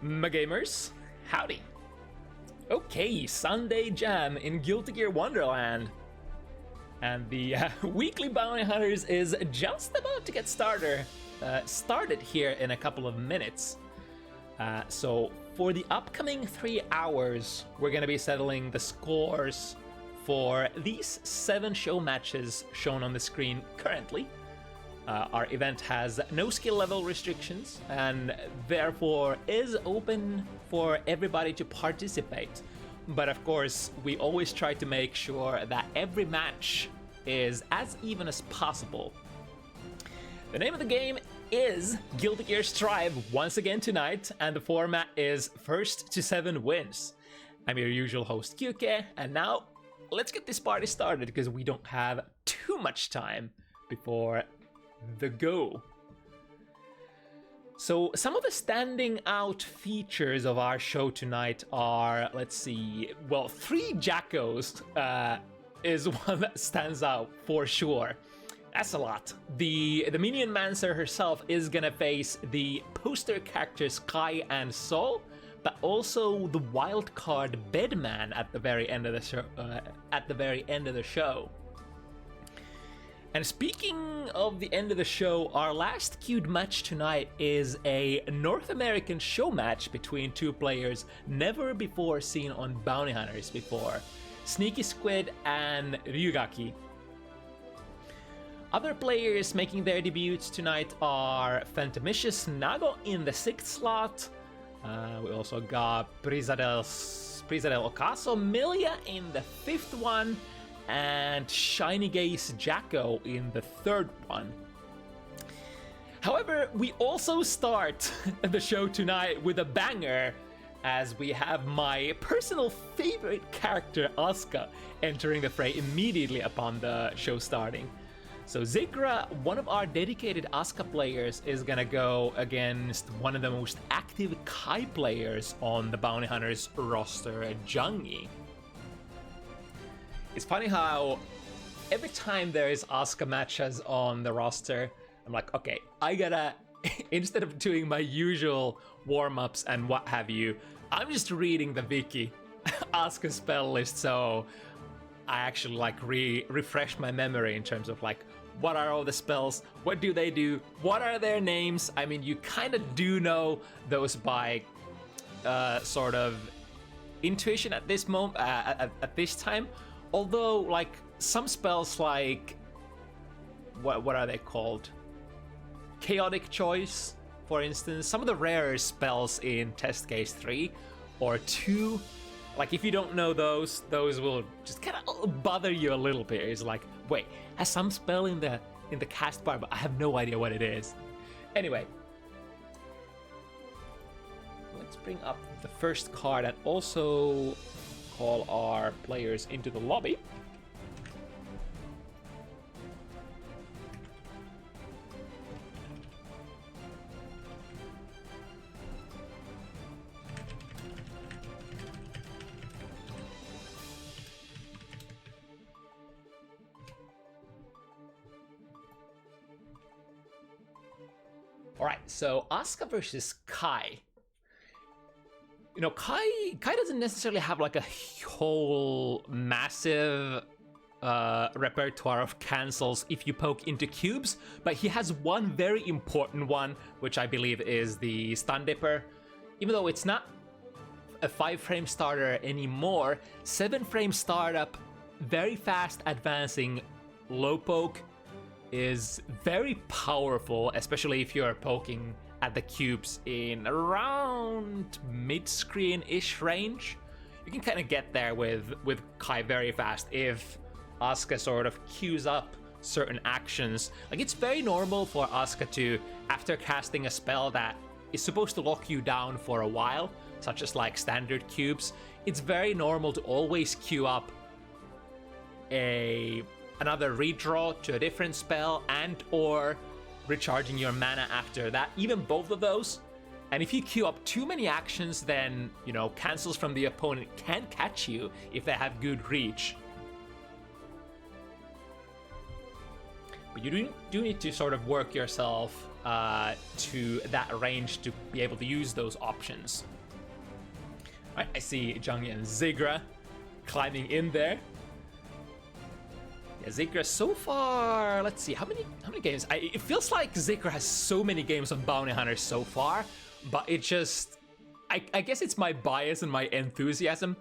My gamers, howdy. Okay, Sunday Jam in Guilty Gear Wonderland. And the weekly bounty hunters is just about to get started here in a couple of minutes. So for the upcoming 3 hours, we're going to be settling the scores for these 7 show matches shown on the screen currently. Our event has no skill level restrictions and therefore is open for everybody to participate. But of course, we always try to make sure that every match is as even as possible. The name of the game is Guilty Gear Strive once again tonight, and the format is first to 7 wins. I'm your usual host QK, and now let's get this party started because we don't have too much time before the go. So some of the standing out features of our show tonight are, let's see, well, 3 Jackos is one that stands out for sure. That's a lot. The Minion Mancer herself is gonna face the poster characters Kai and Sol, but also the wildcard Bedman at the very end of the show. And speaking of the end of the show, our last queued match tonight is a North American show match between 2 players never before seen on Bounty Hunters before, sneakysquid and Ryugaki. Other players making their debuts tonight are Phantomicious Nago in the 6th slot. We also got Brisa del Ocaso Milia in the 5th one, and ShinyGAZE Jacko in the 3rd one. However, we also start the show tonight with a banger, as we have my personal favorite character, Asuka, entering the fray immediately upon the show starting. So Zikra, one of our dedicated Asuka players, is gonna go against one of the most active Kai players on the Bounty Hunters roster, Jungie. It's funny how every time there is Asuka matches on the roster, I'm like, okay, I gotta, instead of doing my usual warm-ups and what have you, I'm just reading the wiki, Asuka spell list, so I actually like refresh my memory in terms of like, what are all the spells, what do they do, what are their names? I mean, you kind of do know those by sort of intuition at this moment, at this time. Although, like, some spells like, what are they called? Chaotic Choice, for instance. Some of the rarer spells in Test Case 3 or 2, like, if you don't know those will just kind of bother you a little bit. It's like, wait, has some spell in the cast bar, but I have no idea what it is. Anyway, let's bring up the first card and also call our players into the lobby. Alright, so Asuka versus Kai. You know, Kai doesn't necessarily have like a whole massive repertoire of cancels if you poke into cubes, but he has one very important one, which I believe is the Stun Dipper. Even though it's not a 5-frame starter anymore, 7-frame startup, very fast advancing low poke is very powerful, especially if you're poking at the cubes in around mid-screen-ish range. You can kind of get there with Kai very fast if Asuka sort of queues up certain actions. Like, it's very normal for Asuka to, after casting a spell that is supposed to lock you down for a while, such as like standard cubes, it's very normal to always queue up another redraw to a different spell and or recharging your mana after that, even both of those. And if you queue up too many actions, then, you know, cancels from the opponent can catch you if they have good reach. But you do need to sort of work yourself to that range to be able to use those options. All right, I see Jungie and Zigra climbing in there. Yeah, Zikra so far, let's see, how many games? It feels like Zikra has so many games on Bounty Hunters so far, but it just, I guess it's my bias and my enthusiasm.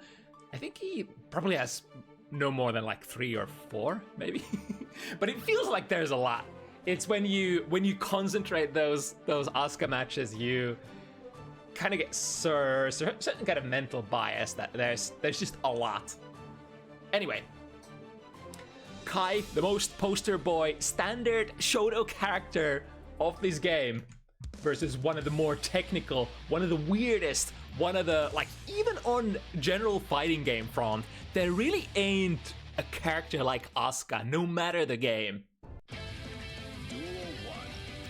I think he probably has no more than like 3 or 4, maybe. But it feels like there's a lot. It's when you concentrate those Asuka matches, you kind of get certain kind of mental bias that there's just a lot. Anyway, Kai, the most poster boy standard Shoto character of this game, versus one of the more technical, one of the weirdest, one of the, like, even on general fighting game front, there really ain't a character like Asuka, no matter the game.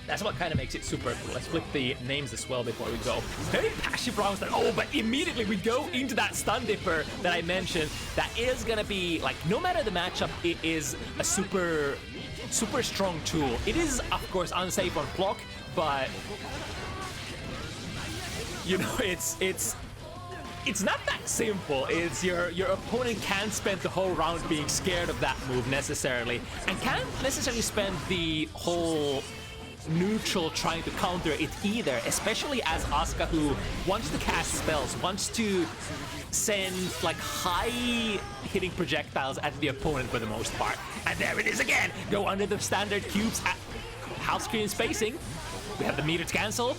That's what kind of makes it super cool. Let's flip the names as well before we go. Very passive rounds that, oh, but immediately we go into that stun dipper that I mentioned. That is gonna be, like, no matter the matchup, it is a super strong tool. It is, of course, unsafe on block, but you know, it's not that simple. It's your opponent can't spend the whole round being scared of that move necessarily, and can't necessarily spend the whole neutral trying to counter it either, especially as Asuka, who wants to cast spells, wants to send like high hitting projectiles at the opponent for the most part. And there it is again, go under the standard cubes at half screen spacing. We have the meter to cancel.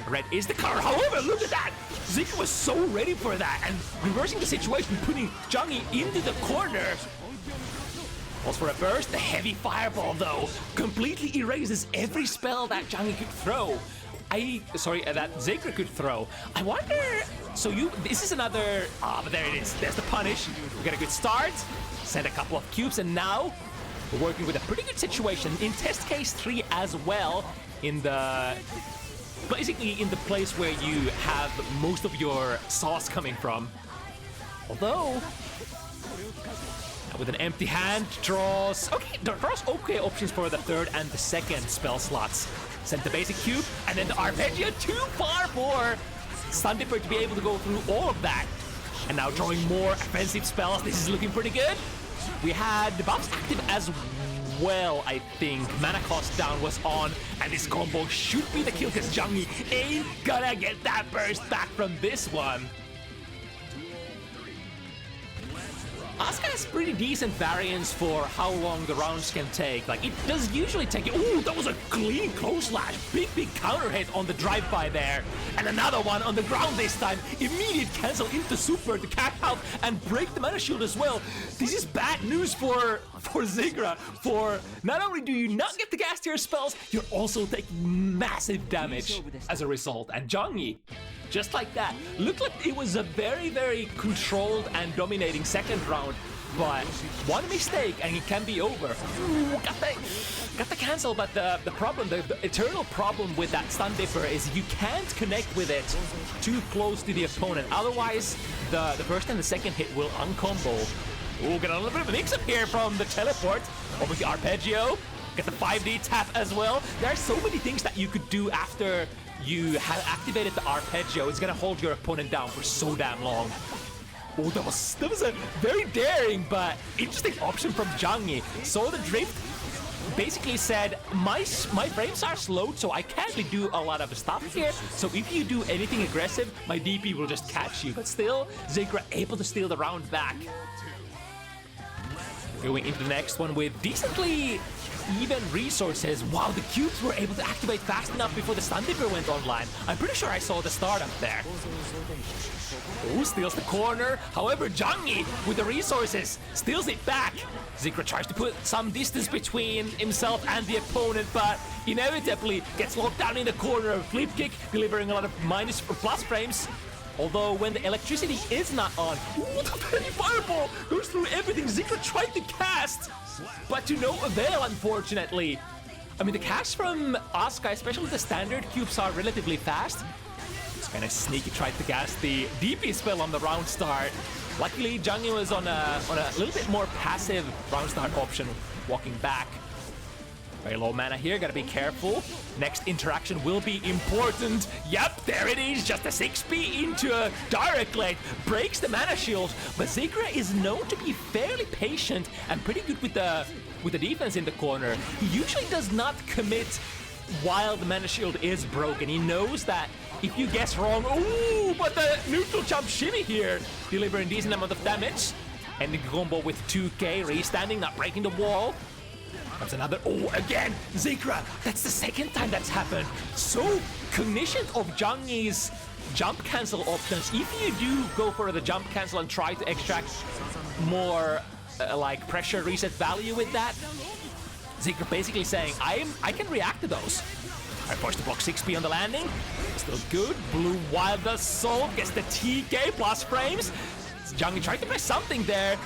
Red is the cover. However, look at that! Zika was so ready for that, and reversing the situation, putting Jungie into the corner. Calls for a burst. The heavy fireball, though, completely erases every spell that Jungie could throw. That Zikra could throw. I wonder. So this is another. But there it is. There's the punish. We got a good start. Send a couple of cubes, and now we're working with a pretty good situation in test case 3 as well. Basically in the place where you have most of your sauce coming from. Although, with an empty hand, draws okay options for the third and the second spell slots. Send the basic cube, and then the arpeggio, too far for Stun Dipper to be able to go through all of that. And now drawing more offensive spells. This is looking pretty good. We had the buffs active as well, I think. Mana cost down was on, and this combo should be the kill because Jungie ain't gonna get that burst back from this one. Asuka has pretty decent variance for how long the rounds can take. Like, it does usually take... Ooh, that was a clean close slash. Big counter hit on the drive-by there. And another one on the ground this time. Immediate cancel into super to catch out and break the mana shield as well. This is bad news for Zigra. For not only do you not get the gas tier spells, you're also taking massive damage as a result. And Jungie, just like that, looked like it was a very controlled and dominating second round, but one mistake and it can be over. Ooh, got the cancel, but the problem, the eternal problem with that stun dipper is you can't connect with it too close to the opponent. Otherwise, the first and the second hit will uncombo. Ooh, get a little bit of a mix-up here from the teleport. Over the arpeggio, get the 5D tap as well. There are so many things that you could do after you have activated the arpeggio. It's gonna hold your opponent down for so damn long. Oh, that was a very daring but interesting option from Jungie. Saw the drift, basically said, my frames are slowed, so I can't really do a lot of stuff here. So if you do anything aggressive, my DP will just catch you. But still, Zikra able to steal the round back. Going into the next one with decently even resources. Wow, the cubes were able to activate fast enough before the stun dipper went online. I'm pretty sure I saw the start up there. Ooh, steals the corner. However, Jungie with the resources steals it back. Zikra tries to put some distance between himself and the opponent, but inevitably gets locked down in the corner. Flip kick, delivering a lot of minus or plus frames. Although when the electricity is not on, ooh, the very fireball goes through everything. Zikra tried to cast, but to no avail, unfortunately. I mean, the cast from Asuka, especially the standard cubes, are relatively fast. It's kind of sneaky, tried to cast the DP spell on the round start. Luckily, Jungie was on a little bit more passive round start option, walking back. Very low mana here, gotta be careful. Next interaction will be important. Yep, there it is, just a 6p into a direct lane. Breaks the mana shield, but Zigra is known to be fairly patient and pretty good with the defense in the corner. He usually does not commit while the mana shield is broken. He knows that if you guess wrong, ooh, but the neutral jump shimmy here, delivering decent amount of damage. Ending the combo with 2k, restanding, not breaking the wall. That's another, oh, again, Zikra, that's the second time that's happened. So cognizant of Jungie's jump cancel options. If you do go for the jump cancel and try to extract more like pressure reset value with that, Zikra basically saying, I can react to those. I forced to block 6p on the landing. Still good. Blue Wild Assault gets the TK plus frames. Jungie trying to press something there.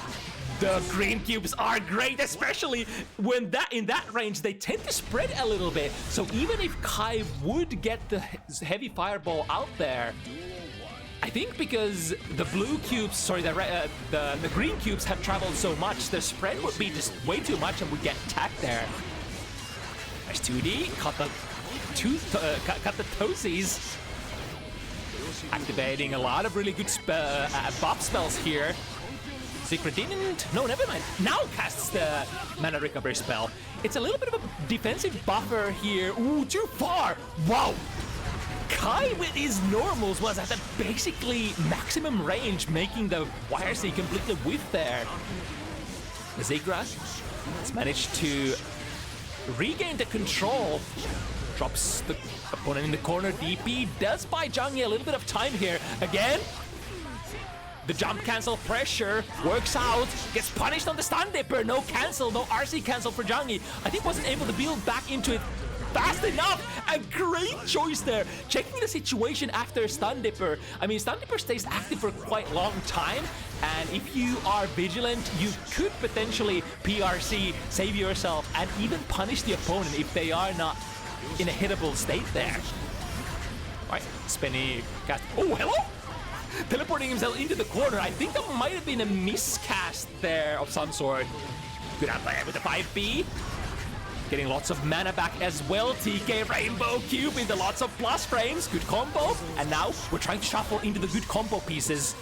The green cubes are great, especially when in that range they tend to spread a little bit. So even if Kai would get the heavy fireball out there, I think because the blue cubes, sorry, the green cubes have traveled so much, the spread would be just way too much and would get attacked there. Nice 2D, cut the toesies. Activating a lot of really good buff spells here. Zikra didn't, no, never mind. Now casts the mana recovery spell. It's a little bit of a defensive buffer here. Ooh, too far. Wow. Kai with his normals was at a basically maximum range, making the YRC completely whiff there. Zikra has managed to regain the control. Drops the opponent in the corner. DP does buy Jungie a little bit of time here. Again, the jump cancel pressure works out. Gets punished on the stun dipper. No cancel, no RC cancel for Jungie. I think wasn't able to build back into it fast enough. A great choice there. Checking the situation after stun dipper. I mean, stun dipper stays active for quite a long time. And if you are vigilant, you could potentially PRC, save yourself, and even punish the opponent if they are not in a hittable state there. Alright, Spenny cast. Oh, hello! Teleporting himself into the corner. I think that might have been a miscast there of some sort. Good out there with the 5B. Getting lots of mana back as well. TK Rainbow Cube into lots of plus frames. Good combo. And now we're trying to shuffle into the good combo pieces.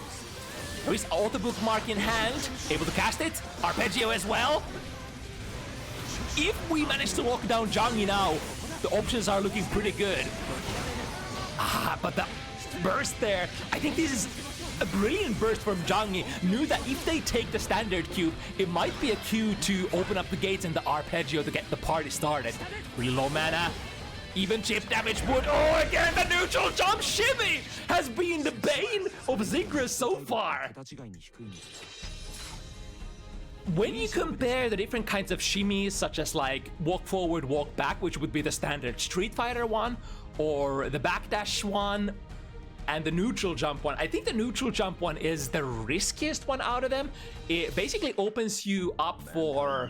There is auto bookmark in hand. Able to cast it. Arpeggio as well. If we manage to lock down Jungie now, the options are looking pretty good. But the burst there, I think this is a brilliant burst from Jungie. Knew that if they take the standard cube, it might be a cue to open up the gates and the arpeggio to get the party started. Really low mana, even chip damage would. Oh, again, the neutral jump shimmy has been the bane of Zikra so far. When you compare the different kinds of shimmies, such as like walk forward, walk back, which would be the standard Street Fighter one, or the backdash one, and the neutral jump one, I think the neutral jump one is the riskiest one out of them. It basically opens you up for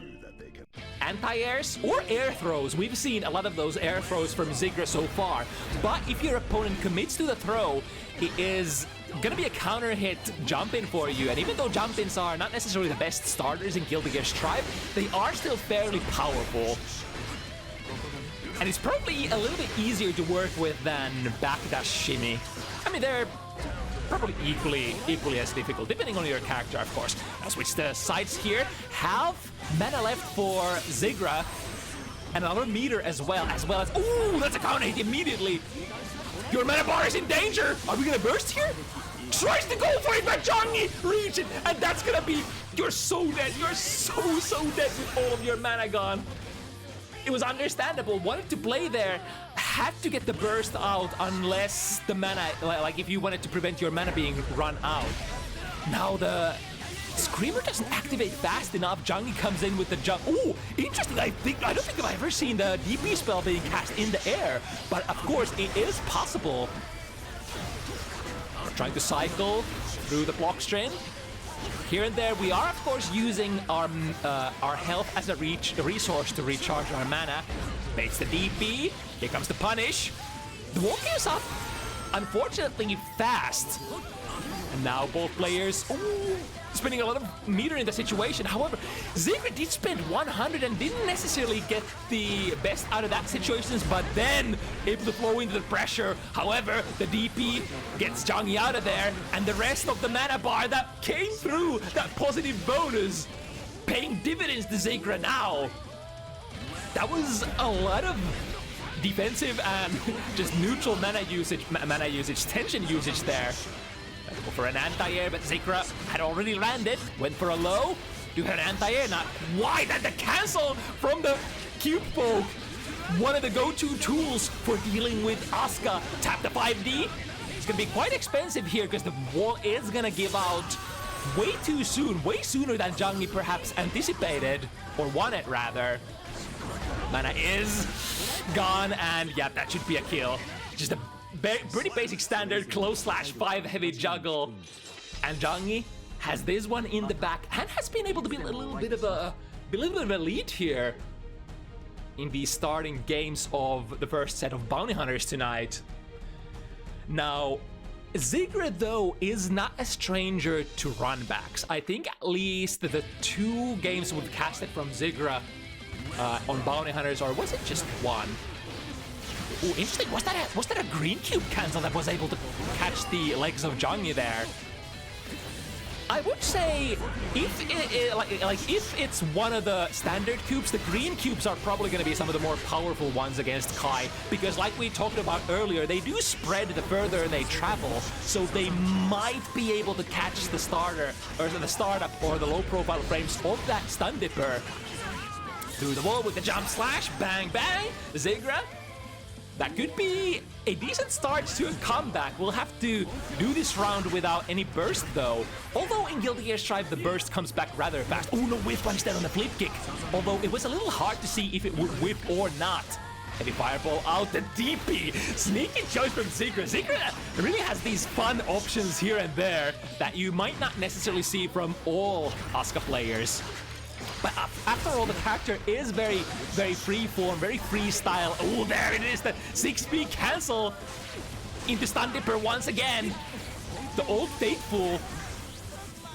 anti-airs or air throws. We've seen a lot of those air throws from Zikra so far, but if your opponent commits to the throw, it is gonna be a counter hit jump in for you. And even though jump ins are not necessarily the best starters in Guilty Gear Strive, they are still fairly powerful. And it's probably a little bit easier to work with than backdash shimmy. I mean, they're probably equally as difficult, depending on your character, of course. I'll switch the sides here. Half mana left for Zikra, and another meter as well as ooh, that's a counter hit immediately. Your mana bar is in danger. Are we gonna burst here? Tries to go for it, but Jungie reach it, and that's gonna be, you're so dead. You're so dead with all of your mana gone. It was understandable, wanted to play there, had to get the burst out unless the mana, like if you wanted to prevent your mana being run out. Now the Screamer doesn't activate fast enough. Jungie comes in with the jump. Ooh, interesting. I don't think I've ever seen the DP spell being cast in the air, but of course it is possible. We're trying to cycle through the block string. Here and there, we are of course using our health as a resource to recharge our mana. Baits the DP. Here comes the punish. The walk is up. unfortunately fast. And now both players spending a lot of meter in the situation. However, Zikra did spend 100 and didn't necessarily get the best out of that situation, but then able to flow into the pressure. However, the DP gets Jungie out of there, and the rest of the mana bar that came through, that positive bonus, paying dividends to Zikra now. That was a lot of defensive and just neutral mana usage, tension usage there. Go for an anti-air, but Zikra had already landed. Went for a low. Do an anti-air, not wide, and the cancel from the cube poke. One of the go-to tools for dealing with Asuka. Tap the 5D. It's gonna be quite expensive here because the wall is gonna give out way too soon, way sooner than Jungie perhaps anticipated, or wanted rather. Mana is gone, and yeah, that should be a kill. Just a pretty basic standard close /5 heavy juggle, and Jungie has this one in the back and has been able to be a little bit of a lead here in the starting games of the first set of bounty hunters tonight. Now, Zikra though is not a stranger to runbacks. I think at least the 2 games we've casted from Zikra on bounty hunters, or was it just one? Ooh, interesting. Was that a green cube cancel that was able to catch the legs of Jungie there? I would say if it's one of the standard cubes, the green cubes are probably going to be some of the more powerful ones against Kai, because like we talked about earlier, they do spread the further they travel, so they might be able to catch the starter or the startup or the low profile frames of that stun dipper. Through the wall with the jump slash, bang bang, Zikra. That could be a decent start to a comeback. We'll have to do this round without any burst though. Although in Guilty Gear Strive the burst comes back rather fast. Oh no, whiff instead on the flip kick. Although it was a little hard to see if it would whip or not. Heavy fireball out, the DP. Sneaky choice from Zikra. Zikra really has these fun options here and there that you might not necessarily see from all Asuka players. But after all, the character is very, very freeform, very freestyle. Oh, there it is, the 6B cancel into stun dipper once again. The old faithful,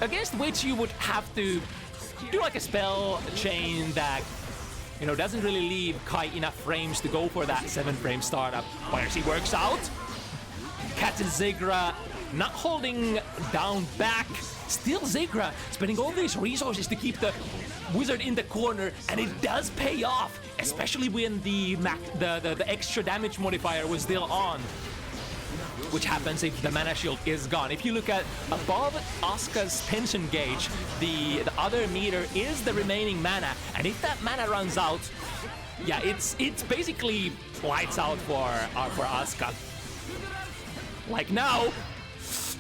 against which you would have to do like a spell chain that, you know, doesn't really leave Kai enough frames to go for that 7-frame startup. YRC works out. Catches Zikra, not holding down back. Still Zikra spending all these resources to keep the wizard in the corner, and it does pay off, especially when the extra damage modifier was still on, which happens if the mana shield is gone. If you look at above Asuka's tension gauge, the other meter is the remaining mana, and if that mana runs out, yeah, it's basically lights out for Asuka. Like now.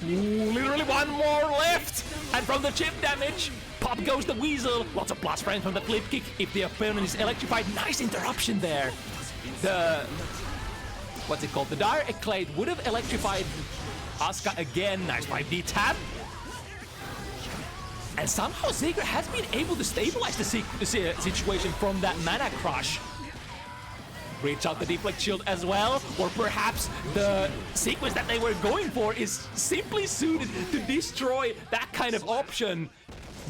Ooh, literally one more left, and from the chip damage, pop goes the weasel. Lots of plus frames from the flip kick if the opponent is electrified. Nice interruption there. The what's it called? The Dire Eclate would have electrified Asuka again. Nice 5D tap. And somehow Zikra has been able to stabilize the situation from that mana crush. Reach out the deflect shield as well, or perhaps the sequence that they were going for is simply suited to destroy that kind of option.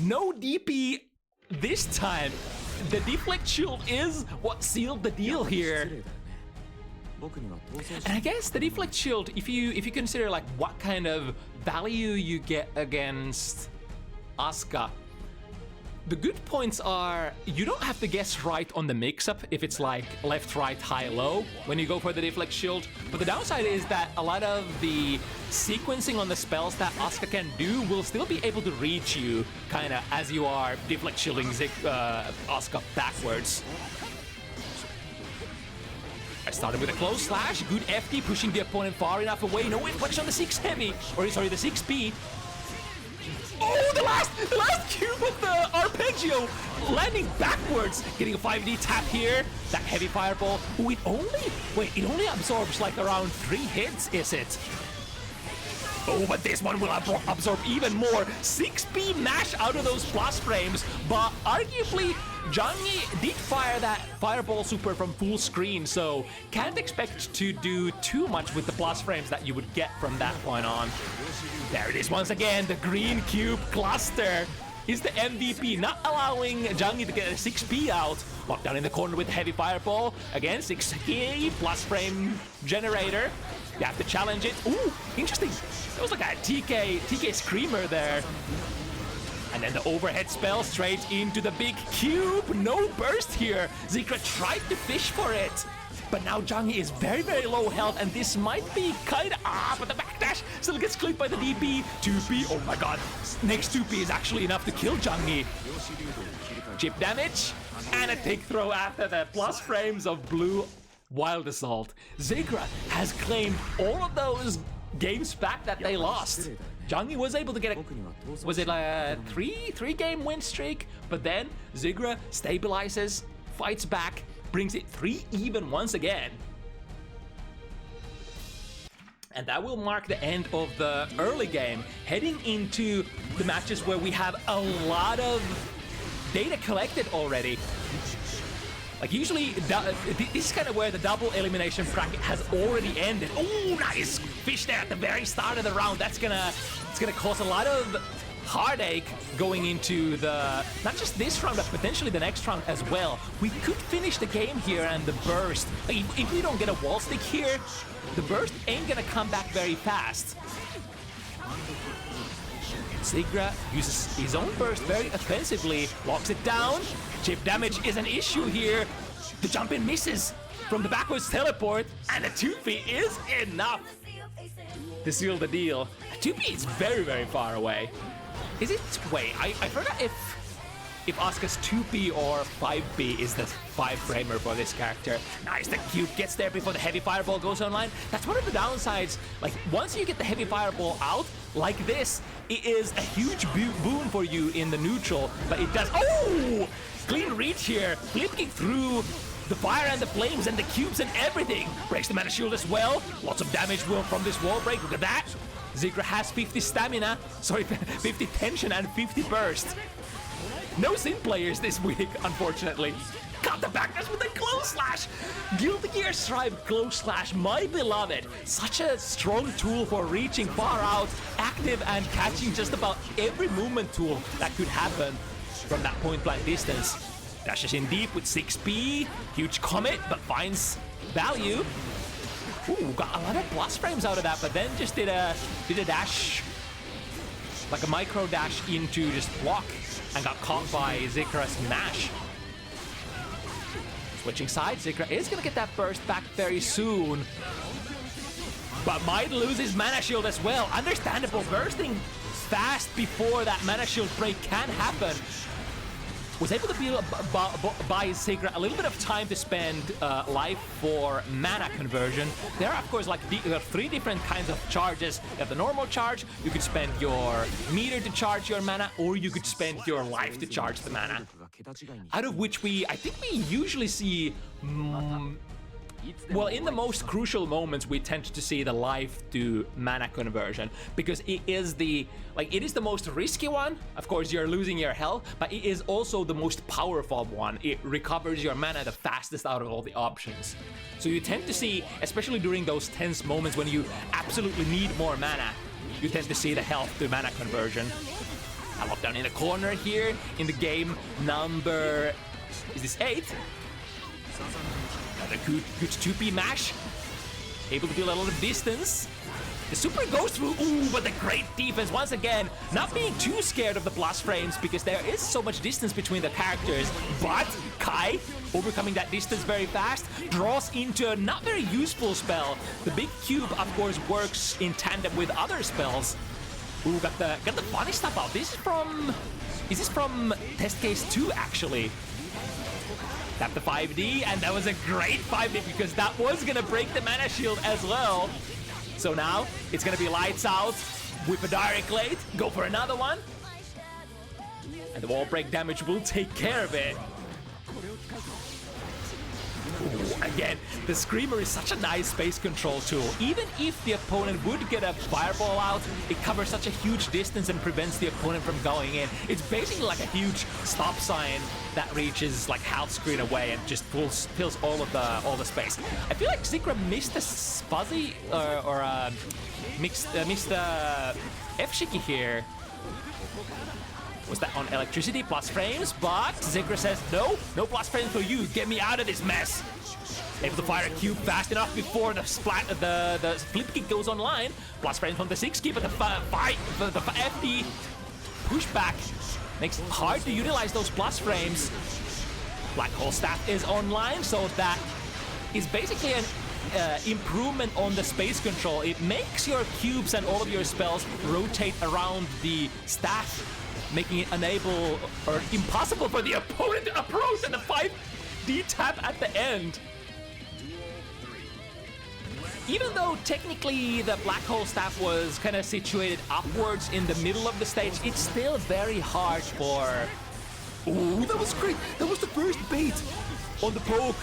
No DP this time. The deflect shield is what sealed the deal here. And I guess the deflect shield, if you consider like what kind of value you get against Asuka, the good points are you don't have to guess right on the mix-up if it's like left, right, high, low when you go for the deflect shield. But the downside is that a lot of the sequencing on the spells that Asuka can do will still be able to reach you kind of as you are deflect shielding Asuka backwards. I started with a close slash, good FD pushing the opponent far enough away. No whiff on the 6 heavy, or sorry, the 6B. Oh, the last cube of the arpeggio landing backwards, getting a 5D tap here. That heavy fireball. Oh, it only absorbs like around 3 hits, is it? Oh, but this one will absorb even more. 6B mash out of those plus frames, but arguably Jungie did fire that fireball super from full screen, so can't expect to do too much with the plus frames that you would get from that point on. There it is once again, the green cube cluster is the MVP, not allowing Jungie to get a 6P out. Locked down in the corner with heavy fireball. Again, 6K plus frame generator. You have to challenge it. Ooh, interesting. It was like a TK screamer there. And then the overhead spell straight into the big cube. No burst here. Zikra tried to fish for it. But now Jungie is very, very low health, and this might be kind of... but the backdash still gets clipped by the DP. 2P, oh my god. Next 2P is actually enough to kill Jungie. Chip damage, and a take throw after the plus frames of blue Wild Assault. Zikra has claimed all of those games back that they lost. Jungie was able to get a... was it a three game win streak? But then Zikra stabilizes, fights back, brings it 3 even once again. And that will mark the end of the early game, heading into the matches where we have a lot of data collected already. Like usually, this is kind of where the double elimination bracket has already ended. Oh, nice fish there at the very start of the round. It's gonna cause a lot of heartache going into the, not just this round, but potentially the next round as well. We could finish the game here, and the burst, like if we don't get a wall stick here, the burst ain't gonna come back very fast. Zikra uses his own burst very offensively, locks it down. Chip damage is an issue here. The jump in misses from the backwards teleport, and the 2P is enough to seal the deal. 2P is very, very far away. Is it? Wait, I forgot if Asuka's 2P or 5P is the 5-framer for this character. Nice, the cube gets there before the heavy fireball goes online. That's one of the downsides. Like, once you get the heavy fireball out, like this, it is a huge boon for you in the neutral, but it does... Oh! Clean reach here, flipping through the fire and the flames and the cubes and everything. Breaks the mana shield as well. Lots of damage from this wall break, look at that. Zikra has 50 stamina, sorry, 50 tension and 50 burst. No Sin players this week, unfortunately. Got the backdash with a close slash. Guilty Gear Strive close slash, my beloved. Such a strong tool for reaching far out, active and catching just about every movement tool that could happen from that point blank distance. Dashes in deep with 6P, huge comet, but finds value. Ooh, got a lot of plus frames out of that, but then just did a dash, like a micro dash into just block, and got caught by Zikra's mash. Switching sides, Zikra is gonna get that burst back very soon, but might lose his mana shield as well. Understandable, bursting fast before that mana shield break can happen. Was able to buy Zikra a little bit of time to spend life for mana conversion. There are, of course, like 3 different kinds of charges. You have the normal charge, you could spend your meter to charge your mana, or you could spend your life to charge the mana. Out of which I think we usually see... well, in the most crucial moments, we tend to see the life to mana conversion, because it is the most risky one. Of course, you're losing your health, but it is also the most powerful one. It recovers your mana the fastest out of all the options. So you tend to see, especially during those tense moments when you absolutely need more mana, you tend to see the health to mana conversion. I lock down in the corner here in the game number... is this 8? Another good 2P mash. Able to build a lot of distance. The super goes through, ooh, but the great defense once again. Not being too scared of the plus frames because there is so much distance between the characters. But Kai, overcoming that distance very fast, draws into a not very useful spell. The big cube, of course, works in tandem with other spells. Ooh, got the funny stuff out. This is from Test Case 2, actually. Tap the 5D, and that was a great 5D because that was gonna break the mana shield as well. So now it's gonna be lights out, whip a direct late, go for another one, and the wall break damage will take care of it. Ooh, again, the Screamer is such a nice space control tool. Even if the opponent would get a fireball out, it covers such a huge distance and prevents the opponent from going in. It's basically like a huge stop sign that reaches like half screen away and just fills all the space. I feel like Zikra missed a fuzzy or missed the F-Shiki here. Was that on electricity plus frames? But Zikra says, no plus frames for you. Get me out of this mess. Able to fire a cube fast enough before the flip kick goes online. Plus frames from the 6-key, but the FD pushback makes it hard to utilize those plus frames. Black Hole Staff is online, so that is basically an improvement on the space control. It makes your cubes and all of your spells rotate around the staff, making it unable or impossible for the opponent to approach and the 5D tap at the end. Even though technically the Black Hole Staff was kind of situated upwards in the middle of the stage, it's still very hard for... Ooh, that was great! That was the first bait on the poke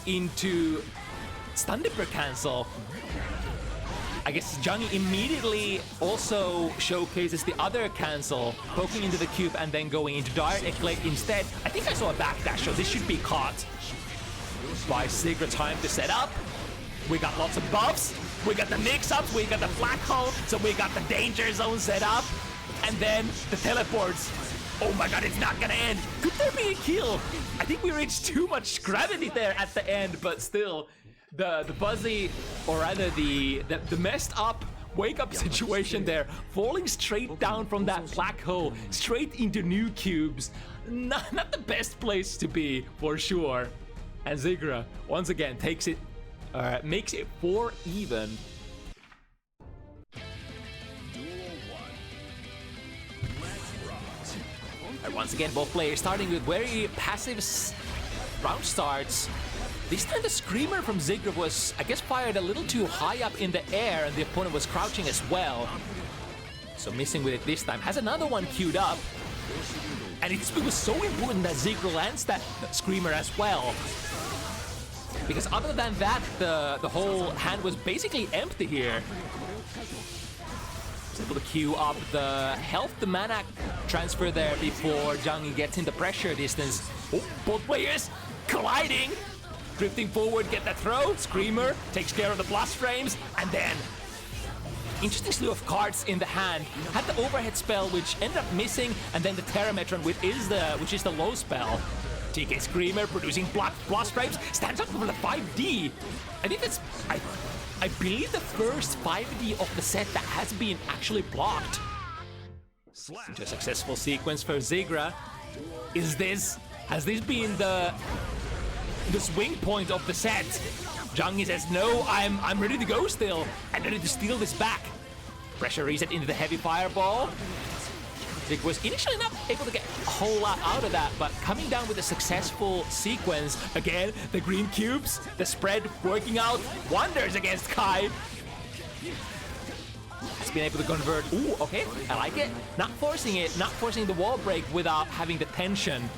into Stun Dipper cancel. I guess Jungie immediately also showcases the other cancel, poking into the cube and then going into Dire Eclate instead. I think I saw a backdash, so this should be caught by Zikra. Time to set up. We got lots of buffs, we got the mix-ups, we got the black hole, so we got the danger zone set up, and then the teleports. Oh my god, it's not gonna end. Could there be a kill? I think we reached too much gravity there at the end, but still, the buzzy, or rather the messed up wake-up situation there, falling straight down from that black hole, straight into new cubes. Not the best place to be, for sure. And Zikra, once again, takes it, makes it 4 even. Once again, both players starting with very passive round starts. This time the Screamer from Zikra was, I guess, fired a little too high up in the air, and the opponent was crouching as well. So missing with it this time. Has another one queued up. And it was so important that Zikra lands that Screamer as well. Because other than that, the whole hand was basically empty here. Was able to queue up the health to mana transfer there before Jungie gets into pressure distance. Oh, both players colliding. Drifting forward, get that throw. Screamer takes care of the plus frames, and then interesting slew of cards in the hand. Had the overhead spell, which ended up missing, and then the Terrametron, which is the low spell. TK Screamer producing plus frames, stands up for the 5D. I think that's, I believe, the first 5D of the set that has been actually blocked. Into a successful sequence for Zikra. Has this been the swing point of the set? Jungie says, no, I'm ready to go still. I'm ready to steal this back. Pressure reset into the heavy fireball. Zikra was initially not able to get a whole lot out of that, but coming down with a successful sequence. Again, the green cubes, the spread working out wonders against Kai. He's been able to convert. Ooh, okay, I like it. Not forcing the wall break without having the tension.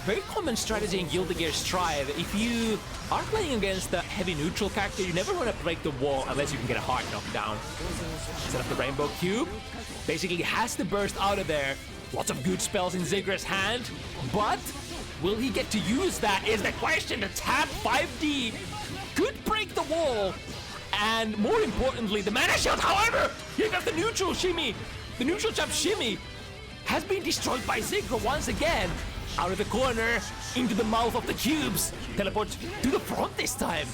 Very common strategy in Guilty Gear Strive. If you are playing against a heavy neutral character, you never want to break the wall unless you can get a hard knockdown. Set up the Rainbow Cube. Basically has to burst out of there. Lots of good spells in Zigra's hand, but will he get to use that is the question. The tap 5D could break the wall, and more importantly, the mana shield. However, here comes the neutral shimmy. The neutral jump shimmy has been destroyed by Zikra once again. Out of the corner, into the mouth of the cubes. Teleport to the front this time.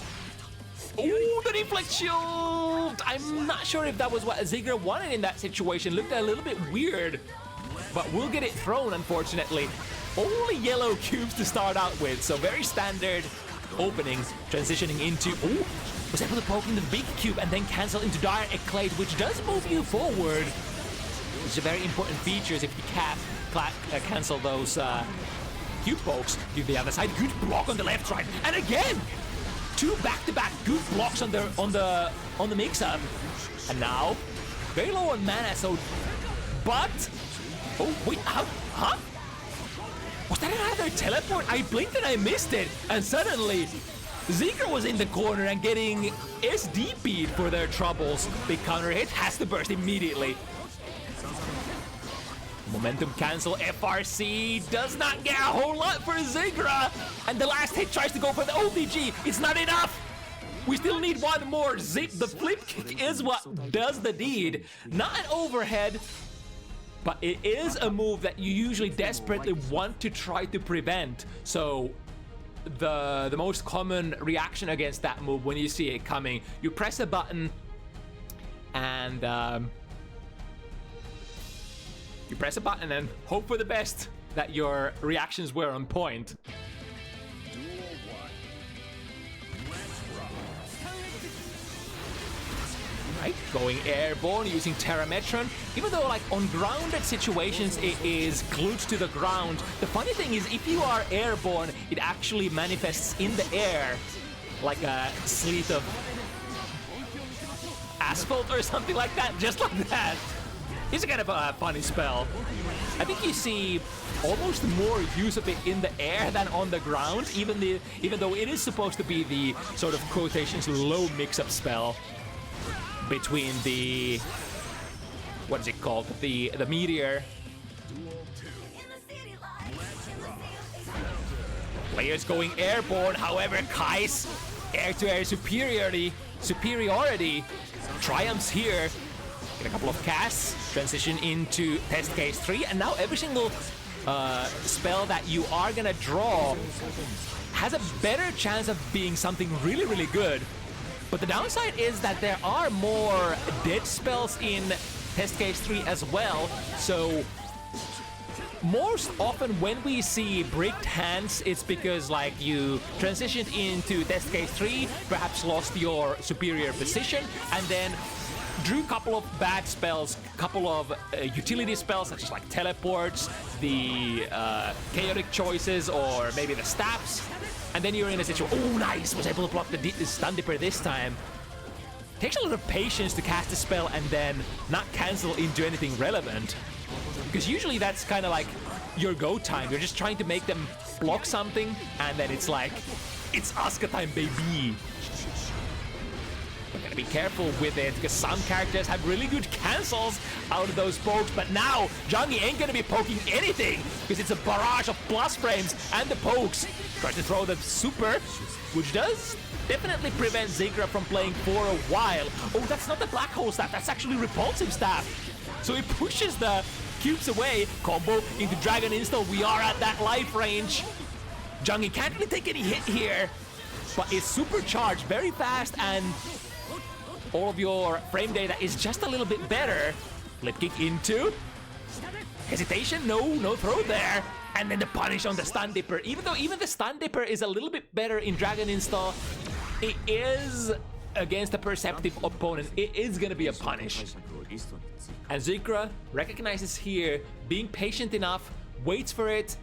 Ooh, the deflect shield! I'm not sure if that was what Zikra wanted in that situation. Looked a little bit weird, but we'll get it thrown, unfortunately. Only yellow cubes to start out with, so very standard opening. Transitioning into, ooh, was able to poke in the big cube and then cancel into Dire Eclate, which does move you forward. Which is a very important feature if you can't cancel those cube pokes. To the other side, good block on the left side, and again, 2 back-to-back good blocks on the mix-up. And now, very low on mana, so, but, oh wait, huh? Was that another teleport? I blinked and I missed it. And suddenly, Zikra was in the corner and getting SDP'd for their troubles. Big counter hit, has to burst immediately. Momentum cancel, FRC does not get a whole lot for Zikra. And the last hit tries to go for the OBG. It's not enough. We still need one more. Zip, the flip kick is what does the deed. Not an overhead, but it is a move that you usually desperately want to try to prevent. So the most common reaction against that move when you see it coming, you press a button and hope for the best that your reactions were on point. Right, going airborne using Terrametron. Even though like on grounded situations it is glued to the ground, the funny thing is if you are airborne, it actually manifests in the air like a sleet of asphalt or something like that, just like that. It's a kind of a funny spell. I think you see almost more use of it in the air than on the ground, even though it is supposed to be the sort of quotations low mix-up spell between the, what is it called, the meteor. Players going airborne, however, Kai's air-to-air superiority triumphs here. Get a couple of casts, transition into test case 3, and now every single spell that you are gonna draw has a better chance of being something really, really good. But the downside is that there are more dead spells in test case 3 as well, so most often when we see bricked hands, it's because like you transitioned into test case 3, perhaps lost your superior position, and then drew a couple of bad spells, couple of utility spells such as like teleports, the chaotic choices, or maybe the stabs. And then you're in a situation, oh nice, was able to block the stun dipper this time. Takes a lot of patience to cast a spell and then not cancel into anything relevant. Because usually that's kind of like your go time. You're just trying to make them block something and then it's like, it's Asuka time, baby. We're gonna be careful with it because some characters have really good cancels out of those pokes, but now Jungie ain't gonna be poking anything because it's a barrage of plus frames and the pokes. Tries to throw the super, which does definitely prevent Zikra from playing for a while. Oh, that's not the black hole staff, that's actually repulsive staff. So he pushes the cubes away, combo into Dragon Install. We are at that life range. Jungie can't really take any hit here, but is supercharged very fast and all of your frame data is just a little bit better. Flip kick into hesitation, no throw there. And then the punish on the stun dipper. Even though even the stun dipper is a little bit better in Dragon Install, it is against a perceptive opponent. It is gonna be a punish. And Zikra recognizes here, being patient enough, waits for it.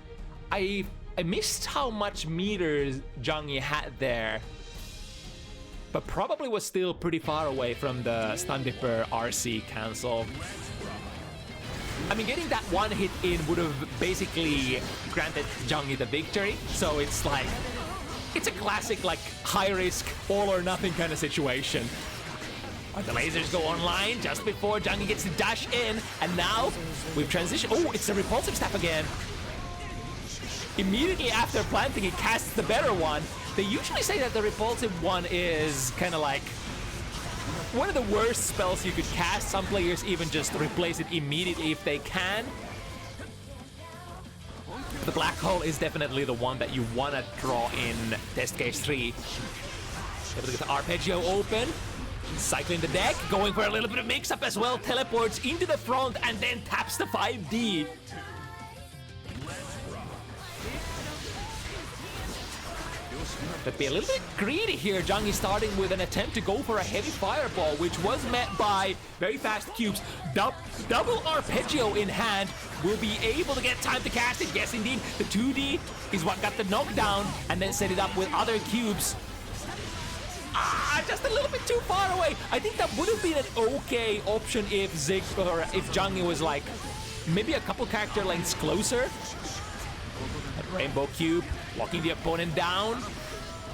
I missed how much meters Jungie had there, but probably was still pretty far away from the stun dipper RC cancel. I mean, getting that one hit in would have basically granted Jungie the victory. So it's like, it's a classic like high risk, all or nothing kind of situation. But the lasers go online just before Jungie gets to dash in, and now we've transitioned. Oh, it's a repulsive staff again. Immediately after planting, it casts the better one. They usually say that the repulsive one is kind of like one of the worst spells you could cast. Some players even just replace it immediately if they can. The black hole is definitely the one that you want to draw in test case 3. Able to get the arpeggio open. Cycling the deck, going for a little bit of mix-up as well. Teleports into the front and then taps the 5D. But be a little bit greedy here. Jungie starting with an attempt to go for a heavy fireball, which was met by very fast cubes. Double arpeggio in hand. Will be able to get time to cast it. Yes, indeed. The 2D is what got the knockdown and then set it up with other cubes. Just a little bit too far away. I think that would have been an okay option if if Jungie was like maybe a couple character lengths closer. But Rainbow Cube, locking the opponent down.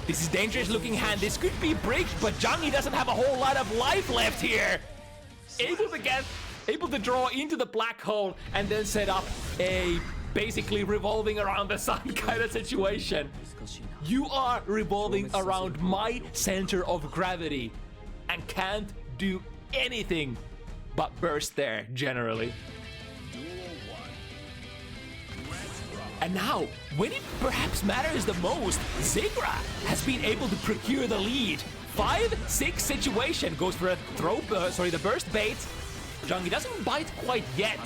This is dangerous looking hand. This could be bricked, but Jungie doesn't have a whole lot of life left here. Able to draw into the black hole and then set up a basically revolving around the sun kind of situation. You are revolving around my center of gravity and can't do anything but burst there generally. And now, when it perhaps matters the most, Zigra has been able to procure the lead. 5-6 situation, goes for a the burst bait. Jungie doesn't bite quite yet.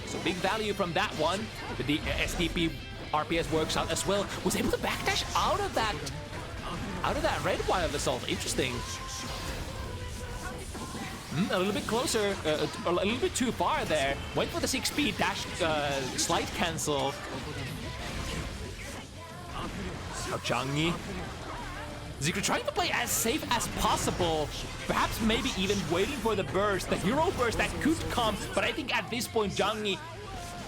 So big value from that one. The STP RPS works out as well. Was able to backdash out of that red wild assault. Interesting. A little bit closer, a little bit too far there. Went for the 6-speed dash slide cancel. Now Jungie. Zigra trying to play as safe as possible. Perhaps maybe even waiting for the burst, the hero burst that could come. But I think at this point, Jungie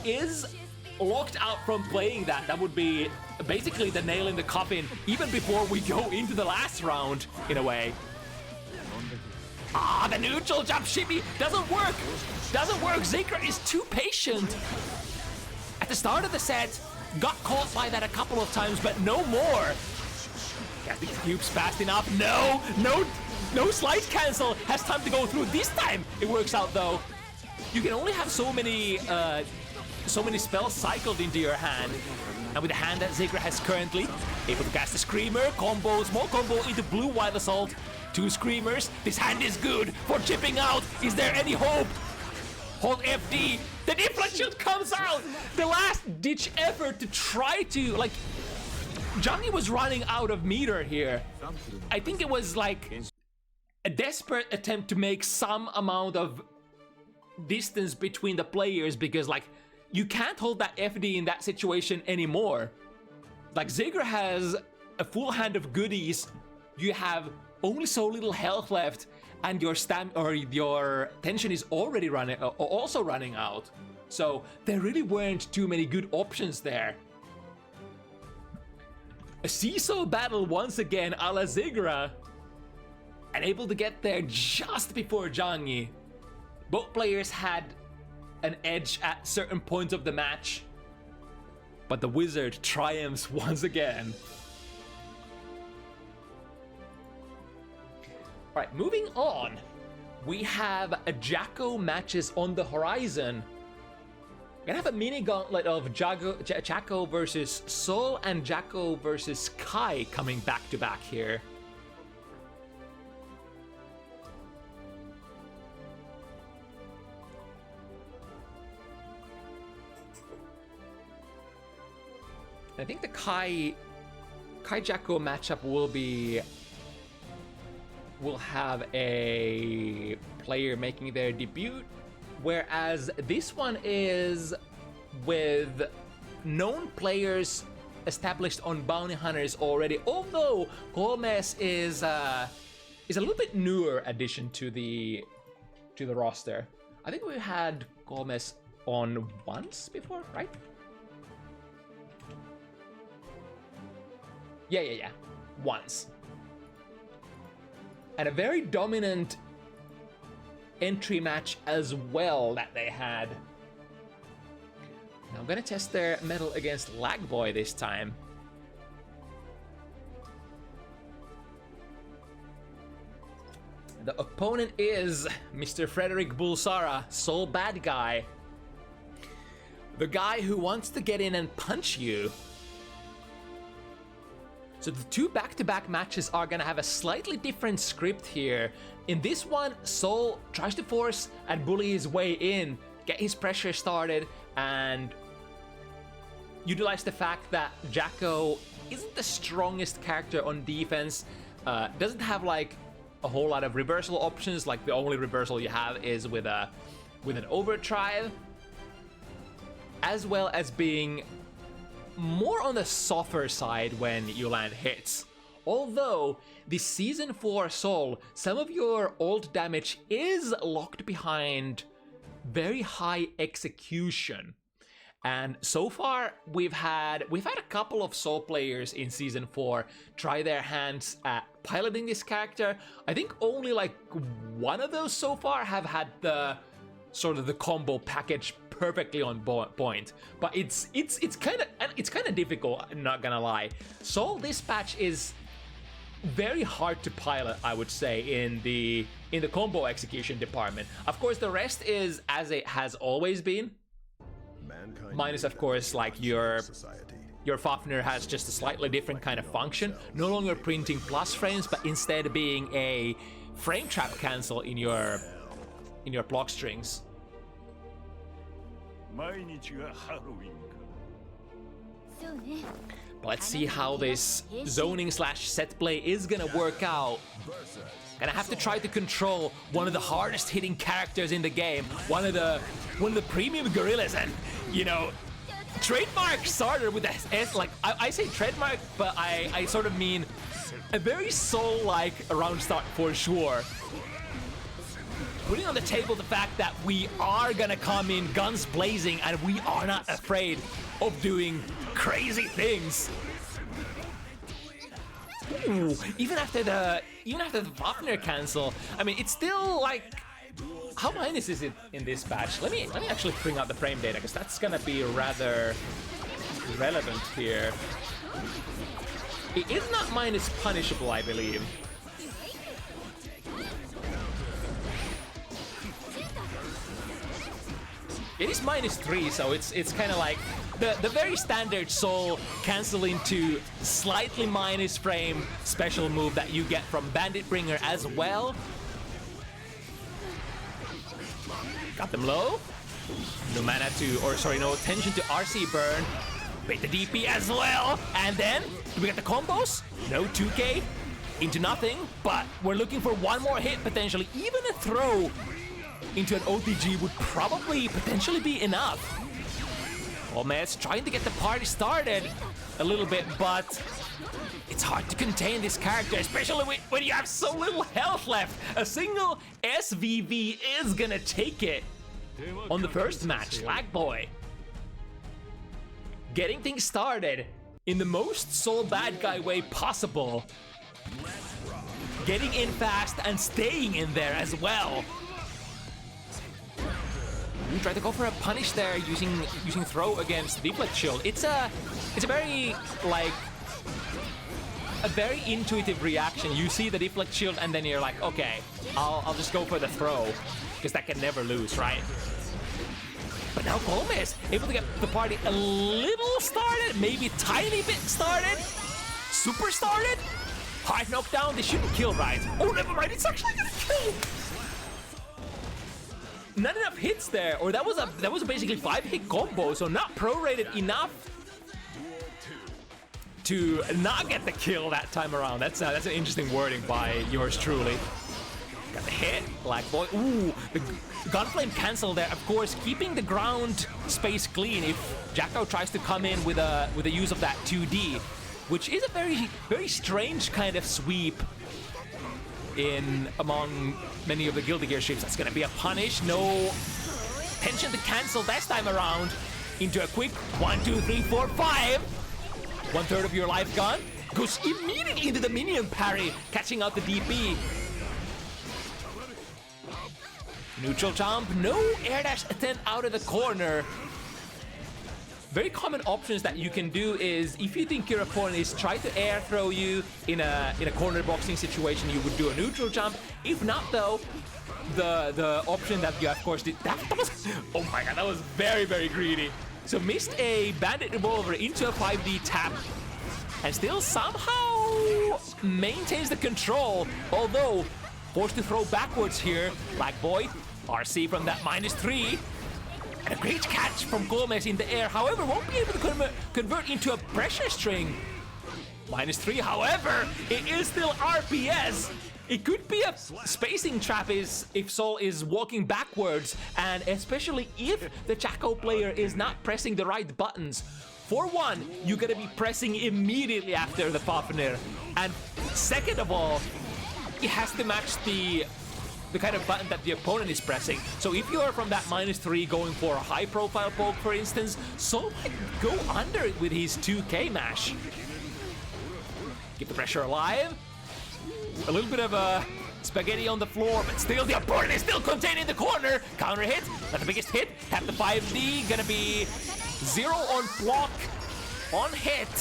is locked out from playing that. That would be basically the nail in the coffin, even before we go into the last round, in a way. Ah, the neutral jump shimmy doesn't work. Doesn't work. Zigra is too patient. At the start of the set, got caught by that a couple of times, but no more. Got the cubes fast enough. No slide cancel. Has time to go through. This time it works out though. You can only have so many spells cycled into your hand. And with the hand that Zigra has currently, able to cast a Screamer, combo, small combo into Blue Wild Assault. 2 Screamers. This hand is good for chipping out. Is there any hope? Hold FD. The Deflect Shield comes out. The last ditch effort to try to, like, Jungie was running out of meter here. I think it was like a desperate attempt to make some amount of distance between the players, because like you can't hold that FD in that situation anymore. Like Zigra has a full hand of goodies. You have only so little health left, and your your tension is already also running out. So there really weren't too many good options there. A seesaw battle once again a la Zigra, and able to get there just before Jungie. Both players had an edge at certain points of the match, but the Wizard triumphs once again. Alright, moving on. We have a Jacko matches on the horizon. We're gonna have a mini gauntlet of Jacko versus Sol and Jacko versus Kai coming back to back here. I think the Kai Jacko matchup will have a player making their debut, whereas this one is with known players established on Bounty Hunters already, although koolmees is a little bit newer addition to the roster. I think we had koolmees on once before, right? Yeah. Once. And a very dominant entry match as well that they had. Now I'm gonna test their metal against LagBoy this time. The opponent is Mr. Frederick Bulsara, Sol Bad Guy. The guy who wants to get in and punch you. So the 2 back-to-back matches are gonna have a slightly different script here. In this one, Sol tries to force and bully his way in, get his pressure started, and utilize the fact that Jacko isn't the strongest character on defense, doesn't have like a whole lot of reversal options. Like the only reversal you have is with an overdrive, as well as being more on the softer side when you land hits. Although this season 4 Sol, some of your ult damage is locked behind very high execution. And so far, we've had a couple of Soul players in Season 4 try their hands at piloting this character. I think only like one of those so far have had the sort of the combo package perfectly on point. But it's kind of difficult, I'm not gonna lie. Soul Dispatch is very hard to pilot, I would say, in the combo execution department. Of course, the rest is as it has always been. Minus, of course, like your Fafnir has just a slightly different kind of function. No longer printing plus frames, but instead being a frame trap cancel in your block strings. But let's see how this zoning slash set play is gonna work out. And I have to try to control one of the hardest hitting characters in the game, one of the premium gorillas, and you know, trademark starter with the S. Like I say trademark, but I sort of mean a very soul-like round start for sure. Putting on the table the fact that we are gonna come in guns blazing and we are not afraid of doing crazy things. Ooh, even after the Fafnir cancel, I mean, it's still like, how minus is it in this patch? Let me actually bring out the frame data, because that's gonna be rather relevant here. It is not minus punishable, I believe. It is -3, so it's kind of like the very standard Soul cancel into slightly minus frame special move that you get from Bandit Bringer as well. Got them low. No mana to, or sorry, no attention to RC burn. Bait the DP as well. And then, do we get the combos? No 2K into nothing, but we're looking for one more hit potentially. Even a throw into an OTG would probably potentially be enough. Koolmees trying to get the party started a little bit, but it's hard to contain this character, especially when you have so little health left. A single SVV is gonna take it on the first match. LagBoy getting things started in the most Soul bad guy way possible. Getting in fast and staying in there as well. We try to go for a punish there using throw against deflect shield. It's a very like a very intuitive reaction. You see the deflect shield and then you're like, okay, I'll just go for the throw, because that can never lose, right? But now Koolmees able to get the party a little started, maybe tiny bit started, super started. Hard knockdown. This shouldn't kill, right? Oh, never mind. It's actually gonna kill. Not enough hits there, or that was a basically 5-hit combo, so not prorated enough to not get the kill that time around. That's an interesting wording by yours truly. Got the hit, LagBoy. Ooh, the Gunflame cancel there. Of course, keeping the ground space clean if Jacko tries to come in with a use of that 2D, which is a very strange kind of sweep in among many of the Guilty Gear ships. That's gonna be a punish. No tension to cancel this time around. Into a quick 1, 2, 3, 4, 5. 1/3 of your life gone. Goes immediately into the minion parry, catching out the DP. Neutral jump. No air dash attempt out of the corner. Very common options that you can do is, if you think your opponent is trying to air throw you in a corner boxing situation, you would do a neutral jump. If not, though, the option that you of course did, that was, oh my god, that was very greedy. So missed a Bandit Revolver into a 5D tap, and still somehow maintains the control, although forced to throw backwards here. LagBoy, RC from that -3. And a great catch from Koolmees in the air, however, won't be able to convert into a pressure string. -3, however, it is still RPS. It could be a spacing trap if Soul is walking backwards, and especially if the Jacko player is not pressing the right buttons. For one, you gotta be pressing immediately after the Fafnir. And second of all, it has to match the the kind of button that the opponent is pressing. So if you are from that -3 going for a high-profile poke, for instance, Sol might go under it with his 2K mash. Keep the pressure alive. A little bit of a spaghetti on the floor, but still the opponent is still contained in the corner. Counter hit, not the biggest hit. Tap the 5D, gonna be 0 on block, on hit.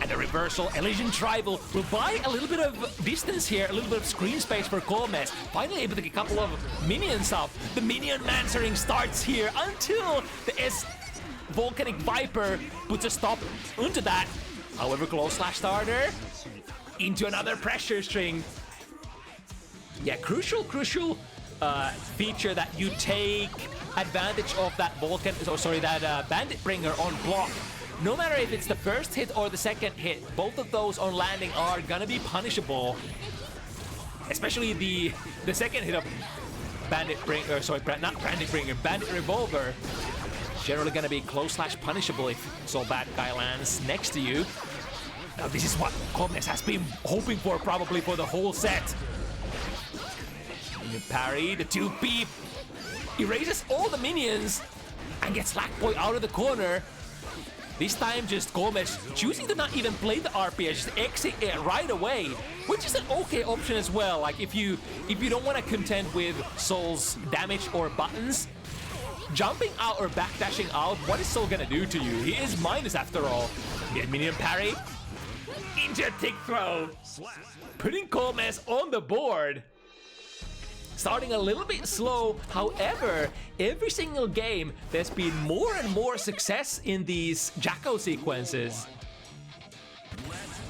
And a reversal, Elysian Tribal will buy a little bit of distance here, a little bit of screen space for koolmees. Finally able to get a couple of minions up. The minion mansering starts here until the Volcanic Viper puts a stop into that. However, close slash starter into another pressure string. Yeah, crucial feature that you take advantage of that Bandit Bringer on block. No matter if it's the first hit or the second hit, both of those on landing are gonna be punishable. Especially the second hit of Bandit Bringer, not Bandit Bringer, Bandit Revolver. Generally gonna be close slash punishable if so bad guy lands next to you. Now this is what koolmees has been hoping for probably for the whole set. You parry, the 2P erases all the minions and gets LagBoy out of the corner. This time just koolmees choosing to not even play the RPS, just exit it right away, which is an okay option as well. Like if you don't want to contend with Sol's damage or buttons, jumping out or backdashing out, what is Sol gonna do to you? He is minus after all. Get minion parry. Into a tick throw. Putting koolmees on the board. Starting a little bit slow, however, every single game there's been more and more success in these Jacko sequences.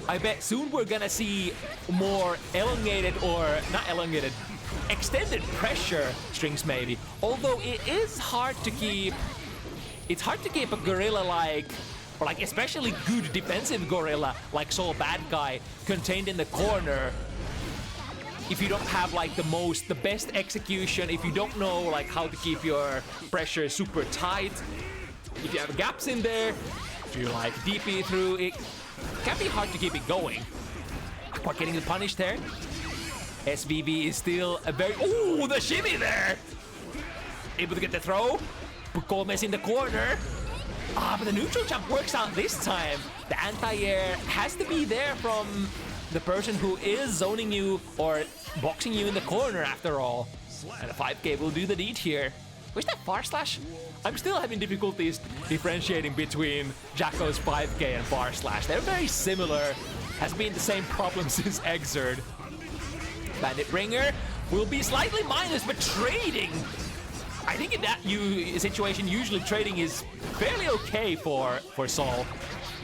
I bet soon we're gonna see more elongated or not elongated, extended pressure strings maybe. Although it is hard to keep, it's hard to keep a gorilla or especially good defensive gorilla like Sol Bad Guy contained in the corner. If you don't have the best execution, if you don't know how to keep your pressure super tight, if you have gaps in there, if you DP through, it can be hard to keep it going. LagBoy getting the punish there. SVV is still a very, ooh, the shimmy there! Able to get the throw, put koolmees in the corner. But the neutral jump works out this time. The anti-air has to be there from the person who is zoning you or boxing you in the corner after all. And a 5K will do the deed here. Where's that far slash? I'm still having difficulties differentiating between Jacko's 5K and far slash. They're very similar. Has been the same problem since Exerd. Bandit Bringer will be slightly minus, but trading. I think in that situation, usually trading is fairly okay for Sol.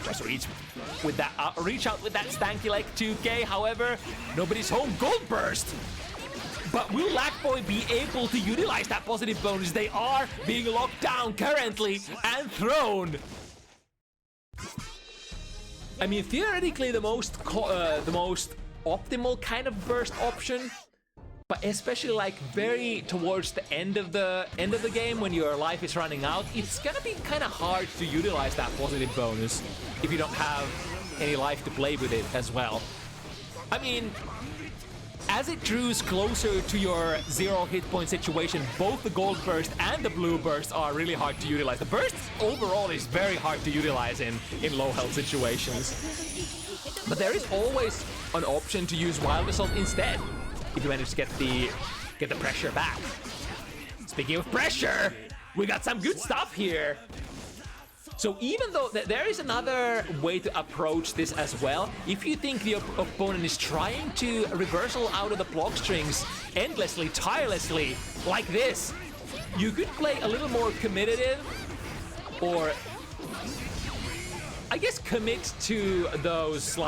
Tries to reach out with that stanky like 2K. However, nobody's home. Gold burst. But will LagBoy be able to utilize that positive bonus? They are being locked down currently and thrown. I mean, theoretically, the most optimal kind of burst option, but especially very towards the end of the game when your life is running out, it's gonna be kind of hard to utilize that positive bonus if you don't have any life to play with it as well. I mean, as it draws closer to your 0 hit point situation, both the gold burst and the blue burst are really hard to utilize. The burst overall is very hard to utilize in low health situations. But there is always an option to use Wild Assault instead, if you manage to get the pressure back. Speaking of pressure, we got some good stuff here. So even though there is another way to approach this as well, if you think the opponent is trying to reversal out of the block strings endlessly, tirelessly, like this, you could play a little more committed, or I guess commit to those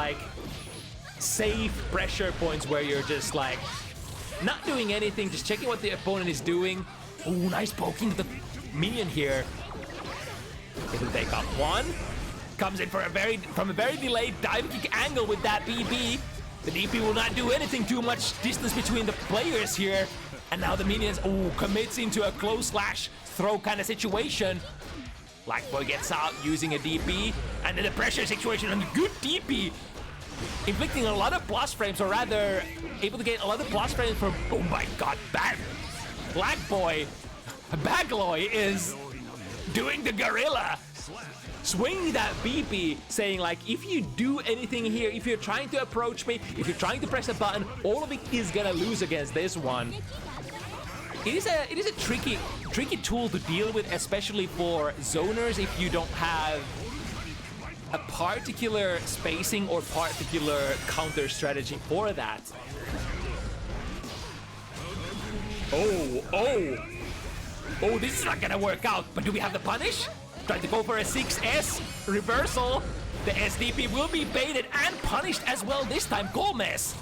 safe pressure points where you're just not doing anything, just checking what the opponent is doing. Oh, nice poking the minion here. It'll take up one. Comes in from a very delayed dive kick angle with that BB. The DP will not do anything, too much distance between the players here. And now the minions, commits into a close slash throw kind of situation. LagBoy gets out using a DP, and then the pressure situation on good DP. inflicting a lot of plus frames, or rather, able to get a lot of plus frames from, oh my god, LagBoy, Bagloy is doing the gorilla. Swinging that BP, saying like, if you do anything here, if you're trying to approach me, if you're trying to press a button, all of it is gonna lose against this one. It is a tricky tool to deal with, especially for zoners if you don't have a particular spacing or particular counter strategy for that. Oh, this is not gonna work out, but do we have the punish? Trying to go for a 6S reversal. The SDP will be baited and punished as well this time. Koolmees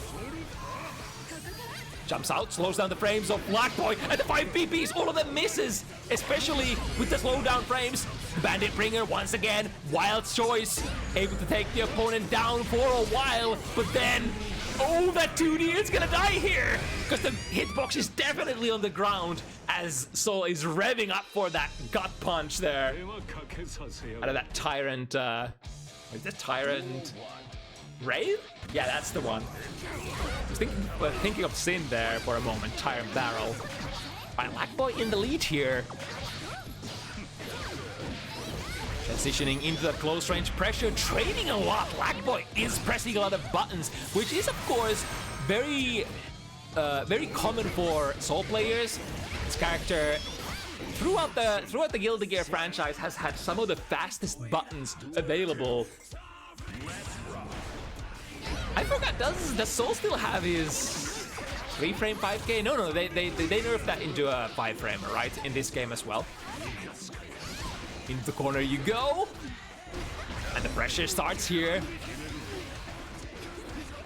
jumps out, slows down the frames of LagBoy, and the 5 BPs, all of them misses, especially with the slowdown frames. Bandit Bringer once again, wild choice, able to take the opponent down for a while, but then, oh, that 2D is gonna die here, because the hitbox is definitely on the ground, as Sol is revving up for that gut punch there. Out of that Tyrant, is that Tyrant Wraith? Yeah, that's the one. I was thinking of Sin there for a moment, Tyrant Barrel. Alright, LagBoy in the lead here. Transitioning into the close range pressure, trading a lot. LagBoy is pressing a lot of buttons, which is of course very common for Sol players. This character throughout the Guilty Gear franchise has had some of the fastest buttons available. I forgot, does Sol still have his 3-frame 5K? No, they nerfed that into a 5-framer, right? In this game as well. Into the corner you go. And the pressure starts here.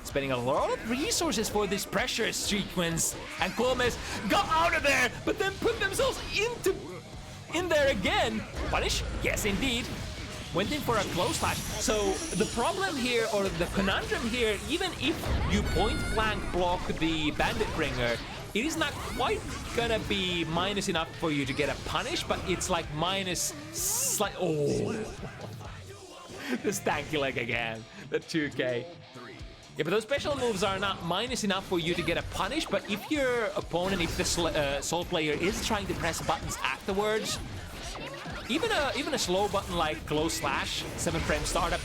Spending a lot of resources for this pressure sequence. And Koolmees got out of there, but then put themselves in there again. Punish? Yes, indeed. Went in for a close slash. So the problem here, or the conundrum here, even if you point blank block the Bandit Bringer, it is not quite gonna be minus enough for you to get a punish, but it's like minus slight. Oh, the stanky leg again, the 2K. Yeah, but those special moves are not minus enough for you to get a punish, but if your opponent, if the Sol player is trying to press buttons afterwards, even a slow button like close slash, 7-frame startup,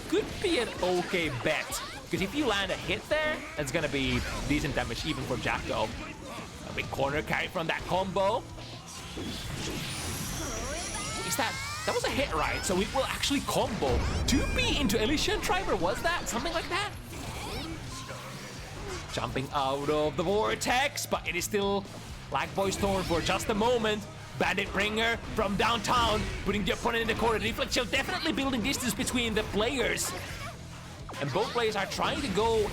could be an okay bet. Because if you land a hit there, that's gonna be decent damage even for Jacko. A big corner carry from that combo. Is that was a hit, right? So it will actually combo. 2P into Elysian Driver, was that? Something like that? Jumping out of the vortex, but it is still LagBoy's turn for just a moment. Bandit Bringer from downtown, putting the opponent in the corner. Deflect Shield definitely building distance between the players. And both players are trying to go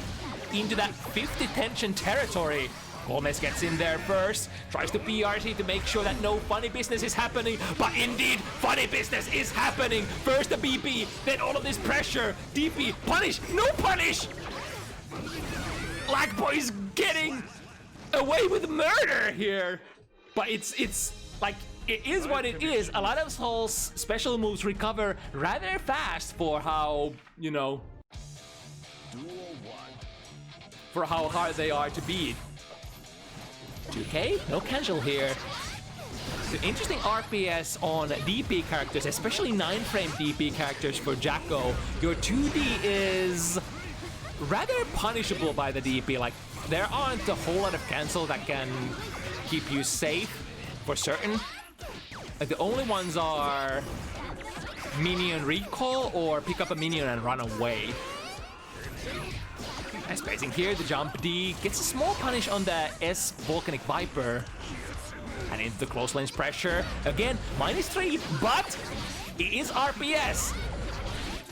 into that 50 tension territory. Koolmees gets in there first, tries to PRC to make sure that no funny business is happening, but indeed, funny business is happening. First the BP, then all of this pressure. DP, punish, no punish! LagBoy's getting away with murder here. But it's like, it is what it is. A lot of Sol's special moves recover rather fast for how, you know, for how hard they are to beat. 2K, no cancel here. So interesting RPS on DP characters, especially 9-frame DP characters for Jacko. Your 2D is rather punishable by the DP. Like, there aren't a whole lot of cancel that can keep you safe for certain. Like, the only ones are minion recall or pick up a minion and run away. Nice spacing here, the jump D gets a small punish on the S Volcanic Viper. And into the close range pressure. Again, -3, but it is RPS.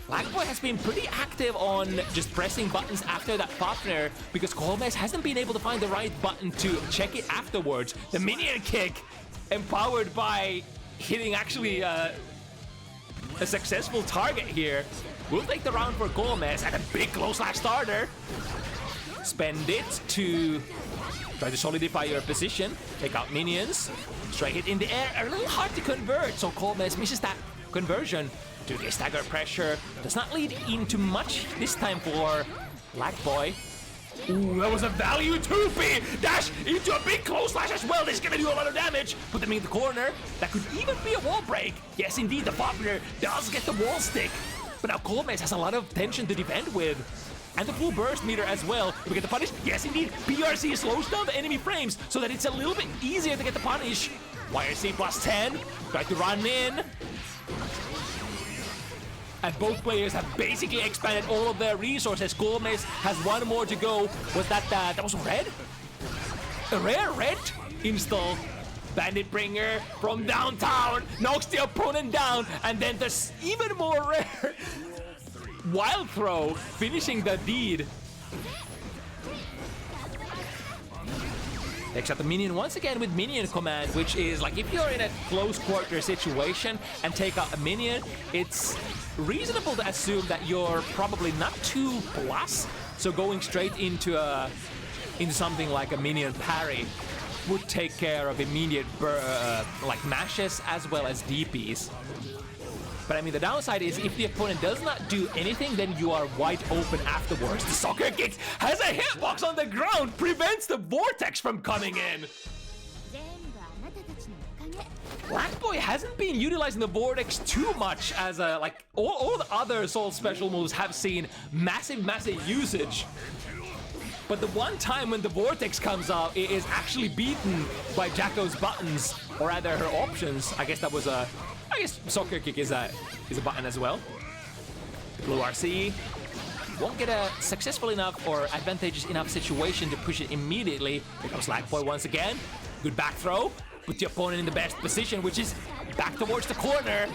LagBoy has been pretty active on just pressing buttons after that Fafner because Koolmees hasn't been able to find the right button to check it afterwards. The minion kick, empowered by hitting actually a successful target here. We'll take the round for Koolmees and a big close slash starter. Spend it to try to solidify your position. Take out minions. Straight hit in the air. A little hard to convert, so Koolmees misses that conversion. 2K stagger pressure. Does not lead into much this time for LagBoy. Ooh, that was a value 2P! Dash into a big close slash as well. This is gonna do a lot of damage. Put them in the corner. That could even be a wall break. Yes, indeed, the partner does get the wall stick. But now koolmees has a lot of tension to defend with. And the full burst meter as well. We get the punish. Yes, indeed. PRC slows down the enemy frames so that it's a little bit easier to get the punish. YRC plus 10. Try to run in. And both players have basically expanded all of their resources. koolmees has one more to go. Was that was red? A rare red install. Bandit Bringer from downtown knocks the opponent down, and then there's even more rare Wild Throw finishing the deed. Takes out the minion once again with minion command, which is like if you're in a close quarter situation and take out a minion, it's reasonable to assume that you're probably not too plus. So going straight into something like a minion parry would take care of immediate like mashes as well as DPs. But I mean, the downside is if the opponent does not do anything, then you are wide open afterwards. The soccer kick has a hitbox on the ground, prevents the vortex from coming in. LagBoy hasn't been utilizing the vortex too much as a, like, all the other Soul special moves have seen massive usage. But the one time when the vortex comes out, it is actually beaten by Jacko's buttons, or rather her options. I guess that was a... I guess soccer kick is a button as well. Blue RC won't get a successful enough or advantageous enough situation to push it immediately. Here comes LagBoy once again. Good back throw. Put the opponent in the best position, which is back towards the corner.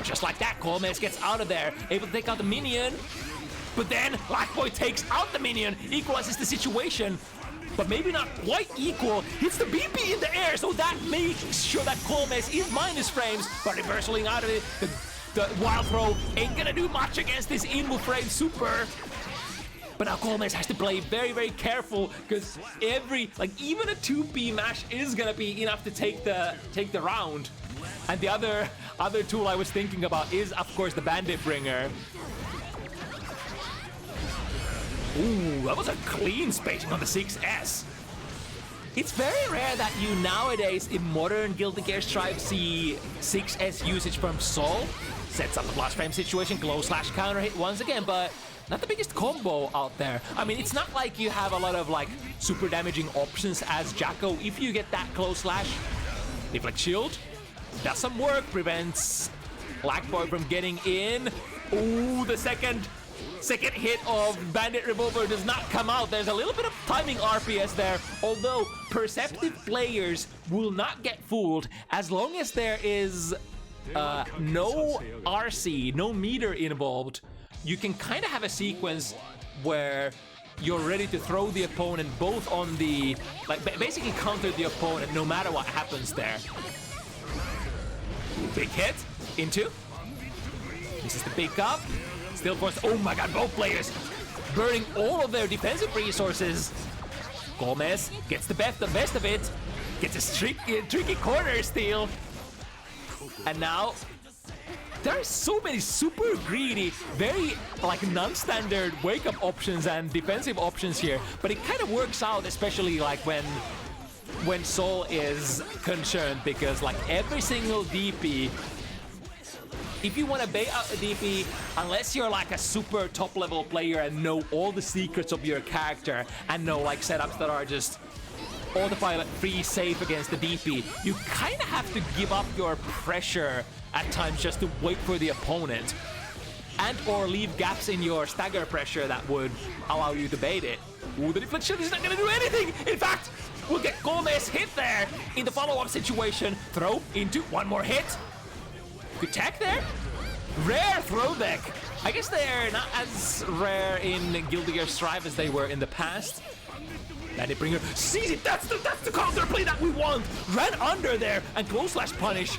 Just like that, koolmees gets out of there, able to take out the minion. But then LagBoy takes out the minion, equalizes the situation. But maybe not quite equal. Hits the BP in the air, so that makes sure that koolmees is minus frames. But reversaling out of it, the wild throw ain't gonna do much against this in frame super. But now koolmees has to play very careful, because even a 2P mash is gonna be enough to take the round. And the other tool I was thinking about is, of course, the Bandit Bringer. Ooh, that was a clean spacing on the 6S. It's very rare that you nowadays in modern Guilty Gear Strive see 6S usage from Sol. Sets up a blast frame situation, glow slash counter hit once again, but not the biggest combo out there. I mean, it's not like you have a lot of like super damaging options as Jacko. If you get that close slash, deflect shield, does some work, prevents LagBoy from getting in. Ooh, the second hit of Bandit Revolver does not come out. There's a little bit of timing RPS there, although perceptive players will not get fooled as long as there is no RC, no meter involved. You can kind of have a sequence where you're ready to throw the opponent both on the, like, basically counter the opponent no matter what happens there. Big hit into. This is the big up. Still forced. Oh my god, both players burning all of their defensive resources. koolmees gets the best of it. Gets a tricky corner steal. And now there are so many super greedy, very like non-standard wake-up options and defensive options here. But it kind of works out, especially like when Sol is concerned, because like every single DP, if you want to bait out a DP, unless you're like a super top level player and know all the secrets of your character and know like setups that are just autopilot free safe against the DP, you kind of have to give up your pressure at times just to wait for the opponent, and or leave gaps in your stagger pressure that would allow you to bait it. Ooh, the deflection is not going to do anything. In fact, we'll get koolmees hit there in the follow-up situation. Throw into one more hit. Good tech there. Rare throw deck. I guess they're not as rare in Guilty Gear Strive as they were in the past. Bandit Bringer sees it. That's the counter play that we want. Ran under there and close slash punish.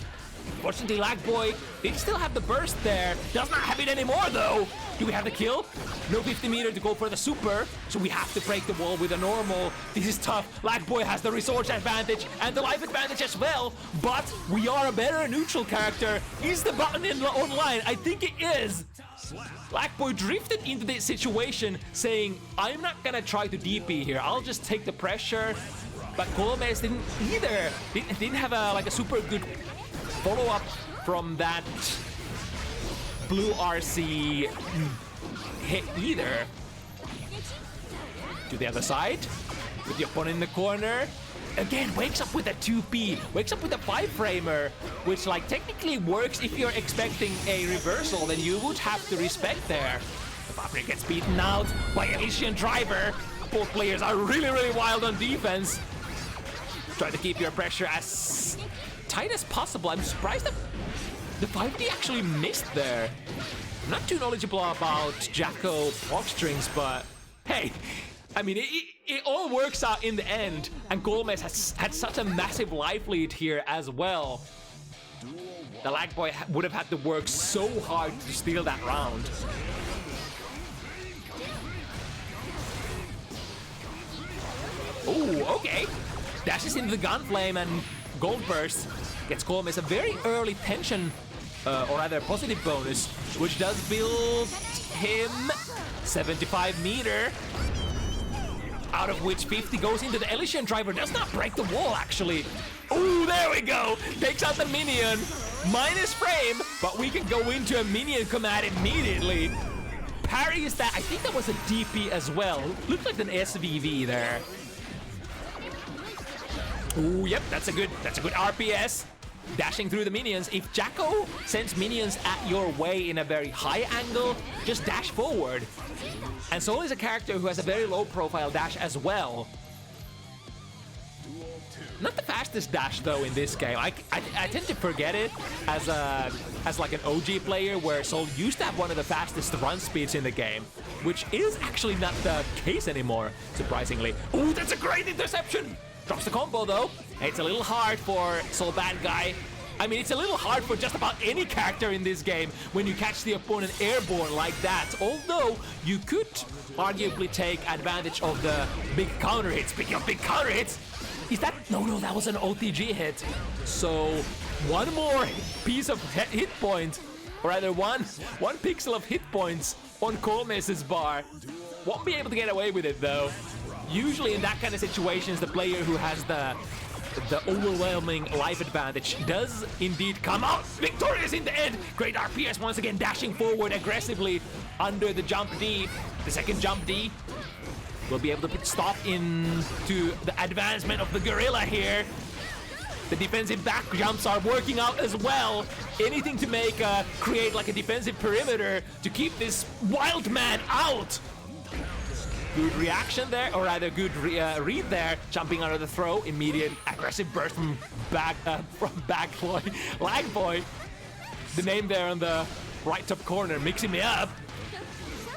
Fortunately, LagBoy did still have the burst there. Does not have it anymore though. Do we have the kill? No 50 meter to go for the super, so we have to break the wall with a normal. This is tough. LagBoy has the resource advantage and the life advantage as well, but we are a better neutral character. Is the button online? I think it is. LagBoy drifted into this situation saying, I'm not gonna try to DP here, I'll just take the pressure. But koolmees didn't either. Didn't have a super good follow-up from that blue RC hit either. To the other side, with the opponent in the corner. Again, wakes up with a 2P, wakes up with a 5-framer, which like technically works if you're expecting a reversal, then you would have to respect there. The Fabric gets beaten out by Elysian Driver. Both players are really wild on defense. Try to keep your pressure as tight as possible. I'm surprised that the 5D actually missed there. I'm not too knowledgeable about Jacko box strings, but hey, I mean, it all works out in the end, and koolmees has had such a massive life lead here as well. The LagBoy would have had to work so hard to steal that round. Oh, okay. Dashes into the Gunflame and Gold Burst gets koolmees a very early tension, or rather positive bonus, which does build him 75 meter. Out of which 50 goes into the Elysian Driver. Does not break the wall, actually. Oh, there we go. Takes out the minion. Minus frame, but we can go into a minion command immediately. Parries that. I think that was a DP as well. Looked like an SVV there. Oh, yep, that's a good RPS. Dashing through the minions. If Jacko sends minions at your way in a very high angle, just dash forward. And Soul is a character who has a very low profile dash as well. Not the fastest dash though in this game. I tend to forget it as like an OG player, where Soul used to have one of the fastest run speeds in the game, which is actually not the case anymore, surprisingly. Oh, that's a great interception! Drops the combo though. It's a little hard for Soul Bad Guy. I mean, it's a little hard for just about any character in this game when you catch the opponent airborne like that. Although, you could arguably take advantage of the big counter hit. Speaking of big counter hits, is that... No, that was an OTG hit. So, one more piece of hit point, or rather one pixel of hit points on koolmees' bar. Won't be able to get away with it though. Usually in that kind of situations, the player who has the overwhelming life advantage does indeed come out victorious in the end. Great RPS once again, dashing forward aggressively under the jump D. The second jump D will be able to put stop into the advancement of the gorilla here. The defensive back jumps are working out as well. Anything to make create like a defensive perimeter to keep this wild man out. Good reaction there, or rather good read there. Jumping under the throw, immediate aggressive burst from LagBoy. The name there on the right top corner, mixing me up.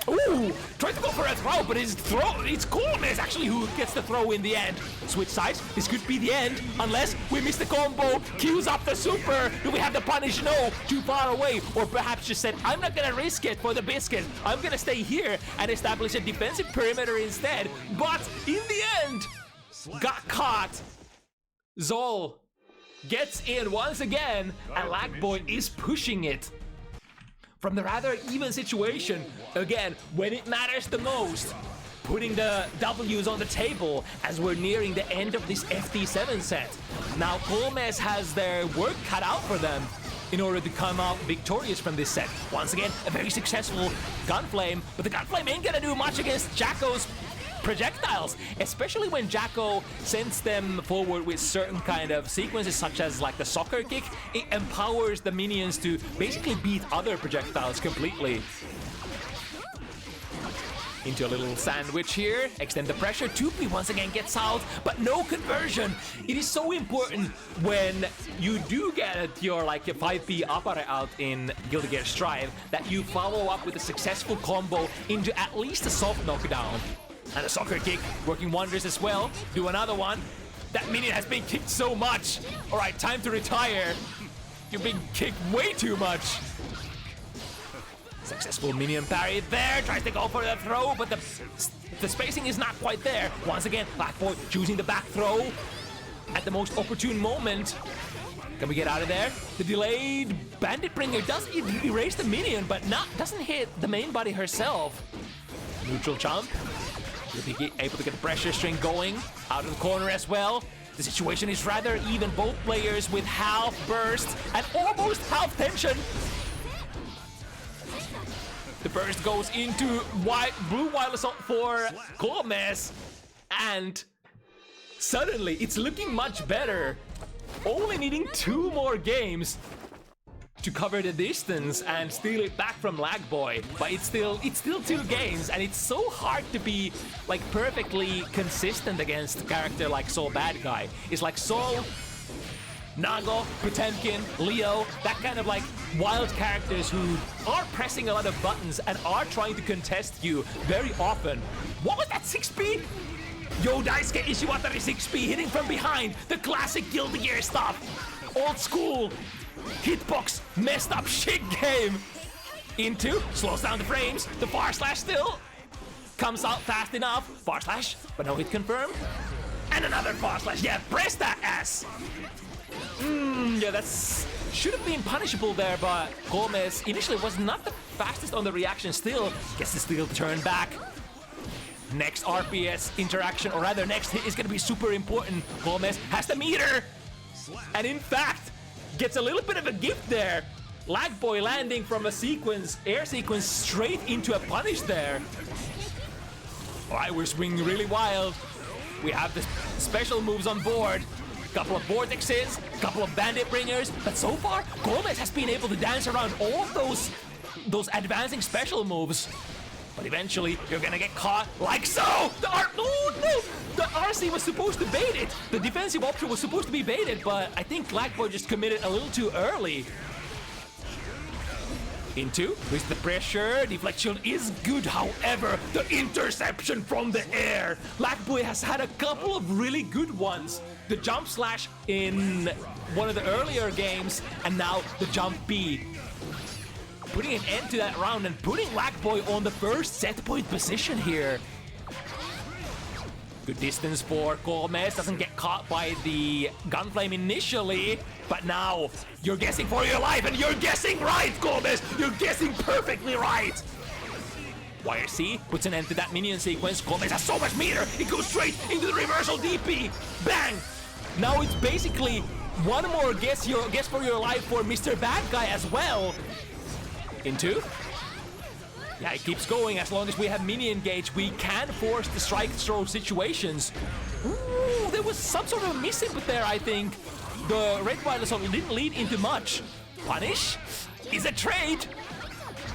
Ooh, tried to go for a throw, but it's koolmees actually who gets the throw in the end. Switch sides, this could be the end, unless we miss the combo, queues up the super. Do we have the punish? No, too far away. Or perhaps just said, I'm not gonna risk it for the biscuit. I'm gonna stay here and establish a defensive perimeter instead. But in the end, got caught. Zol gets in once again, and LagBoy is pushing it. From the rather even situation, again, when it matters the most, putting the W's on the table as we're nearing the end of this FT7 set. Now, koolmees has their work cut out for them in order to come out victorious from this set. Once again, a very successful Gunflame, but the Gunflame ain't gonna do much against Jacko's projectiles, especially when Jacko sends them forward with certain kind of sequences, such as like the soccer kick. It empowers the minions to basically beat other projectiles completely. Into a little sandwich here, extend the pressure. 2P once again gets out, but no conversion. It is so important when you do get your 5P appare out in Guilty Gear Strive that you follow up with a successful combo into at least a soft knockdown. And a soccer kick working wonders as well. Do another one. That minion has been kicked so much. All right, time to retire. You're being kicked way too much. Successful minion parry there. Tries to go for the throw, but the spacing is not quite there. Once again, LagBoy choosing the back throw at the most opportune moment. Can we get out of there? The delayed bandit bringer does erase the minion, but doesn't hit the main body herself. Neutral jump. You'll be able to get the pressure string going out of the corner as well. The situation is rather even. Both players with half burst and almost half tension. The burst goes into blue wireless for koolmees, and suddenly it's looking much better. Only needing 2 more games to cover the distance and steal it back from LagBoy, but it's still 2 games, and it's so hard to be like perfectly consistent against a character like Soul Bad Guy. It's like Soul, Nago, Potemkin, Leo, that kind of like wild characters who are pressing a lot of buttons and are trying to contest you very often. What was that 6-speed? Yo, Daisuke Ishiwatari 6-speed hitting from behind. The classic Guilty Gear stuff. Old school. Hitbox messed up shit game. Into, slows down the frames. The far slash still comes out fast enough. Far slash, but no hit confirmed. And another far slash. Yeah, press that ass. Yeah, that's should have been punishable there, but koolmees initially was not the fastest on the reaction still. Gets to steal the turn back. Next RPS interaction, or rather next hit, is going to be super important. koolmees has the meter. And in fact, gets a little bit of a gift there. LagBoy landing from a air sequence straight into a punish there. Alright, we're swinging really wild. We have the special moves on board. Couple of vortexes, couple of bandit bringers, but so far, koolmees has been able to dance around all of those advancing special moves. But eventually, you're gonna get caught like so! The RC was supposed to bait it! The defensive option was supposed to be baited, but I think LagBoy just committed a little too early. Into, with the pressure, deflection is good, however, the interception from the air! LagBoy has had a couple of really good ones. The jump slash in one of the earlier games, and now the jump B. Putting an end to that round and putting LagBoy on the first set point position here. Good distance for koolmees, doesn't get caught by the gunflame initially, but now you're guessing for your life, and you're guessing right, koolmees! You're guessing perfectly right! YRC puts an end to that minion sequence. koolmees has so much meter, it goes straight into the reversal DP! Bang! Now it's basically one more guess for your life for Mr. Bad Guy as well. Into. Yeah, it keeps going. As long as we have minion gauge, we can force the strike throw situations. Ooh, there was some sort of miss input there, I think. The red wireless didn't lead into much. Punish is a trade.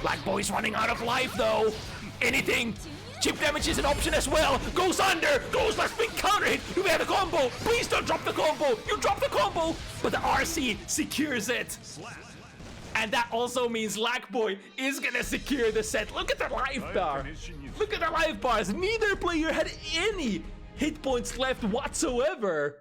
LagBoy's running out of life though. Anything. Chip damage is an option as well. Goes under. Goes left wing counter hit. Do we have a combo? Please don't drop the combo. You drop the combo. But the RC secures it. And that also means LagBoy is gonna secure the set. Look at the life bar. Look at the life bars. Neither player had any hit points left whatsoever.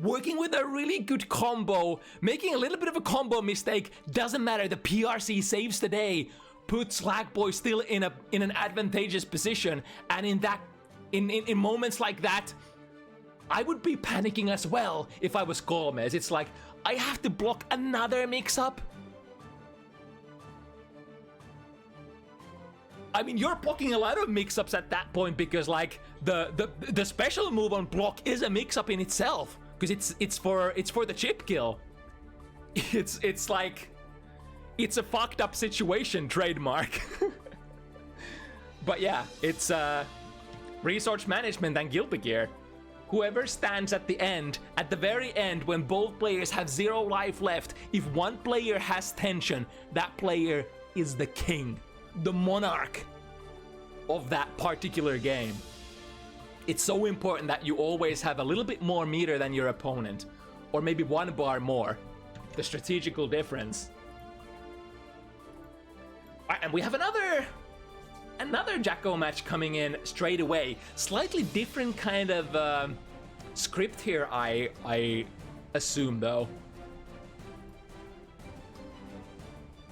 Working with a really good combo, making a little bit of a combo mistake, doesn't matter. The PRC saves the day, puts LagBoy still in an advantageous position. And in moments like that, I would be panicking as well if I was koolmees. It's like, I have to block another mix-up. I mean, you're blocking a lot of mix-ups at that point because, like, the special move on block is a mix-up in itself because it's for the chip kill. It's like it's a fucked up situation, trademark. But yeah, it's resource management and Guilty Gear. Whoever stands at the very end, when both players have 0 life left, if one player has tension, that player is the king, the monarch of that particular game. It's so important that you always have a little bit more meter than your opponent, or maybe 1 bar more. The strategical difference. And we have another Jacko match coming in straight away. Slightly different kind of script here, I assume, though.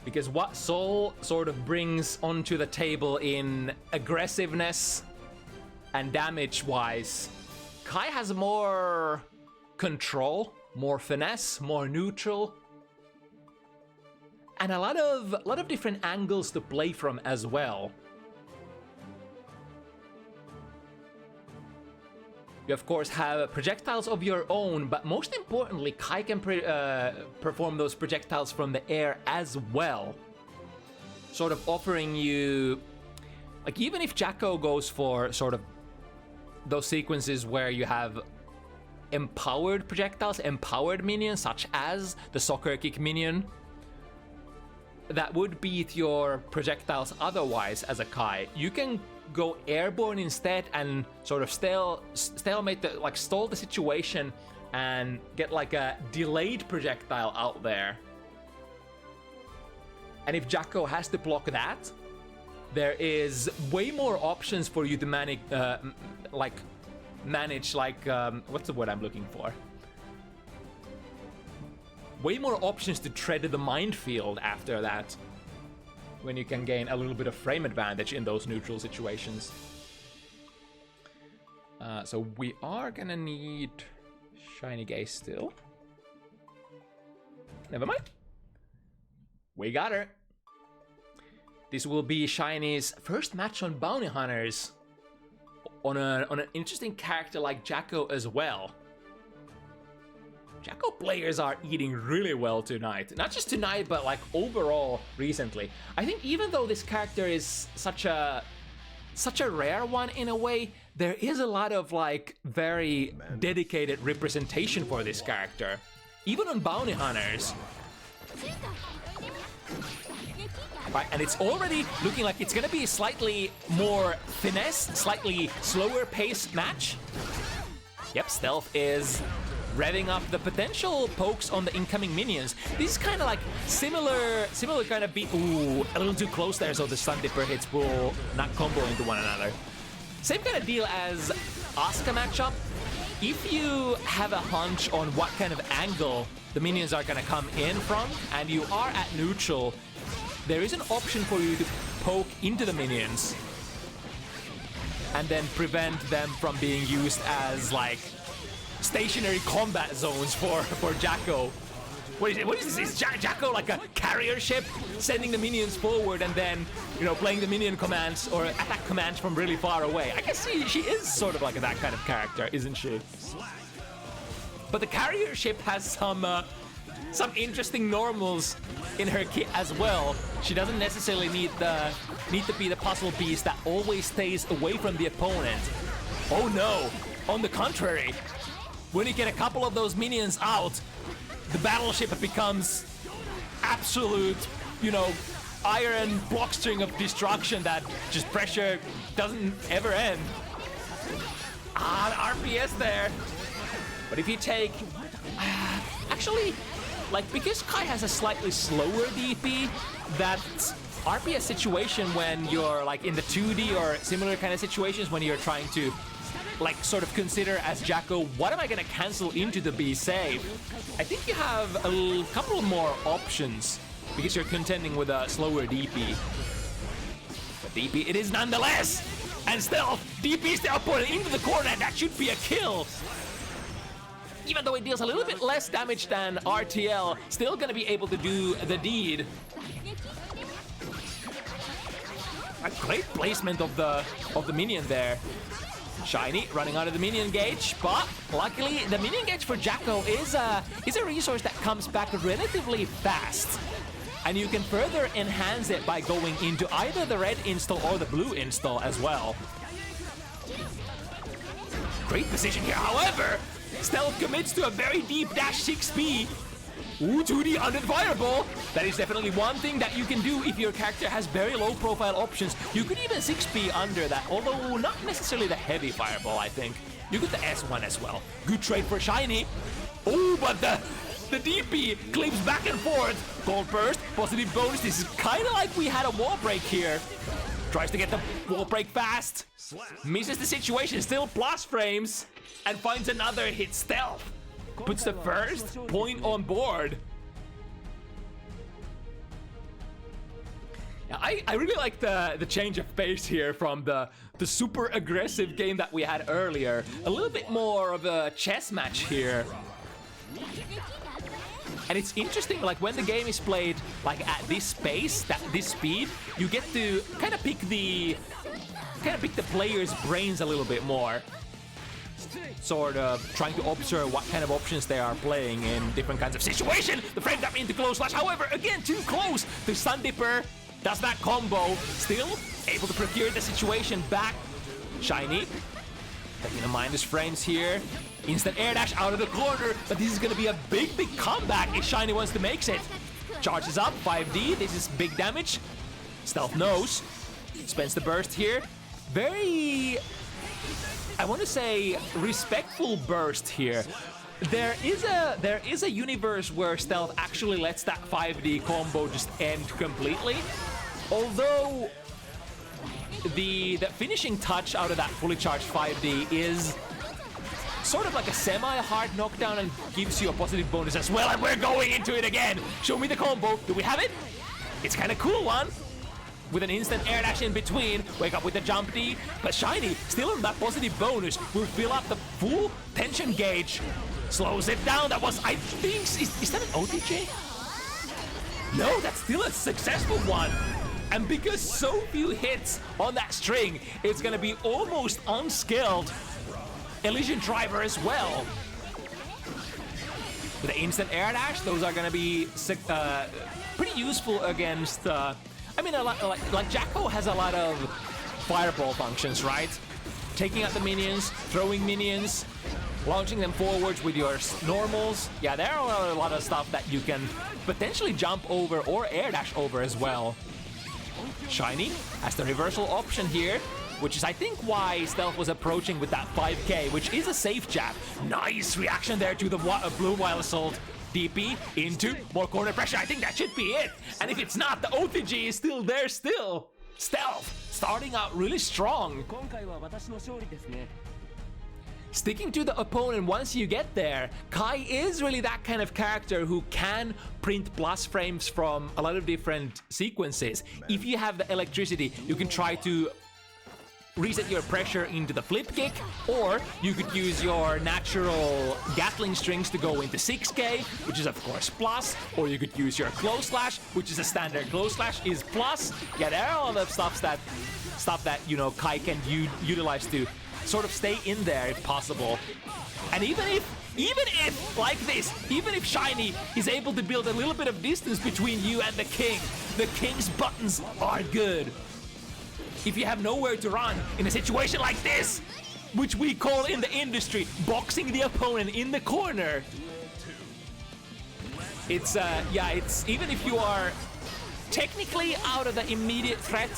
Because what Soul sort of brings onto the table in aggressiveness and damage-wise, Kai has more control more finesse, more neutral, and a lot of different angles to play from as well. You of course have projectiles of your own, but most importantly, Kai can perform those projectiles from the air as well. Sort of offering you, like, even if Jacko goes for sort of those sequences where you have empowered projectiles, empowered minions, such as the soccer kick minion, that would beat your projectiles otherwise as a Kai. You can go airborne instead and sort of stalemate the, like, stall the situation and get like a delayed projectile out there. And if Jacko has to block that, there is way more options for you to manage, what's the word I'm looking for? Way more options to tread the minefield after that, when you can gain a little bit of frame advantage in those neutral situations. So we are gonna need ShinyGAZE still. Never mind. We got her. This will be Shiny's first match on Bounty Hunters on an interesting character like Jacko as well. Jacko players are eating really well tonight. Not just tonight, but like overall recently. I think even though this character is such a rare one in a way, there is a lot of like very dedicated representation for this character. Even on Bounty Hunters. Right, and it's already looking like it's gonna be a slightly more finesse, slightly slower paced match. Yep, Stealth is revving up the potential pokes on the incoming minions. This is kind of like similar kind of beat. Ooh, a little too close there, so the Sun Dipper hits will not combo into one another. Same kind of deal as Asuka matchup. If you have a hunch on what kind of angle the minions are gonna come in from, and you are at neutral, there is an option for you to poke into the minions and then prevent them from being used as like stationary combat zones for Jacko. What is this? Is Jacko like a carrier ship sending the minions forward and then, you know, playing the minion commands or attack commands from really far away? I guess she is sort of like that kind of character, isn't she? But the carrier ship has some interesting normals in her kit as well. She doesn't necessarily need to be the puzzle piece that always stays away from the opponent. Oh no! On the contrary, when you get a couple of those minions out, the battleship becomes absolute, you know, iron block string of destruction that just pressure doesn't ever end. Ah, an RPS there. But if you take, actually, like, because Kai has a slightly slower DP, that RPS situation when you're like in the 2D or similar kind of situations when you're trying to like sort of consider as Jacko, what am I gonna cancel into the be safe? I think you have a couple more options because you're contending with a slower DP. But DP it is nonetheless! And still, DP's the opponent into the corner, that should be a kill! Even though it deals a little bit less damage than RTL, still gonna be able to do the deed. A great placement of the minion there. Shiny running out of the minion gauge, but luckily the minion gauge for Jacko is a resource that comes back relatively fast. And you can further enhance it by going into either the red install or the blue install as well. Great position here, however, Stealth commits to a very deep dash 6p. Ooh, 2D under the fireball. That is definitely one thing that you can do if your character has very low profile options. You could even 6p under that, although not necessarily the heavy fireball, I think. You get the S1 as well. Good trade for Shiny. Oh, but the DP clips back and forth. Gold burst, positive bonus. This is kind of like we had a wall break here. Tries to get the wall break fast. Misses the situation, still plus frames. And finds another hit. Stealth puts the first point on board. Yeah, I really like the change of pace here from the super aggressive game that we had earlier. A little bit more of a chess match here. And it's interesting, like when the game is played like at this pace, this speed, you get to kind of pick the player's brains a little bit more. Sort of trying to observe what kind of options they are playing in different kinds of situations. The frame got into close slash, however, again too close. The Sun Dipper does that combo, still able to procure the situation back. Shiny taking a minus frames here. Instant air dash out of the corner, but this is gonna be a big comeback if Shiny wants to make it. Charges up, 5D, this is big damage. Stealth knows, spends the burst here. Very, I want to say, respectful burst here. There is a universe where Stealth actually lets that 5D combo just end completely. Although the finishing touch out of that fully charged 5D is sort of like a semi-hard knockdown and gives you a positive bonus as well, and we're going into it again. Show me the combo. Do we have it? It's kind of cool one. With an instant air dash in between, wake up with the jump D, but Shiny, still on that positive bonus, will fill up the full tension gauge. Slows it down. That was, I think, is that an OTJ? No, that's still a successful one. And because so few hits on that string, it's gonna be almost unskilled Elysian Driver as well. With the instant air dash, those are gonna be pretty useful against I mean, like Jacko has a lot of fireball functions, right? Taking out the minions, throwing minions, launching them forwards with your normals. Yeah, there are a lot of stuff that you can potentially jump over or air dash over as well. Shiny has the reversal option here, which is I think why Stealth was approaching with that 5K, which is a safe jab. Nice reaction there to the Blue Wild Assault. DP into more corner pressure. I think that should be it. And if it's not, the OTG is still there still. Stealth starting out really strong. Sticking to the opponent once you get there. Kai is really that kind of character who can print plus frames from a lot of different sequences. If you have the electricity, you can try to reset your pressure into the flip kick, or you could use your natural Gatling strings to go into 6K, which is of course plus, or you could use your close slash, which is a standard close slash, is plus. Yeah, there are all the stuff that you know Kai can utilize to sort of stay in there if possible. And even if like this, even if Shiny is able to build a little bit of distance between you and the King's buttons are good. If you have nowhere to run in a situation like this, which we call in the industry boxing the opponent in the corner, it's even if you are technically out of the immediate threat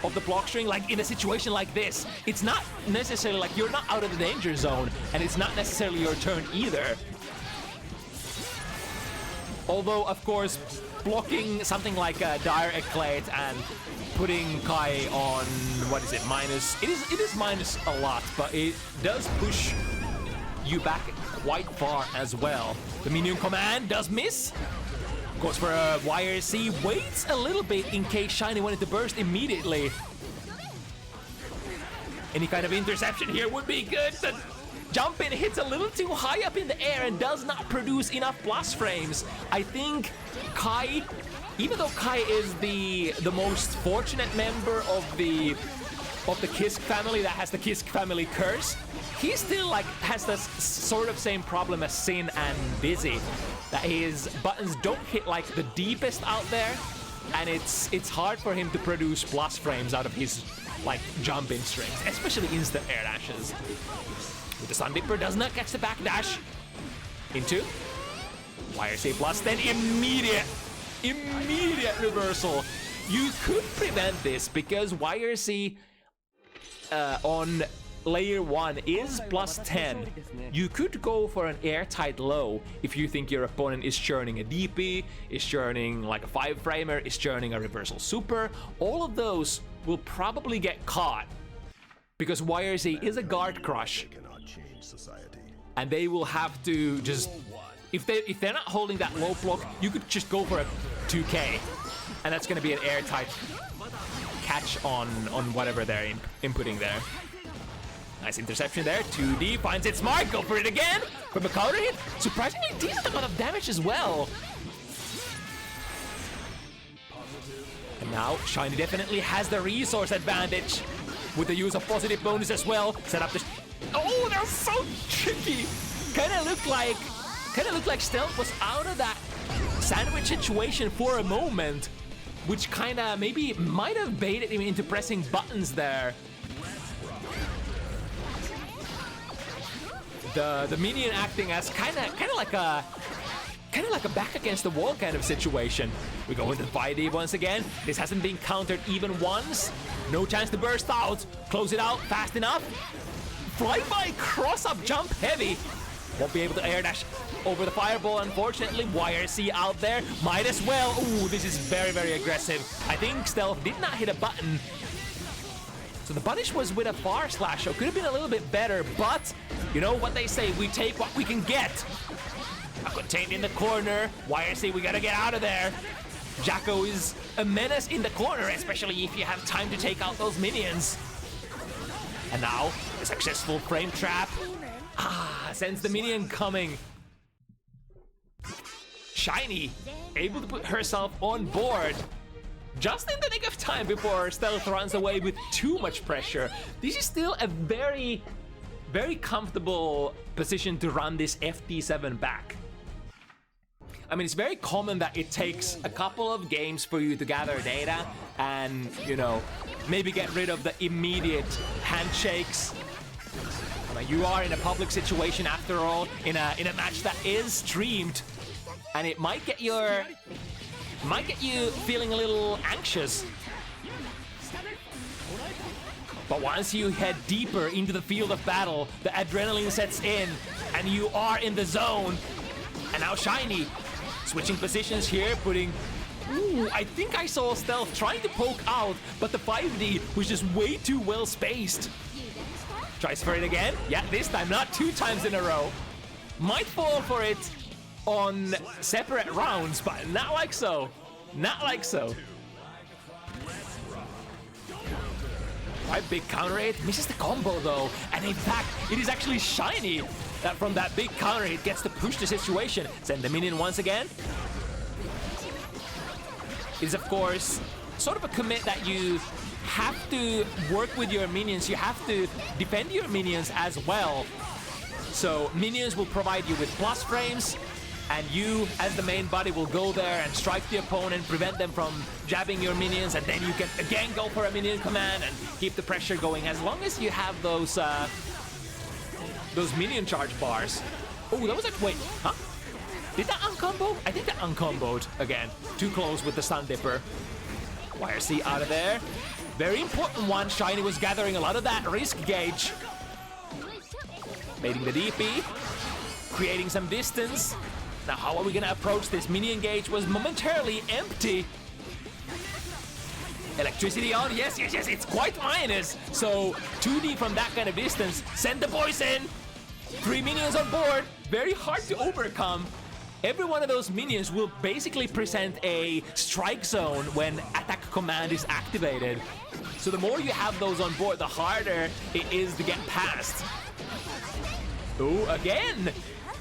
of the block string, like in a situation like this, it's not necessarily like you're not out of the danger zone, and it's not necessarily your turn either. Although, of course, blocking something like a Dire Eclate and putting Kai on, what is it, minus? It is minus a lot, but it does push you back quite far as well. The minion command does miss. Goes for a YRC, waits a little bit in case Shiny wanted to burst immediately. Any kind of interception here would be good. The jump in hits a little too high up in the air and does not produce enough plus frames. I think Kai, even though Kai is the most fortunate member of the Kisk family that has the Kisk family curse, he still like has this sort of same problem as Sin and Dizzy, that his buttons don't hit like the deepest out there, and it's hard for him to produce plus frames out of his like jump in strings, especially instant air dashes. With the Sun Dipper, does not catch the back dash into YRC plus, then immediate reversal. You could prevent this because YRC on layer 1 is plus 10. You could go for an airtight low if you think your opponent is churning a DP, is churning like a 5-framer, is churning a reversal super. All of those will probably get caught because YRC is a guard crush, and they will have to just, if they're not holding that low block, you could just go for a 2K, and that's going to be an airtight catch on whatever they're inputting there. Nice interception there. 2D finds its mark. Go for it again. From a counter hit. Surprisingly decent amount of damage as well. And now Shiny definitely has the resource advantage with the use of positive bonus as well. Set up the... Oh, they're so tricky. Kind of looked like Stealth was out of that sandwich situation for a moment, which kind of maybe might have baited him into pressing buttons there. The minion acting as kind of like a back against the wall kind of situation. We go into 5D once again. This hasn't been countered even once. No chance to burst out. Close it out fast enough. Flyby cross up jump heavy. Won't be able to air dash over the fireball, unfortunately. YRC out there. Might as well. Ooh, this is very, very aggressive. I think Stealth did not hit a button. So the punish was with a far slash, so could have been a little bit better, but you know what they say, we take what we can get. Contained in the corner. YRC, we gotta get out of there. Jacko is a menace in the corner, especially if you have time to take out those minions. And now, a successful frame trap. Sends the minion coming. Shiny, able to put herself on board. Just in the nick of time before Stealth runs away with too much pressure. This is still a very, very comfortable position to run this FT7 back. I mean, it's very common that it takes a couple of games for you to gather data and, you know, maybe get rid of the immediate handshakes. I mean, you are in a public situation after all, in a match that is streamed, and it might get you feeling a little anxious. But once you head deeper into the field of battle, the adrenaline sets in, and you are in the zone. And now Shiny, switching positions here, putting... Ooh, I think I saw Stealth trying to poke out, but the 5D was just way too well spaced. Tries for it again. Yeah, this time, not 2 times in a row. Might fall for it on separate rounds, but not like so. Not like so. Quite big counter hit. Misses the combo though. And in fact, it is actually Shiny that from that big counter hit gets to push the situation. Send the minion once again. It is of course sort of a commit that you have to work with your minions. You have to defend your minions as well. So minions will provide you with plus frames, and you, as the main body, will go there and strike the opponent, prevent them from jabbing your minions, and then you can again go for a minion command and keep the pressure going as long as you have those minion charge bars. Oh, that was a... Wait, huh? Did that uncombo? I think that uncomboed again. Too close with the Sun Dipper. YRC out of there. Very important one. Shiny was gathering a lot of that risk gauge. Baiting the DP. Creating some distance. Now, how are we gonna approach this? Minion gauge was momentarily empty. Electricity on, yes, it's quite minus. So 2D from that kind of distance. Send the boys in. 3 minions on board. Very hard to overcome. Every one of those minions will basically present a strike zone when attack command is activated. So the more you have those on board, the harder it is to get past. Oh, again!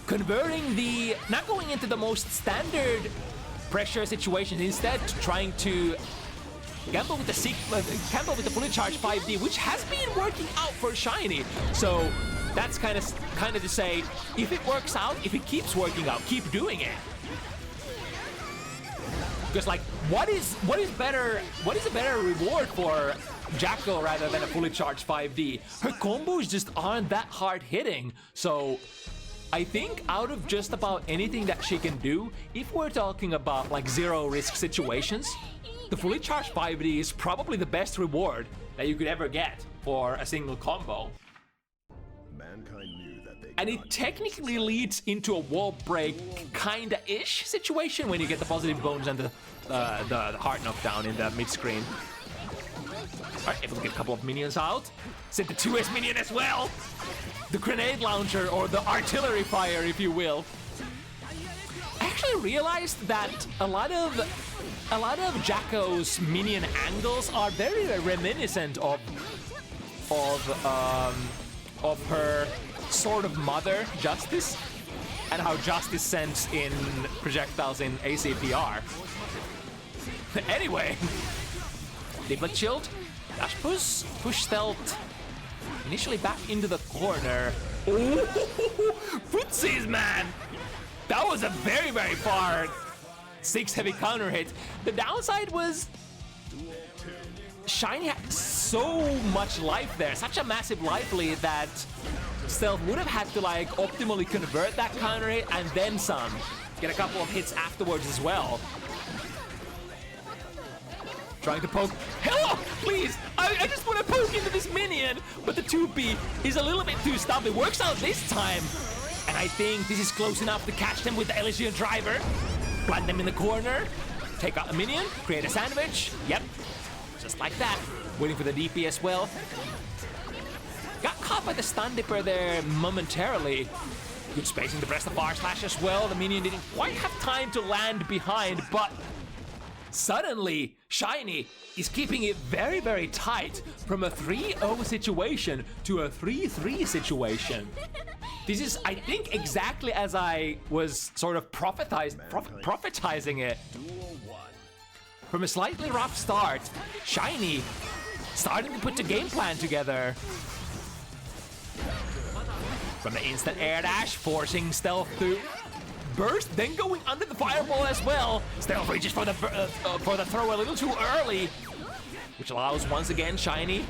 Converting the... Not going into the most standard pressure situations, instead trying to gamble with the fully charged 5D, which has been working out for Shiny. So that's kind of to say, if it works out, if it keeps working out, keep doing it. Because like, what is a better reward for Jacko rather than a fully charged 5D? Her combos just aren't that hard hitting. So I think out of just about anything that she can do, if we're talking about like 0 risk situations, the fully charged 5D is probably the best reward that you could ever get for a single combo. And it technically leads into a wall break kinda-ish situation when you get the positive bones and the hard knockdown in the mid-screen. Alright, able to get a couple of minions out. Send the 2S minion as well! The grenade launcher, or the artillery fire, if you will. I actually realized that a lot of Jacko's minion angles are very reminiscent of of her sort of mother, Justice, and how Justice sends in projectiles in ACPR. Anyway, Deflect Shield, Dash Push Stealth, initially back into the corner. Oh, footsies, man! That was a very, very far 6 heavy counter hit. The downside was Shiny had so much life there, such a massive life lead that Stealth would have had to like optimally convert that counter hit and then some. Get a couple of hits afterwards as well. Trying to poke. Hello, please! I just want to poke into this minion, but the 2P is a little bit too stubborn. It works out this time. And I think this is close enough to catch them with the Elysian Driver. Plant them in the corner. Take out a minion. Create a sandwich. Yep. Just like that. Waiting for the DP as well. Got caught by the stun dipper there momentarily. Good spacing to press the bar slash as well. The minion didn't quite have time to land behind, but suddenly Shiny is keeping it very, very tight from a 3-0 situation to a 3-3 situation. This is, I think, exactly as I was sort of prophetizing it. From a slightly rough start, Shiny starting to put the game plan together. From the instant air dash, forcing Stealth to burst, then going under the fireball as well. Stealth reaches for the throw a little too early, which allows once again Shiny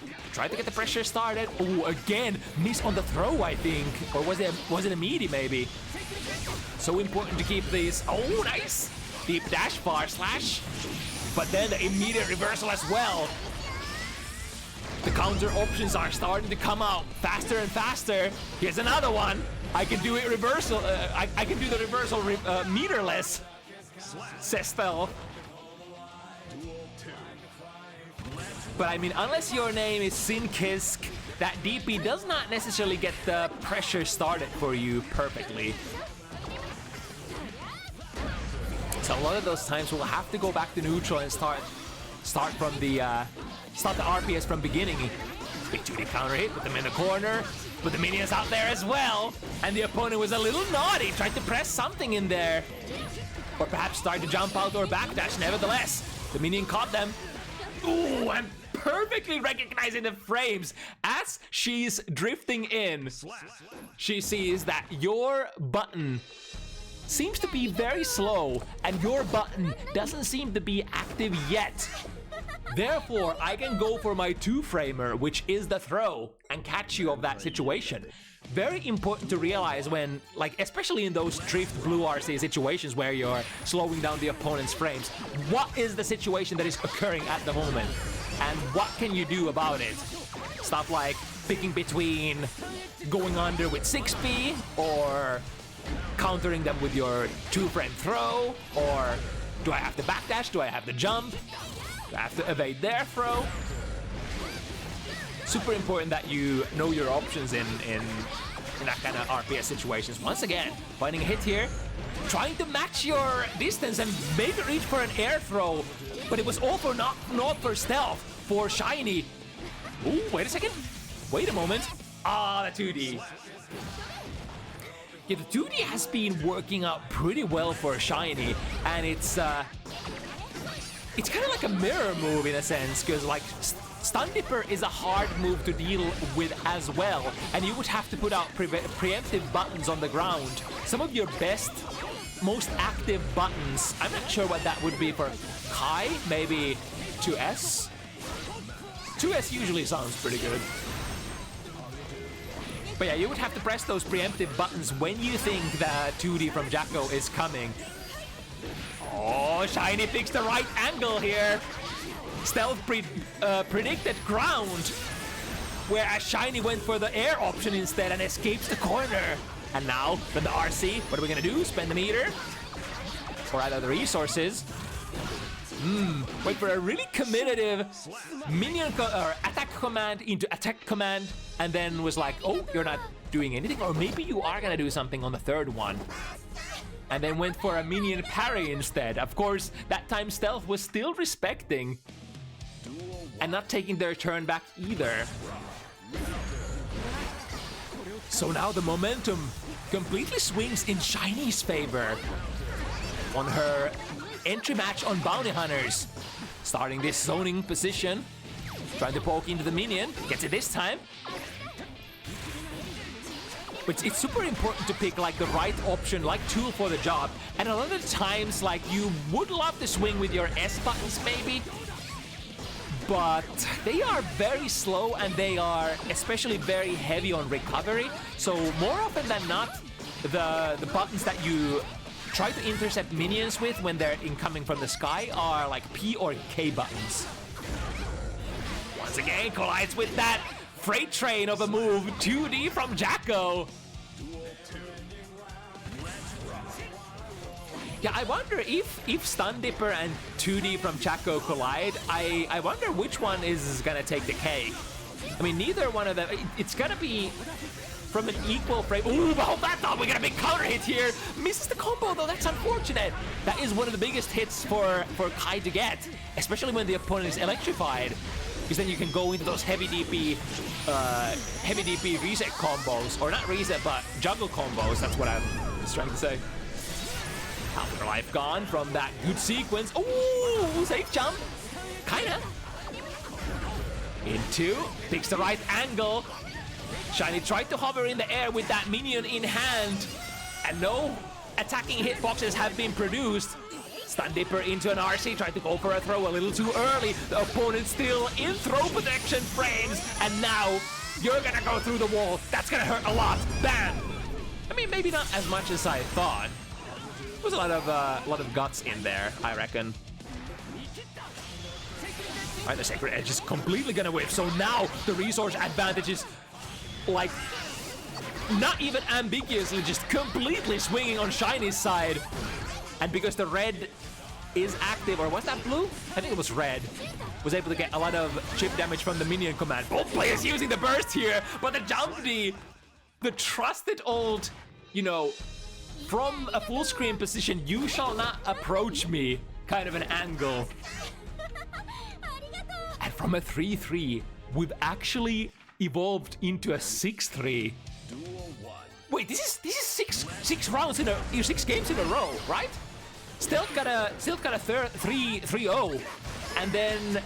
to try to get the pressure started. Oh, again, miss on the throw, I think, or was it a meaty maybe? So important to keep these. Oh, nice deep dash bar slash, but then the immediate reversal as well. The counter options are starting to come out faster and faster. Here's another one. I can do it reversal. I can do the reversal meterless, says Stealth. But I mean, unless your name is Sinkisk, that DP does not necessarily get the pressure started for you perfectly. So a lot of those times we'll have to go back to neutral and start from the start the RPS from beginning. Big 2D counter hit, put them in the corner, put the minions out there as well, and the opponent was a little naughty, tried to press something in there, or perhaps start to jump out or backdash. Nevertheless, the minion caught them. Ooh, and perfectly recognizing the frames as she's drifting in. She sees that your button seems to be very slow, and your button doesn't seem to be active yet. Therefore, I can go for my 2-framer, which is the throw, and catch you of that situation. Very important to realize when, like, especially in those drift blue RC situations where you're slowing down the opponent's frames, what is the situation that is occurring at the moment, and what can you do about it? Stuff like picking between going under with 6P, or countering them with your 2-frame throw, or do I have to backdash, do I have to jump? I have to evade their throw. Super important that you know your options in that kind of RPS situations. Once again, finding a hit here, trying to match your distance and maybe reach for an air throw, but it was all for not for Stealth, for Shiny. Ooh, wait a second. Wait a moment. Ah, the 2D. Yeah, the 2D has been working out pretty well for Shiny, and it's kind of like a mirror move in a sense, because like Stun Dipper is a hard move to deal with as well, and you would have to put out preemptive buttons on the ground. Some of your best, most active buttons, I'm not sure what that would be for Kai, maybe 2S? 2S usually sounds pretty good. But yeah, you would have to press those preemptive buttons when you think the 2D from Jacko is coming. Oh, Shiny picks the right angle here. Stealth predicted ground, whereas Shiny went for the air option instead and escapes the corner. And now, from the RC, what are we gonna do? Spend the meter? Or either the resources? Wait for a really comitative minion or attack command into attack command, and then was like, oh, you're not doing anything, or maybe you are gonna do something on the third one. And then went for a minion parry instead. Of course, that time Stealth was still respecting and not taking their turn back either. So now the momentum completely swings in Shiny's favor on her entry match on Bounty Hunters. Starting this zoning position, trying to poke into the minion, gets it this time. But it's super important to pick like the right option, like tool for the job. And a lot of times, like you would love to swing with your S buttons maybe, but they are very slow and they are especially very heavy on recovery. So more often than not, the buttons that you try to intercept minions with when they're incoming from the sky are like P or K buttons. Once again, collides with that freight train of a move. 2D from Jacko. Yeah, I wonder if Stun Dipper and 2D from Jacko collide, I wonder which one is gonna take the cake. I mean, neither one of them, it's gonna be from an equal frame. Ooh, hold that thought, we got a big counter hit here. Misses the combo though, that's unfortunate. That is one of the biggest hits for Kai to get, especially when the opponent is electrified. Because then you can go into those heavy DP reset combos, or not reset, but juggle combos. That's what I was trying to say. Half of her life gone from that good sequence. Ooh, safe jump. Kinda. Into, picks the right angle. Shiny tried to hover in the air with that minion in hand, and no attacking hitboxes have been produced. Stun Dipper into an RC, tried to go for a throw a little too early. The opponent still in throw protection frames, and now you're gonna go through the wall. That's gonna hurt a lot. Bam! I mean, maybe not as much as I thought. There was a lot of guts in there, I reckon. All right, the Sacred Edge is completely gonna whiff. So now the resource advantage is like not even ambiguously, just completely swinging on Shiny's side. And because the red is active, or was that blue? I think it was red. Was able to get a lot of chip damage from the minion command. Both players using the burst here, but the Jungie, the trusted old, you know, from a full screen position, you shall not approach me kind of an angle. And from a 3-3, we've actually evolved into a 6-3. Wait, this is six rounds in a 6 games in a row, right? Still got a 3-0, and then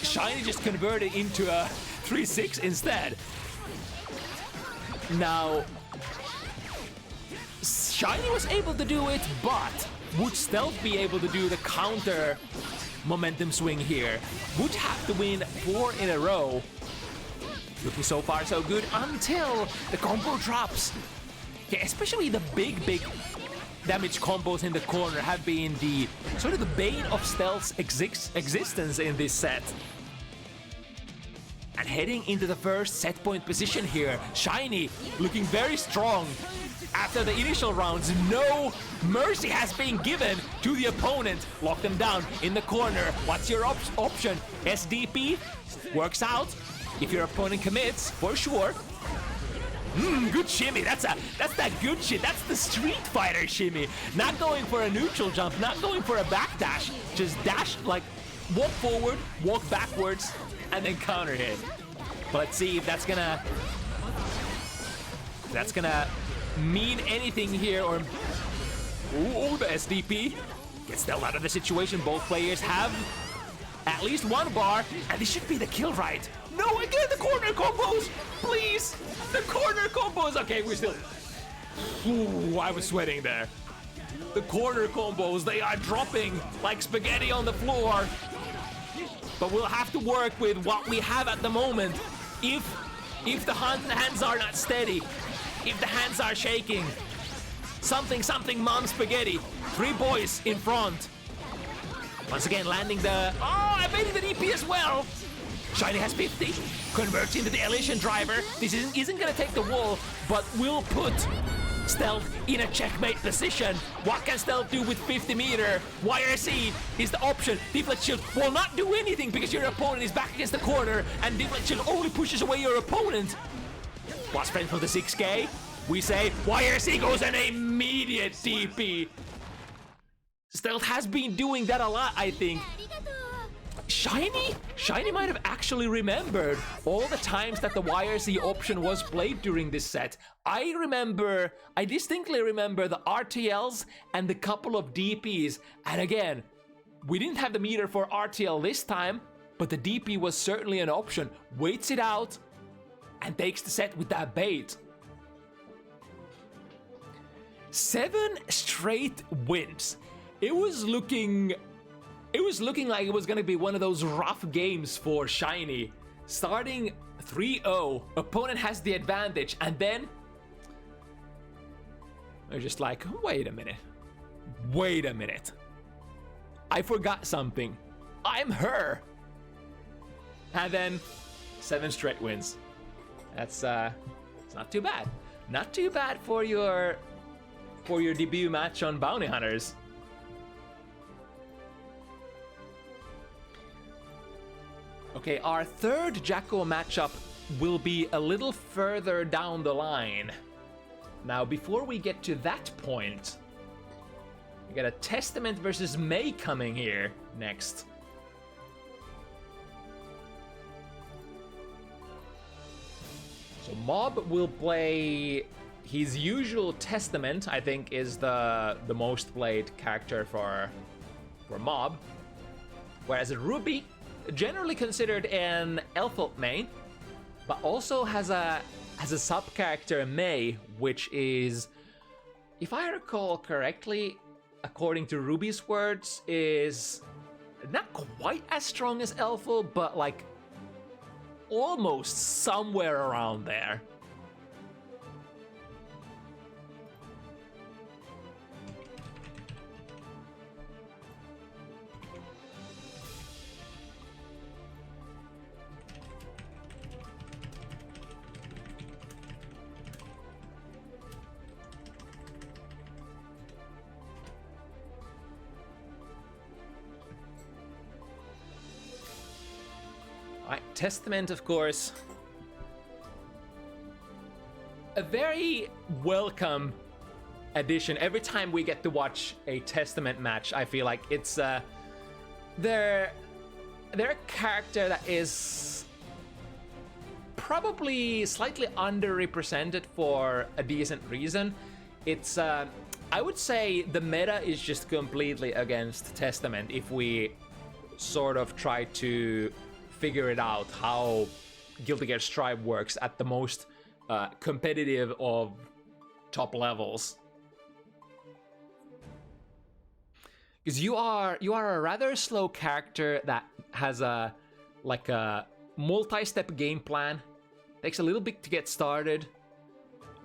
Shiny just converted into a 3-6 instead. Now, Shiny was able to do it, but would Stealth be able to do the counter momentum swing here? Would have to win 4 in a row. Looking so far so good until the combo drops. Yeah, especially the big damage combos in the corner have been the sort of the bane of Stealth's existence in this set. And heading into the first set point position here, Shiny looking very strong. After the initial rounds, no mercy has been given to the opponent. Lock them down in the corner. What's your option? SDP works out. If your opponent commits, for sure. Good shimmy. That's that good shit. That's the Street Fighter shimmy. Not going for a neutral jump, not going for a backdash. Just dash, like, walk forward, walk backwards, and then counter hit. But let's see if that's gonna mean anything here, or... Ooh, the SDP gets Stealth out of the situation. Both players have at least one bar, and this should be the kill, right? No, again, the corner combos! Please! The corner combos! Okay, we're still... Ooh, I was sweating there. The corner combos, they are dropping like spaghetti on the floor. But we'll have to work with what we have at the moment. If the hands are not steady, if the hands are shaking, something mom spaghetti. 3 boys in front. Once again, landing the... Oh, I made it an EP as well. Shiny has 50, converts into the Elysian driver. This isn't gonna take the wall, but will put Stealth in a checkmate position. What can Stealth do with 50 meter? YRC is the option. Deflect Shield will not do anything because your opponent is back against the corner, and Deflect Shield only pushes away your opponent. What's friend for the 6K? We say YRC goes an immediate TP. Stealth has been doing that a lot, I think. Shiny might have actually remembered all the times that the YRC option was played during this set. I distinctly remember the RTLs and the couple of DPs. And again, we didn't have the meter for RTL this time, but the DP was certainly an option. Waits it out and takes the set with that bait. 7 straight wins. It was looking like it was gonna be one of those rough games for Shiny. Starting 3-0, opponent has the advantage, and then they're just like, wait a minute. I forgot something. I'm her. And then 7 straight wins. That's it's not too bad. Not too bad for your debut match on Bounty Hunters. Okay, our third Jacko matchup will be a little further down the line. Now, before we get to that point, we got a Testament versus May coming here next. So Mob will play his usual Testament, I think, is the most played character for Mob. Whereas Ruby, generally considered an Elf main, but also has a sub character May, which is, if I recall correctly, according to Ruby's words, is not quite as strong as Elfo, but like almost somewhere around there. Testament, of course, a very welcome addition. Every time we get to watch a Testament match, I feel like it's they're a character that is probably slightly underrepresented for a decent reason. It's I would say the meta is just completely against Testament if we sort of try to figure it out how Guilty Gear Strive works at the most competitive of top levels. Because you are a rather slow character that has a multi-step game plan. Takes a little bit to get started.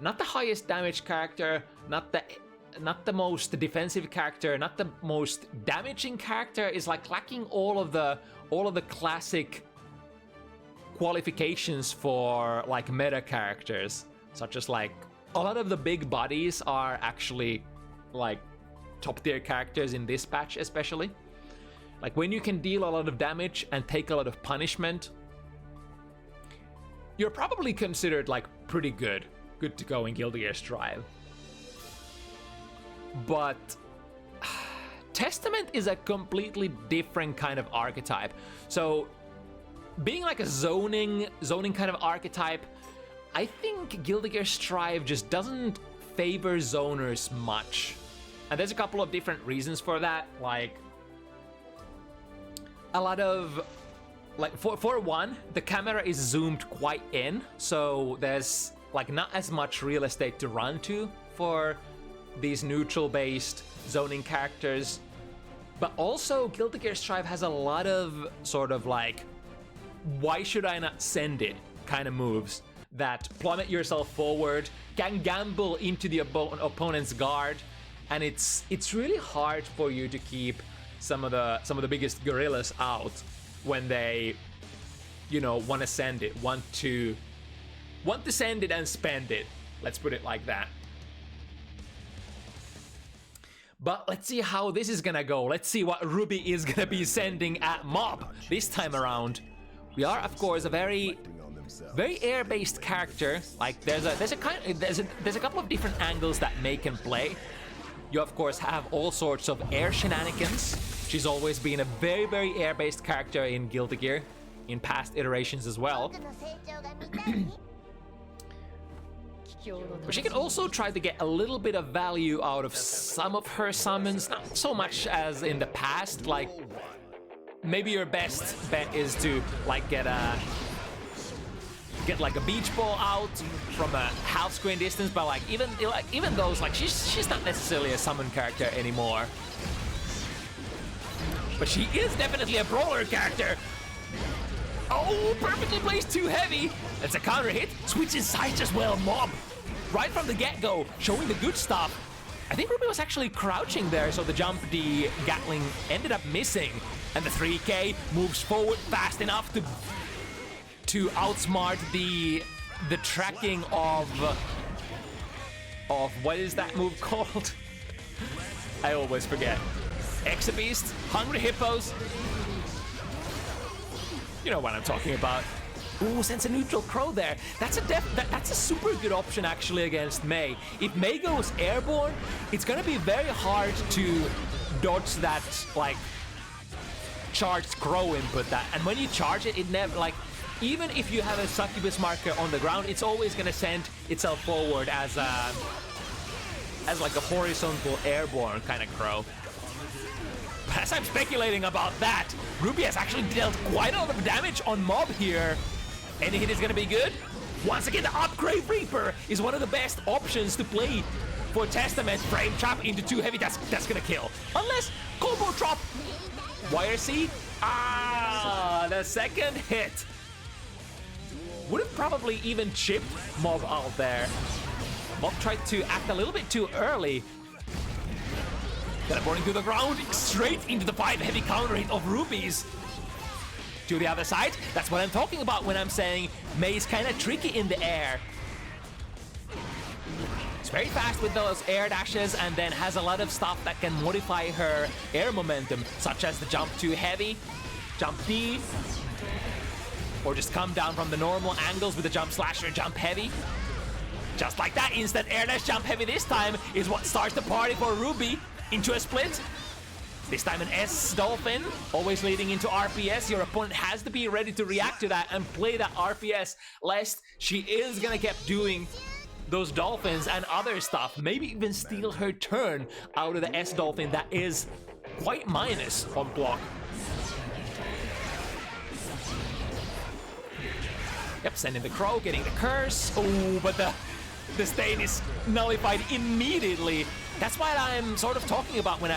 Not the highest damage character, not the most defensive character, not the most damaging character. Is like lacking all of the classic qualifications for like meta characters, such as like a lot of the big bodies are actually like top tier characters in this patch, especially. Like when you can deal a lot of damage and take a lot of punishment, you're probably considered like pretty good to go in Guilty Gear Strive. But Testament is a completely different kind of archetype. So being like a zoning kind of archetype, I think Guilty Gear Strive just doesn't favor zoners much. And there's a couple of different reasons for that. Like a lot of for one, the camera is zoomed quite in, so there's like not as much real estate to run to for these neutral based zoning characters. But also Guilty Gear Strive has a lot of sort of like, why should I not send it kind of moves that plummet yourself forward, can gamble into the opponent's guard, and it's really hard for you to keep some of the biggest gorillas out when they, you know, want to send it, want to send it and spend it. Let's put it like that. But let's see how this is gonna go. Let's see what Ruby is gonna be sending at Mob this time around. We are, of course, a very air-based character. Like there's a couple of different angles that May can play. You of course have all sorts of air shenanigans, She's always been a very, very air-based character in Guilty Gear, in past iterations as well. But she can also try to get a little bit of value out of some of her summons, not so much as in the past. Like, maybe your best bet is to like get like a beach ball out from a half screen distance, but like even those, like she's not necessarily a summon character anymore. But she is definitely a brawler character. Oh, perfectly placed, too heavy. That's a counter hit. Switches sides as well, MOB. Right from the get-go, showing the good stuff. I think Ruby was actually crouching there, so the jump, the Gatling ended up missing. And the 3K moves forward fast enough to outsmart the tracking of what is that move called? I always forget. Exabeast, Hungry Hippos. You know what I'm talking about. Ooh, sends a neutral crow there. That's a super good option actually against Mei. If Mei goes airborne, it's gonna be very hard to dodge that like charged crow input that. And when you charge it, it never like, even if you have a succubus marker on the ground, it's always gonna send itself forward as like a horizontal airborne kind of crow. As I'm speculating about that, Ruby has actually dealt quite a lot of damage on MOB here. Any hit is gonna be good. Once again, the upgrade Reaper is one of the best options to play for Testament. Frame trap into 2 heavy, that's gonna kill. Unless combo drop. YRC? Ah, the second hit. Would have probably even chipped MOB out there. MOB tried to act a little bit too early. Teleporting to the ground, straight into the 5 heavy counter hit of Ruby's. To the other side, that's what I'm talking about when I'm saying Mei's kind of tricky in the air. It's very fast with those air dashes and then has a lot of stuff that can modify her air momentum, such as the jump to heavy, jump D, or just come down from the normal angles with the jump slasher, jump heavy. Just like that, instant air dash jump heavy this time is what starts the party for Ruby into a split. This time an S Dolphin, always leading into RPS. Your opponent has to be ready to react to that and play that RPS, lest she is gonna keep doing those Dolphins and other stuff. Maybe even steal her turn out of the S Dolphin that is quite minus on block. Yep, sending the crow, getting the curse. Oh, but the stain is nullified immediately. That's what I'm sort of talking about when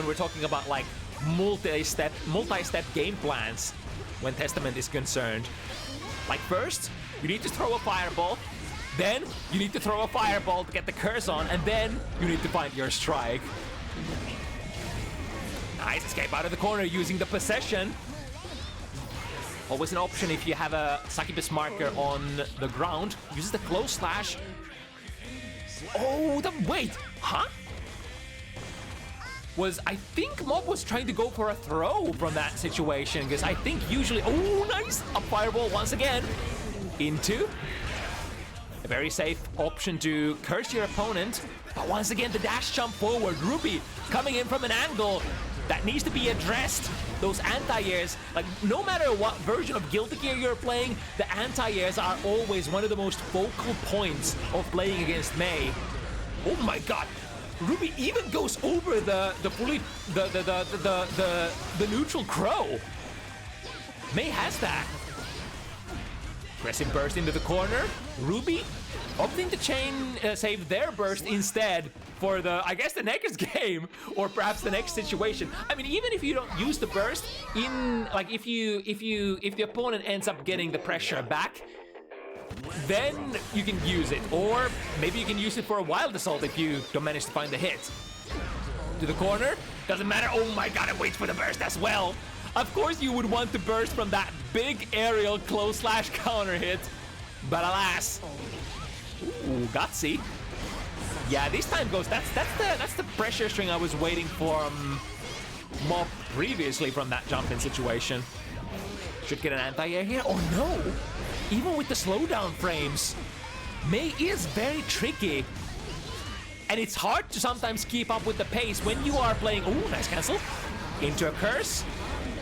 we're talking about like multi-step game plans when Testament is concerned. Like first, you need to throw a fireball, then you need to throw a fireball to get the curse on, and then you need to find your strike. Nice escape out of the corner using the possession. Always an option if you have a succubus marker on the ground. Uses the close slash. Oh, wait, huh? I think MOB was trying to go for a throw from that situation, because I think usually, oh, nice, a fireball once again into a very safe option to curse your opponent. But once again, the dash jump forward, Ruby coming in from an angle that needs to be addressed. Those anti-airs, like no matter what version of Guilty Gear you're playing, the anti-airs are always one of the most focal points of playing against Mei. Oh my god, Ruby even goes over the neutral crow. Mei has that. Aggressive burst into the corner. Ruby opting to save their burst instead for I guess the next game, or perhaps the next situation. I mean, even if you don't use the burst like if the opponent ends up getting the pressure back, then you can use it, or maybe you can use it for a wild assault if you don't manage to find the hit. To the corner, doesn't matter. Oh my god, it waits for the burst as well. Of course you would want to burst from that big aerial close slash counter hit, but alas. Ooh, gutsy. Yeah, this time goes. That's the pressure string I was waiting for MOB previously from that jump-in situation. Should get an anti-air here. Oh no! Even with the slowdown frames, Mei is very tricky. And it's hard to sometimes keep up with the pace when you are playing. Oh, nice cancel. into a curse.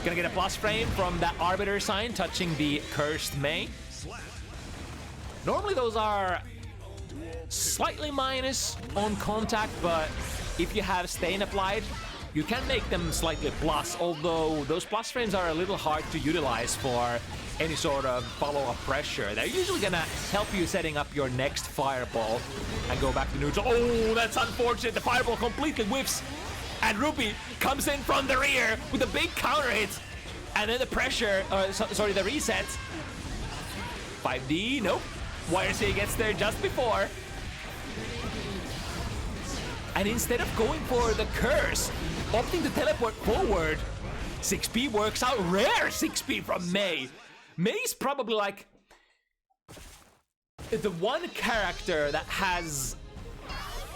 Gonna get a plus frame from that Arbiter sign touching the cursed Mei. Normally those are slightly minus on contact, but if you have stain applied, you can make them slightly plus, although those plus frames are a little hard to utilize for any sort of follow-up pressure. They're usually gonna help you setting up your next fireball and go back to neutral. Oh, that's unfortunate. The fireball completely whiffs, and Ruby comes in from the rear with a big counter hit, and then the pressure, the reset. 5D, nope. YRC gets there just before. And instead of going for the curse, opting to teleport forward, 6P works out. Rare 6P from Mei. Mei's probably like the one character that has,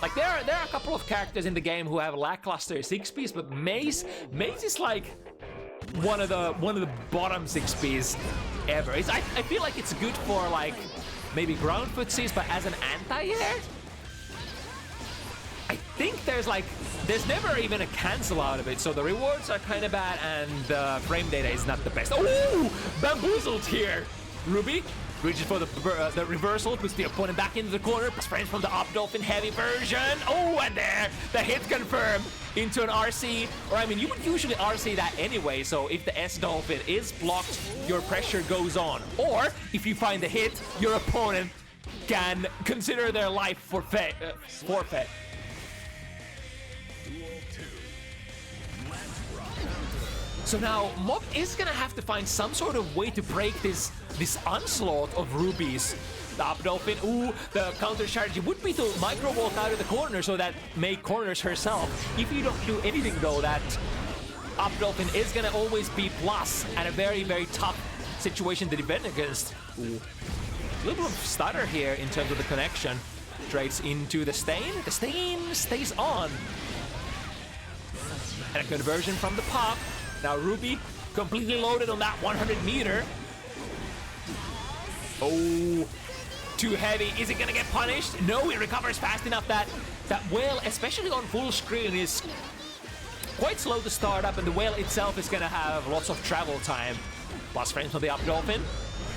like, there are a couple of characters in the game who have lackluster 6Ps, but Mei's is like one of the bottom 6Ps ever. I feel like it's good for like maybe ground footsies, but as an anti-air, I think there's never even a cancel out of it, so the rewards are kind of bad and the frame data is not the best. Oh, bamboozled here. Ruby reaches for the reversal, puts the opponent back into the corner, puts frames from the up dolphin heavy version. Oh, and there, the hit confirm into an RC, or I mean, you would usually RC that anyway, so if the S dolphin is blocked, your pressure goes on. Or if you find the hit, your opponent can consider their life forfeit. So now MOB is gonna have to find some sort of way to break this onslaught of rubies. The up dolphin, ooh, the counter strategy would be to micro walk out of the corner so that Mei corners herself. If you don't do anything though, that up dolphin is gonna always be plus and a very, very tough situation to defend against. Ooh. A little bit of stutter here in terms of the connection. Straight into the stain. The stain stays on. And a conversion from the pop. Now Ruby completely loaded on that 100 meter. Oh, too heavy. Is it gonna get punished? No, it recovers fast enough that whale, especially on full screen, is quite slow to start up, and the whale itself is gonna have lots of travel time. Plus frames on the up dolphin.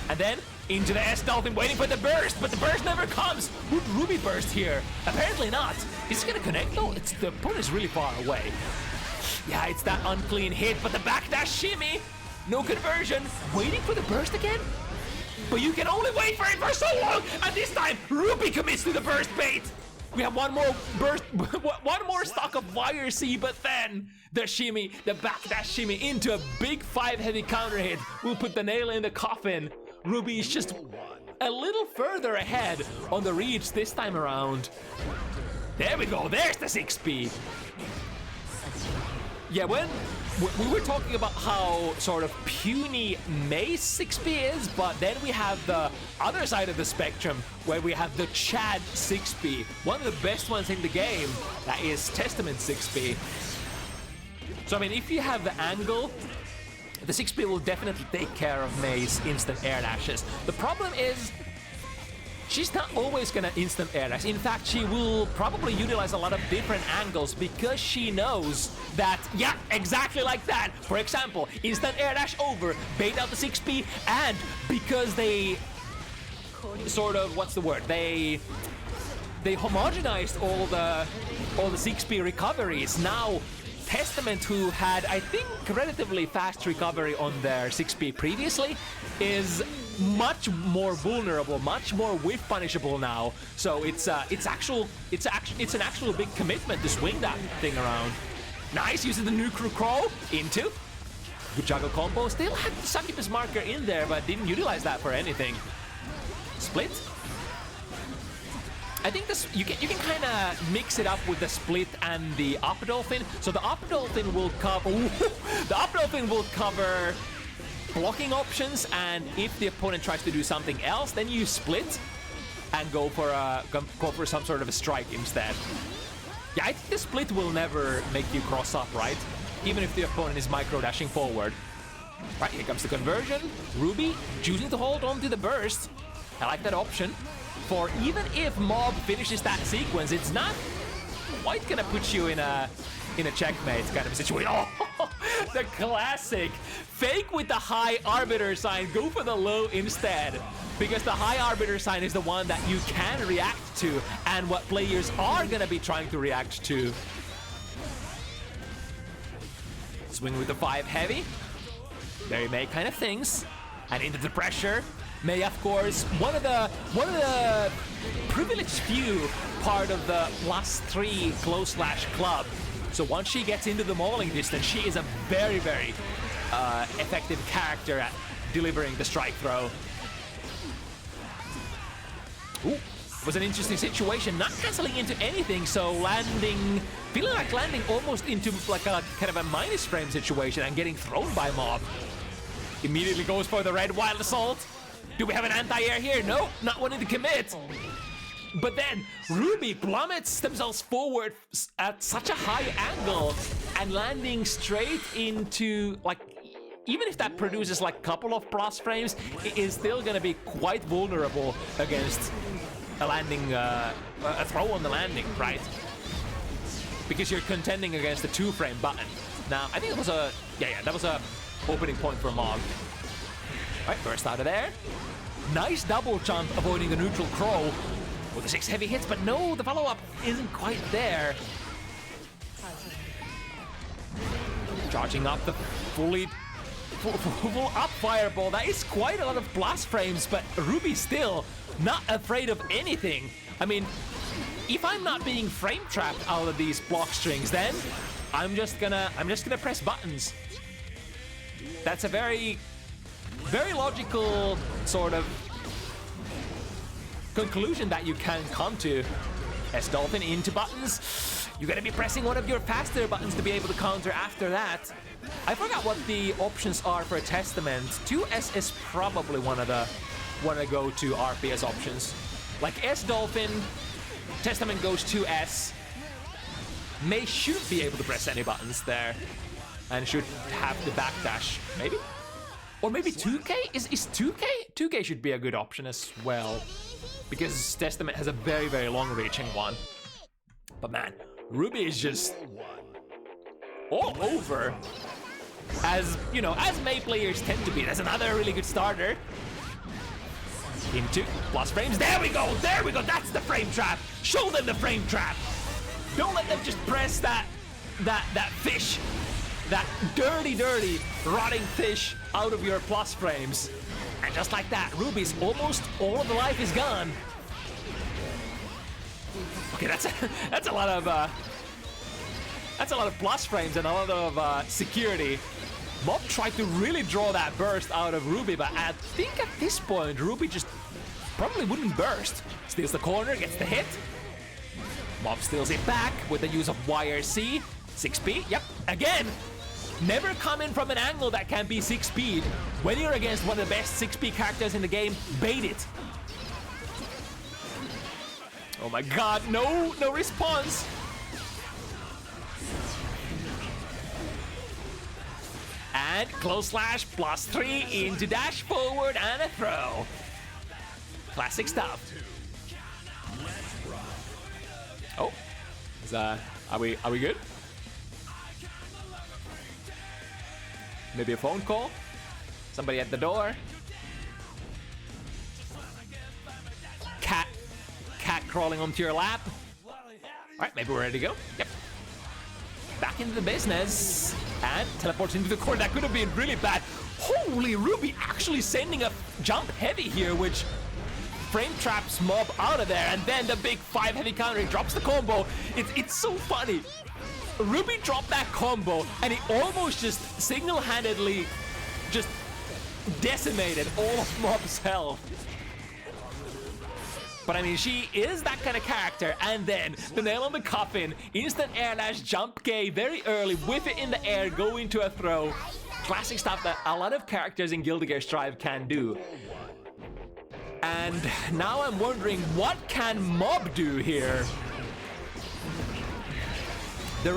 And then into the S dolphin, waiting for the burst, but the burst never comes. Would Ruby burst here? Apparently not. Is it gonna connect though? The opponent is really far away. Yeah, it's that unclean hit, but the backdash shimmy, no conversion. Waiting for the burst again? But you can only wait for it for so long, and this time Ruby commits to the burst bait. We have one more burst, one more stock of YRC, but then the shimmy, the backdash shimmy into a big 5 heavy counter hit will put the nail in the coffin. Ruby is just a little further ahead on the reach this time around. There we go, there's the 6P. Yeah, when we were talking about how sort of puny Mei's 6P is, but then we have the other side of the spectrum where we have the Chad 6P, one of the best ones in the game, that is Testament 6P. So I mean, if you have the angle, the 6P will definitely take care of Mei's instant air dashes. The problem is, she's not always gonna instant air dash. In fact, she will probably utilize a lot of different angles because she knows that, yeah, exactly like that. For example, instant air dash over, bait out the 6P, and because they sort of, what's the word? They homogenized all the 6P recoveries. Now, Testament, who had, I think, relatively fast recovery on their 6P previously, is much more vulnerable, much more whiff punishable now. So it's an actual big commitment to swing that thing around. Nice, using the new crew crawl into good juggle combo. Still had the succubus marker in there, but didn't utilize that for anything. Split. I think this you can kind of mix it up with the split and the up dolphin. So the up dolphin will cover blocking options, and if the opponent tries to do something else, then you split and go for some sort of a strike instead. Yeah, I think the split will never make you cross up, right? Even if the opponent is micro dashing forward. Right, here comes the conversion. Ruby choosing to hold on to the burst. I like that option. For even if MOB finishes that sequence, it's not quite gonna put you in a in a checkmate kind of situation. Oh, the classic fake with the high arbiter sign, go for the low instead. Because the high arbiter sign is the one that you can react to and what players are gonna be trying to react to. Swing with the 5 heavy. Very May kind of things. And into the pressure. May, of course, one of the privileged few part of the +3 close slash club. So once she gets into the mauling distance, she is a very, very effective character at delivering the strike throw. Ooh, was an interesting situation, not canceling into anything, so landing, feeling like landing almost into like a kind of a minus frame situation and getting thrown by Mob. Immediately goes for the red wild assault. Do we have an anti-air here? No, not wanting to commit. But then Ruby plummets themselves forward at such a high angle and landing straight into, like, even if that produces like a couple of plus frames, it is still gonna be quite vulnerable against a landing, a throw on the landing, right? Because you're contending against the 2-frame button. Now, I think it was a, yeah, that was a opening point for Mob. All right, burst out of there. Nice double jump, avoiding the neutral crow with the 6 heavy hits, but no, the follow-up isn't quite there. Charging up the full up fireball. That is quite a lot of plus frames, but Ruby still not afraid of anything. I mean, if I'm not being frame trapped out of these block strings, then I'm just gonna press buttons. That's a very logical sort of conclusion that you can come to. S-Dolphin into buttons. You're gonna be pressing one of your faster buttons to be able to counter after that. I forgot what the options are for a Testament. 2S is probably one of the go-to RPS options. Like S-Dolphin, Testament goes 2S. May should be able to press any buttons there. And should have the backdash, maybe? Or maybe 2K? Is 2K? 2K should be a good option as well. Because Testament has a very, very long-reaching one. But man, Ruby is just all over. As, you know, as May players tend to be. That's another really good starter. Into plus frames. There we go! There we go! That's the frame trap! Show them the frame trap! Don't let them just press that fish. That dirty, rotting fish out of your plus frames. And just like that, Ruby's almost all of the life is gone. Okay, that's a lot of plus frames and a lot of security. Mob tried to really draw that burst out of Ruby, but I think at this point, Ruby just probably wouldn't burst. Steals the corner, gets the hit. Mob steals it back with the use of YRC. 6P, yep, again. Never come in from an angle that can be 6-speed. When you're against one of the best 6P characters in the game, bait it. Oh my god, no response. And close slash +3 into dash forward and a throw. Classic stuff. Oh, are we good? Maybe a phone call? Somebody at the door? Cat crawling onto your lap? Alright, maybe we're ready to go. Yep. Back into the business. And teleports into the corner. That could have been really bad. Holy, Ruby actually sending a jump heavy here, which frame traps Mob out of there. And then the big 5 heavy counter. He drops the combo. It's so funny. Ruby dropped that combo and he almost just single-handedly just decimated all of Mob's health. But I mean, she is that kind of character. And then the nail on the coffin, instant air dash, jump K very early, whip it in the air, go into a throw. Classic stuff that a lot of characters in Guilty Gear Strive can do. And now I'm wondering, what can Mob do here? The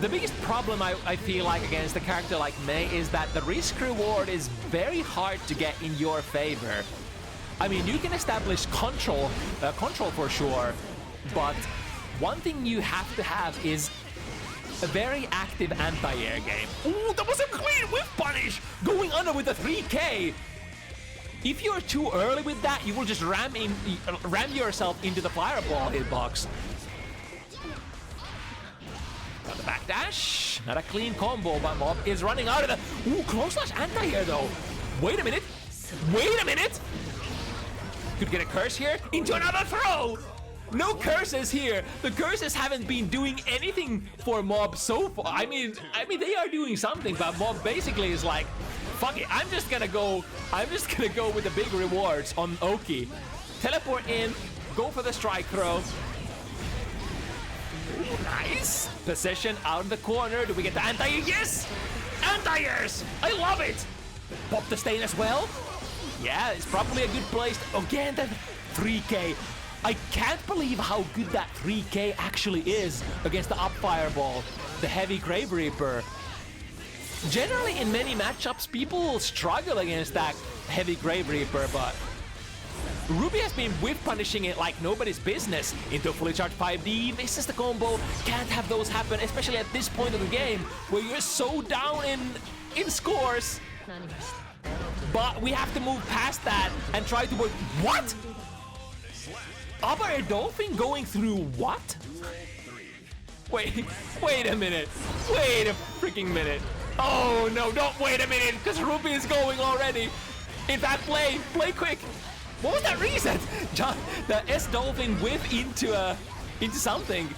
biggest problem I feel like against a character like May is that the risk reward is very hard to get in your favor. I mean, you can establish control for sure, but one thing you have to have is a very active anti-air game. Ooh, that was a clean whiff punish! Going under with a 3K! If you're too early with that, you will just ram yourself into the fireball hitbox. Got the backdash. Not a clean combo, but Mob is running out of the... Ooh, close slash anti-air though. Wait a minute. Wait a minute. Could get a curse here. Into another throw. No curses here. The curses haven't been doing anything for Mob so far. I mean they are doing something, but Mob basically is like, fuck it. I'm just gonna go with the big rewards on Oki. Teleport in. Go for the strike throw. Ooh, nice. Position out of the corner. Do we get the anti-air? Yes! Anti-airs! I love it! Pop the stain as well. Yeah, it's probably a good place. Again, that 3K. I can't believe how good that 3K actually is against the up fireball, the heavy Grave Reaper. Generally, in many matchups, people struggle against that heavy Grave Reaper, but Ruby has been whiff punishing it like nobody's business. Into fully charged 5D, misses the combo. Can't have those happen, especially at this point of the game where you're so down in scores. But we have to move past that and try to work. What? Upper air dolphin going through what? Wait a minute. Wait a freaking minute. Oh no, don't wait a minute, because Ruby is going already. In fact, play quick. What was that reset? The S dolphin whiff into something.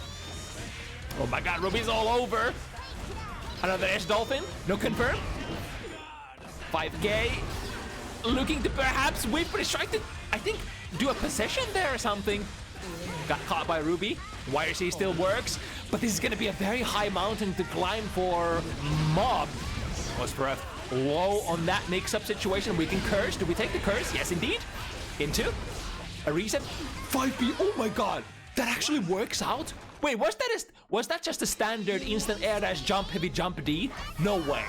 Oh my god, Ruby's all over. Another S dolphin. No confirm. 5K. Looking to perhaps whiff, but he's trying to, I think, do a possession there or something. Got caught by Ruby. YRC still works, but this is gonna be a very high mountain to climb for Mob. Was for a low on that mix-up situation. We can curse. Do we take the curse? Yes, indeed. Into a reset. 5B. Oh my god, that actually works out. Wait, was that just a standard instant air dash jump heavy jump D? No way.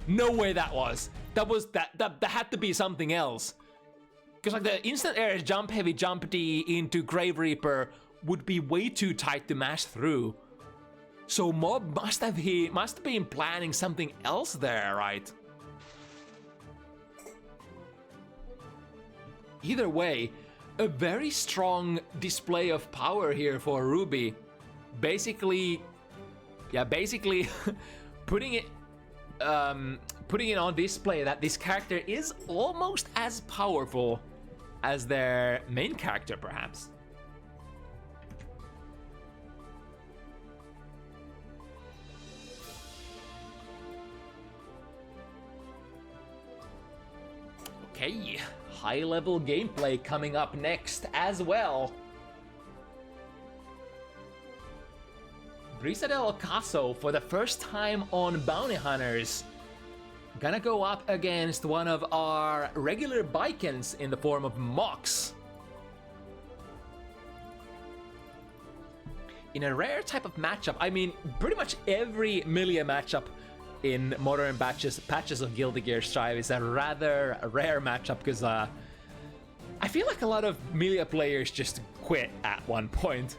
No way that was. That had to be something else. Because like the instant air jump heavy jump D into Grave Reaper would be way too tight to mash through. So Mob must have been planning something else there, right? Either way, a very strong display of power here for Ruby. Basically putting it on display that this character is almost as powerful as their main character, perhaps. Okay, high-level gameplay coming up next as well. Brisa del Ocaso for the first time on Bounty Hunters. Gonna go up against one of our regular Bikens in the form of Mox. In a rare type of matchup, I mean, pretty much every Milia matchup in modern patches of Guilty Gear Strive is a rather rare matchup because I feel like a lot of Milia players just quit at one point.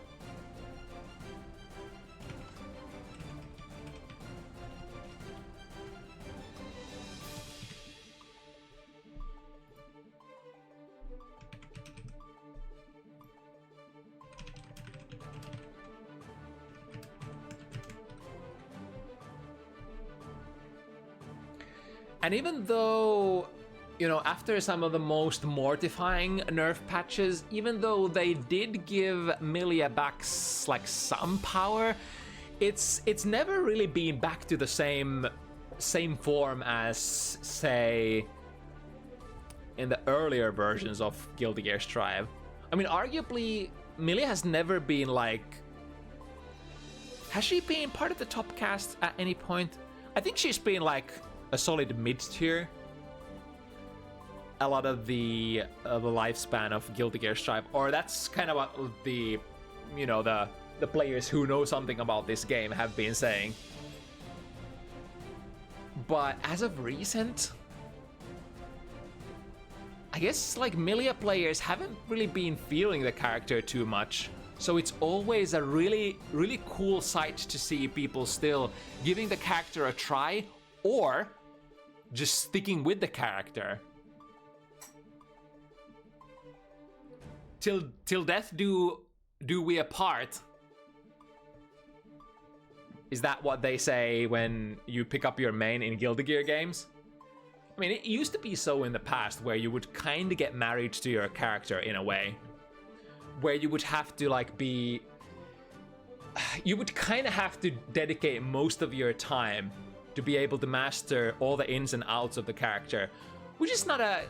And even though, you know, after some of the most mortifying nerf patches, even though they did give Milia back like some power, it's never really been back to the same form as, say, in the earlier versions of Guilty Gear Strive. I mean, arguably, Milia has never been like... Has she been part of the top cast at any point? I think she's been like a solid mid-tier a lot of the lifespan of Guilty Gear Strive, or that's kind of what the, you know, the players who know something about this game have been saying. But as of recent, I guess like Milia players haven't really been feeling the character too much. So it's always a really, really cool sight to see people still giving the character a try or just sticking with the character. Till death do we apart. Is that what they say when you pick up your main in Guilty Gear games? I mean, it used to be so in the past where you would kind of get married to your character in a way. Where you would have to like be... You would kind of have to dedicate most of your time to be able to master all the ins and outs of the character. Which is not a...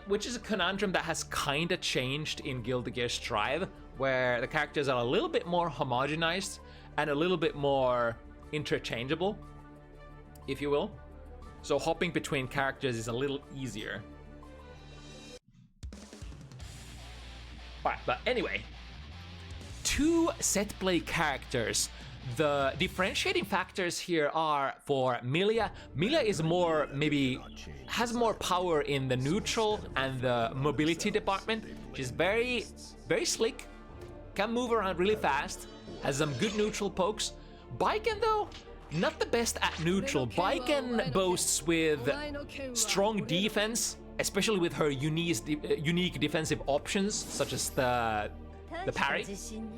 which is a conundrum that has kind of changed in Guilty Gear Strive. Where the characters are a little bit more homogenized and a little bit more interchangeable, if you will. So hopping between characters is a little easier. Alright, but anyway. 2 set play characters. The differentiating factors here are for Milia. Milia is more, maybe, has more power in the neutral and the mobility department. She's very, very slick. Can move around really fast. Has some good neutral pokes. Baiken, though, not the best at neutral. Baiken boasts with strong defense, especially with her unique defensive options, such as the parry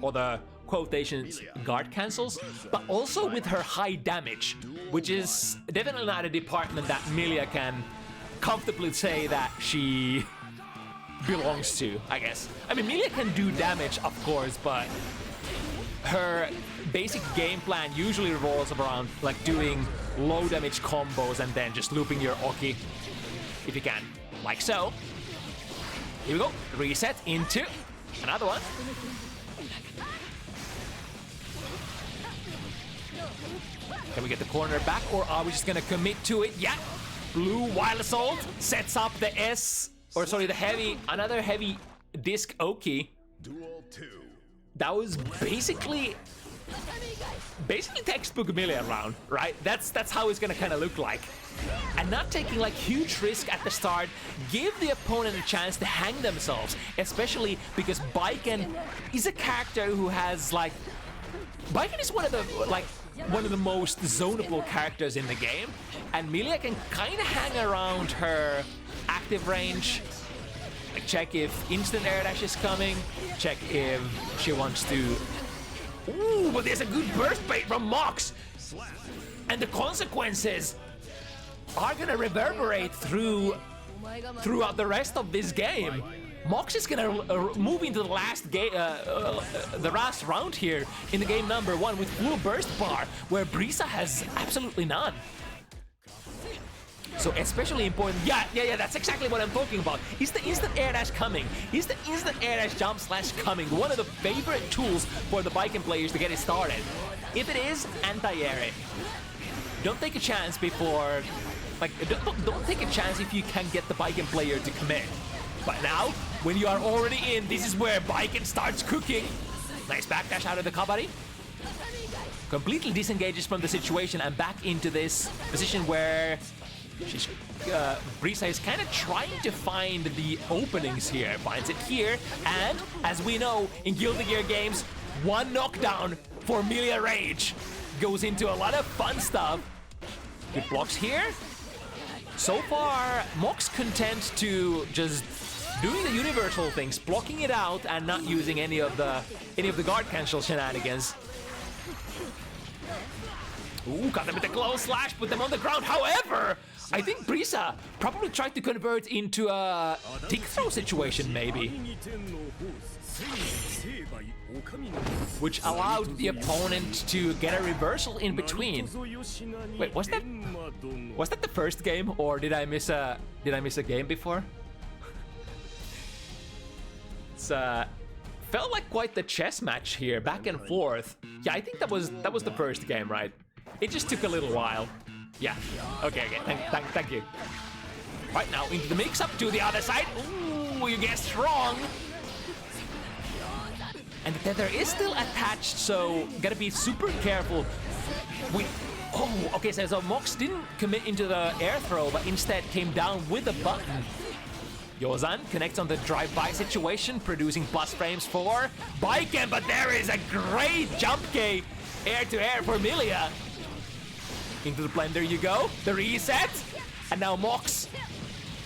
or the quotations guard cancels, but also with her high damage, which is definitely not a department that Milia can comfortably say that she belongs to, I guess. I mean, Milia can do damage, of course, but her basic game plan usually revolves around like doing low damage combos and then just looping your Oki if you can, like so. Here we go, reset into another one. Can we get the corner back, or are we just gonna commit to it? Yeah, blue wild assault sets up the another heavy disc Oki. That was basically textbook Milia round, right? That's how it's gonna kind of look like. And not taking like huge risk at the start, give the opponent a chance to hang themselves, especially because Baiken is a character who has like... Baiken is one of the most zonable characters in the game, and Milia can kind of hang around her active range. Like check if instant air dash is coming, check if she wants to... Ooh, but there's a good burst bait from Mox! And the consequences are gonna reverberate throughout the rest of this game. Mox is gonna move into the last round here in the game number 1 with full burst bar, where Brisa has absolutely none. So especially important. Yeah, that's exactly what I'm talking about. Is the instant air dash coming? Is the instant air dash jump slash coming? One of the favorite tools for the Baiken players to get it started. If it is, anti-air it. Don't take a chance before... Like, don't take a chance if you can get the Baiken player to commit. But now, when you are already in, this is where Baiken starts cooking. Nice backdash out of the Kabari. Completely disengages from the situation and back into this position where Brisa is kind of trying to find the openings here. Finds it here, and as we know in Guilty Gear games, one knockdown for Milia Rage goes into a lot of fun stuff. Good blocks here. So far, Mox content to just doing the universal things, blocking it out and not using any of the guard cancel shenanigans. Ooh, got them with the close slash, put them on the ground. However, I think Brisa probably tried to convert into a tick throw situation, maybe. Which allowed the opponent to get a reversal in between. Wait, was that the first game, or did I miss a game before? It's felt like quite the chess match here, back and forth. Yeah, I think that was the first game, right? It just took a little while. Yeah. Okay. Thank you. Right now into the mix-up to the other side. Ooh, you guessed wrong. And the tether is still attached, so gotta be super careful. Oh, okay, so Mox didn't commit into the air throw, but instead came down with the button. Yozan connects on the drive-by situation, producing plus frames for Baiken, but there is a great jump K air-to-air for Milia. Into the blender you go, the reset, and now Mox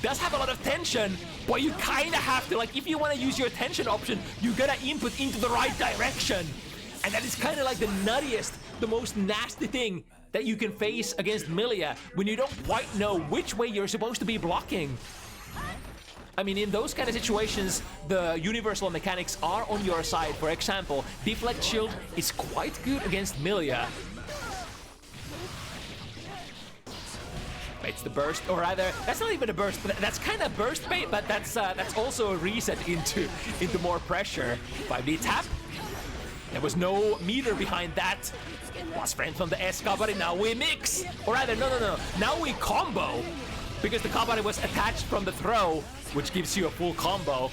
does have a lot of tension, but you kinda have to, like, if you wanna use your tension option, you gotta input into the right direction. And that is kinda like the nuttiest, the most nasty thing that you can face against Milia when you don't quite know which way you're supposed to be blocking. I mean, in those kind of situations, the universal mechanics are on your side. For example, Deflect Shield is quite good against Milia. It's the burst, or rather, that's not even a burst, but that's kind of burst bait, but that's also a reset into more pressure. 5D tap. There was no meter behind that. Plus frames from the S Kabari, now we mix. Or rather, no. Now we combo. Because the Kabari was attached from the throw, which gives you a full combo.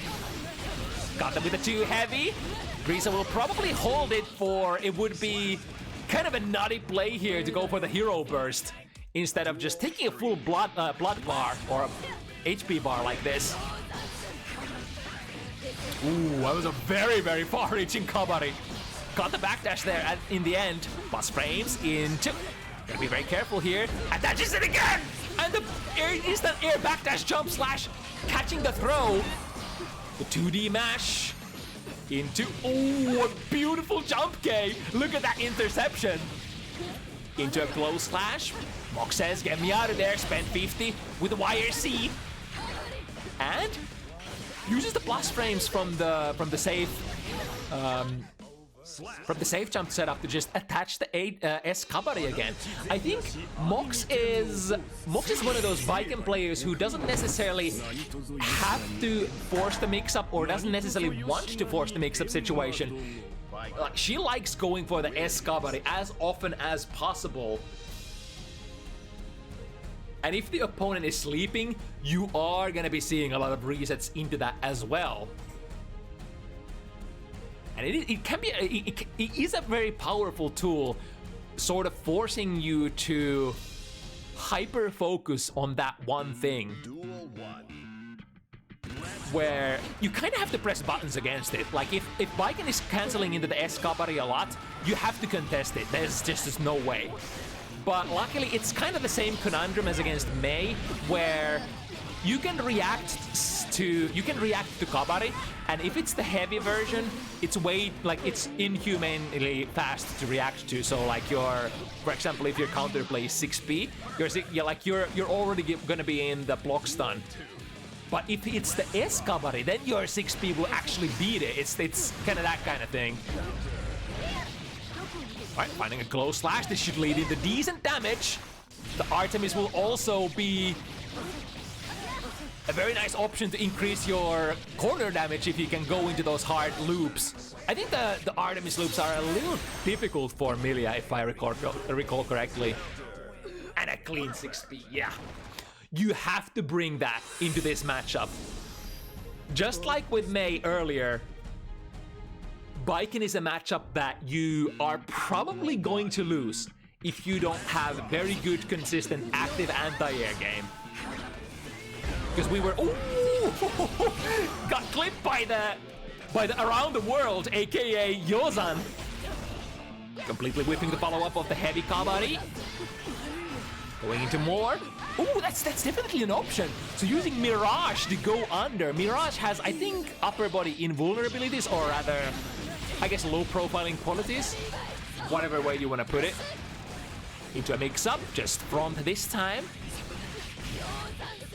Got them with the 2 heavy. Brisa will probably hold it for, it would be kind of a nutty play here to go for the hero burst, instead of just taking a full blood bar or HP bar like this. Ooh, that was a very, very far-reaching Kabari. Got the backdash there in the end. Plus frames into... Gotta be very careful here. Attaches it again! And the instant air backdash jump slash catching the throw. The 2D mash into... Oh, a beautiful jump K! Look at that interception. Into a close slash. Mox says, get me out of there. Spend 50 with the YRC. And uses the plus frames from the safe jump setup to just attach the S Kabari again. I think Mox is one of those Viking players who doesn't necessarily have to force the mix-up or doesn't necessarily want to force the mix-up situation. She likes going for the S Kabari as often as possible. And if the opponent is sleeping, you are gonna be seeing a lot of resets into that as well. And it is a very powerful tool, sort of forcing you to hyper focus on that one thing, where you kind of have to press buttons against it. Like if Baiken is canceling into the S Kabari a lot, you have to contest it. There's no way. But luckily, it's kind of the same conundrum as against Mei, where you can react to Kabari, and if it's the heavy version, it's inhumanely fast to react to. So like for example, if your counterplay is 6p, you're already gonna be in the block stun. But if it's the S Kabari, then your 6p will actually beat it. It's kind of that kind of thing. Alright, finding a close slash. This should lead into decent damage. The Artemis will also be a very nice option to increase your corner damage if you can go into those hard loops. I think the Artemis loops are a little difficult for Milia, if I recall correctly. And a clean 6p, yeah. You have to bring that into this matchup. Just like with Mei earlier, Baiken is a matchup that you are probably going to lose if you don't have a very good, consistent, active anti-air game. Because we were... Ooh! Got clipped by the Around the World, aka Yozan. Completely whipping the follow-up of the heavy Kabari. Going into more. Ooh, that's definitely an option. So using Mirage to go under. Mirage has, I think, upper body invulnerabilities, or rather, I guess, low profiling qualities. Whatever way you want to put it. Into a mix-up, just front this time.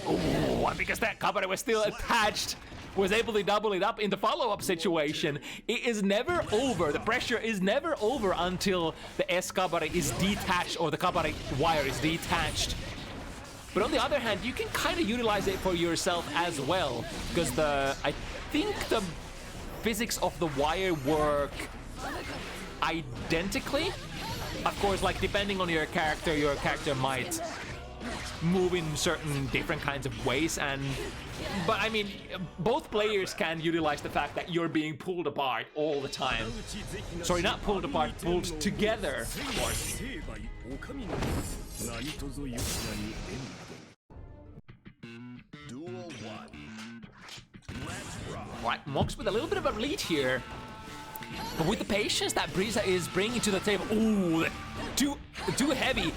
Ooh, and because that Kabari was still attached, was able to double it up in the follow-up situation. It is never over. The pressure is never over until the S Kabari is detached or the Kabari wire is detached. But on the other hand, you can kind of utilize it for yourself as well, because I think the physics of the wire work identically. Of course, like depending on your character might move in certain different kinds of ways, but I mean, both players can utilize the fact that you're being pulled apart all the time. Sorry, not pulled apart, pulled together, of course. MOX with a little bit of a lead here. But with the patience that Brisa is bringing to the table, ooh, too heavy.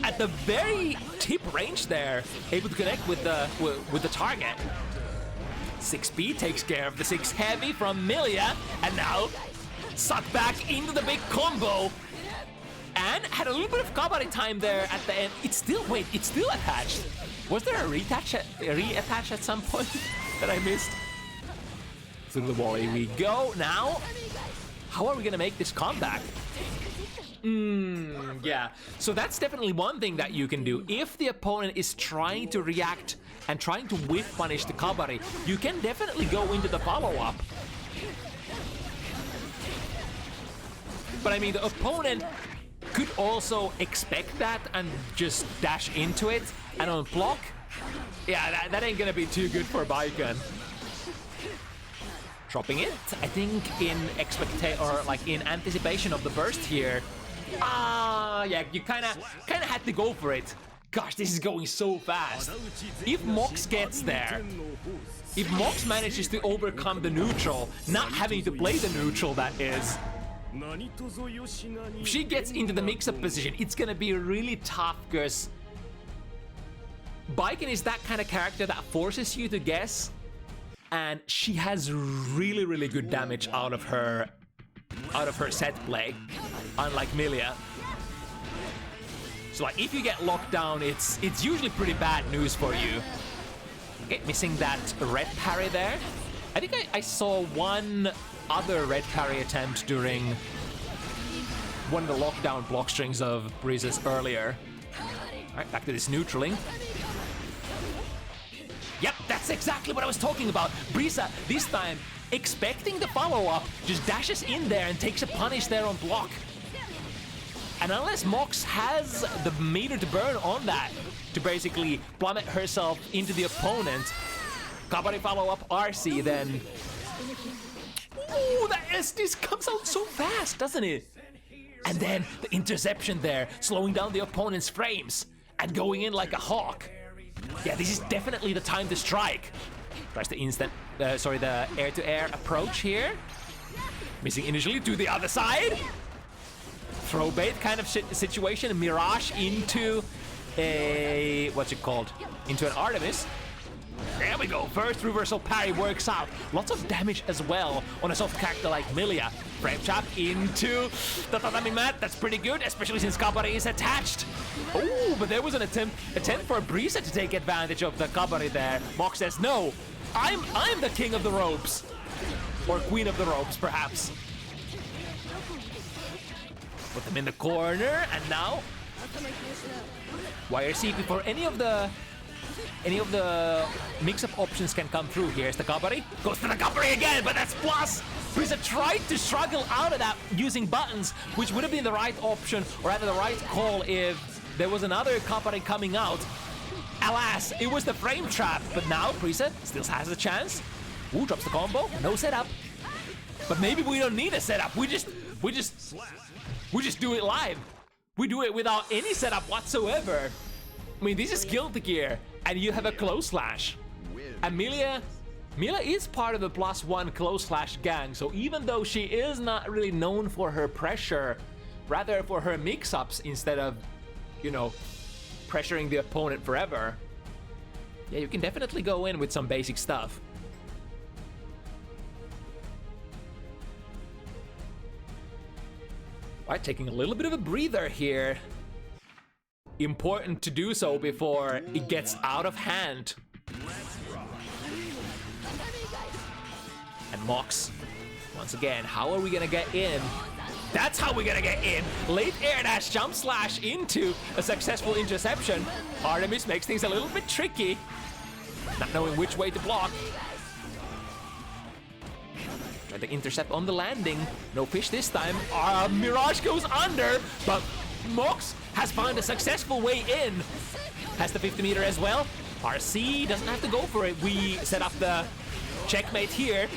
At the very tip range there, able to connect with the target. 6B takes care of the 6 heavy from Milia, and now sucked back into the big combo. And had a little bit of kabari time there at the end. It's still attached. Was there a reattach at some point that I missed? Through the wall, here we go. Now, how are we gonna make this comeback? Yeah, so that's definitely one thing that you can do. If the opponent is trying to react and trying to whiff punish the kabari, you can definitely go into the follow-up. But I mean, the opponent could also expect that and just dash into it and on block. Yeah, that ain't gonna be too good for Baiken. Dropping it, I think in in anticipation of the burst here. Yeah, you kinda had to go for it. Gosh, this is going so fast. If Mox gets there, if Mox manages to overcome the neutral, not having to play the neutral that is, if she gets into the mix-up position, it's gonna be really tough because Baiken is that kind of character that forces you to guess, and she has really, really good damage out of her set play, unlike Milia. So like if you get locked down, it's usually pretty bad news for you. Okay, missing that red parry there. I think I saw one other red parry attempt during one of the lockdown block strings of Brisa's earlier. Alright, back to this neutraling. Yep, that's exactly what I was talking about. Brisa, this time, expecting the follow-up, just dashes in there and takes a punish there on block. And unless Mox has the meter to burn on that, to basically plummet herself into the opponent, kabari follow-up RC, then... Ooh, that SD comes out so fast, doesn't it? And then the interception there, slowing down the opponent's frames and going in like a hawk. Yeah, this is definitely the time to strike. Tries the the air-to-air approach here. Missing initially to the other side. Throw bait kind of situation. Mirage into a, what's it called? Into an Artemis. There we go, first reversal parry works out. Lots of damage as well on a soft character like Milia. Frame chop into the tatami mat, that's pretty good, especially since kabari is attached. Oh, but there was an attempt for Brisa to take advantage of the kabari there. Mox says, no, I'm the king of the ropes. Or queen of the ropes, perhaps. Put them in the corner, and now YRC before any of the mix-up options can come through. Here's the kabari. Goes to the kabari again, but that's plus. Brisa tried to struggle out of that using buttons, which would have been the right option, or rather the right call if there was another kabari coming out. Alas, it was the frame trap, but now Brisa still has a chance. Ooh, drops the combo. No setup. But maybe we don't need a setup. We just do it live. We do it without any setup whatsoever. I mean, this is Guilty Gear, and you have a close slash. And Milia is part of the +1 close slash gang, so even though she is not really known for her pressure, rather for her mix-ups instead of, you know, pressuring the opponent forever, yeah, you can definitely go in with some basic stuff. Alright, taking a little bit of a breather here. Important to do so before it gets out of hand. And Mox, once again, how are we gonna get in? That's how we're gonna get in! Late air dash jump slash into a successful interception. Artemis makes things a little bit tricky, not knowing which way to block. Try to intercept on the landing. No fish this time. Mirage goes under, but Mox has found a successful way in. Has the 50 meter as well. RC doesn't have to go for it. We set up the checkmate here.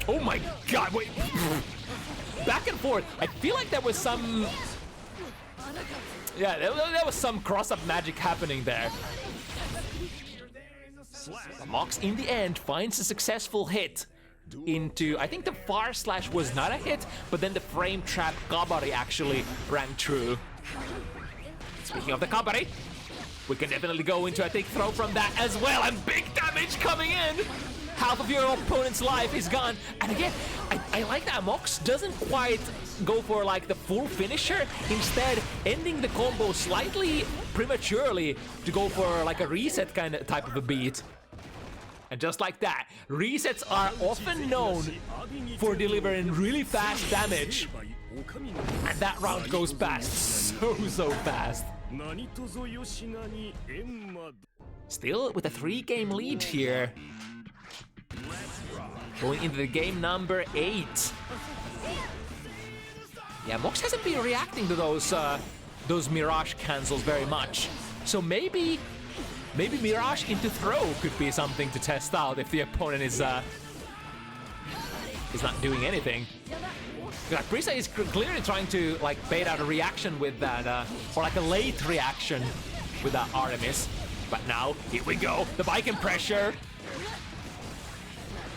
Oh my god, wait. Back and forth. I feel like there was some... Yeah, there was some cross-up magic happening there. Mox in the end finds a successful hit into, I think the far slash was not a hit, but then the frame trap kabari actually rang true. Speaking of the kabari, we can definitely go into a take throw from that as well, and big damage coming in! Half of your opponent's life is gone, and again, I like that Mox doesn't quite go for like the full finisher, instead ending the combo slightly prematurely to go for like a reset kind of type of a beat. And just like that, resets are often known for delivering really fast damage. And that round goes past so fast. Still with a 3-game lead here. Going into the game number 8. Yeah, Mox hasn't been reacting to those Mirage cancels very much. So maybe Mirage into throw could be something to test out if the opponent is not doing anything. Like, Brisa is clearly trying to like bait out a reaction with that, or like a late reaction with that Artemis. But now, here we go, the bike and pressure.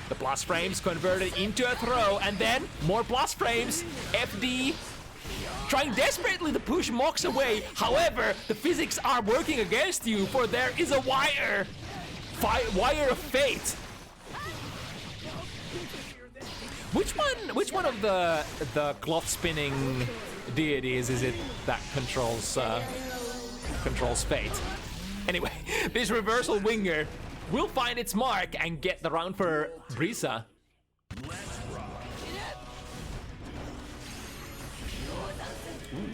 The blast frames converted into a throw, and then more blast frames. FD trying desperately to push Mox away. However, the physics are working against you, for there is a wire of fate. Which one of the cloth spinning deities is it that controls fate? Anyway, this reversal winger will find its mark and get the round for Brisa.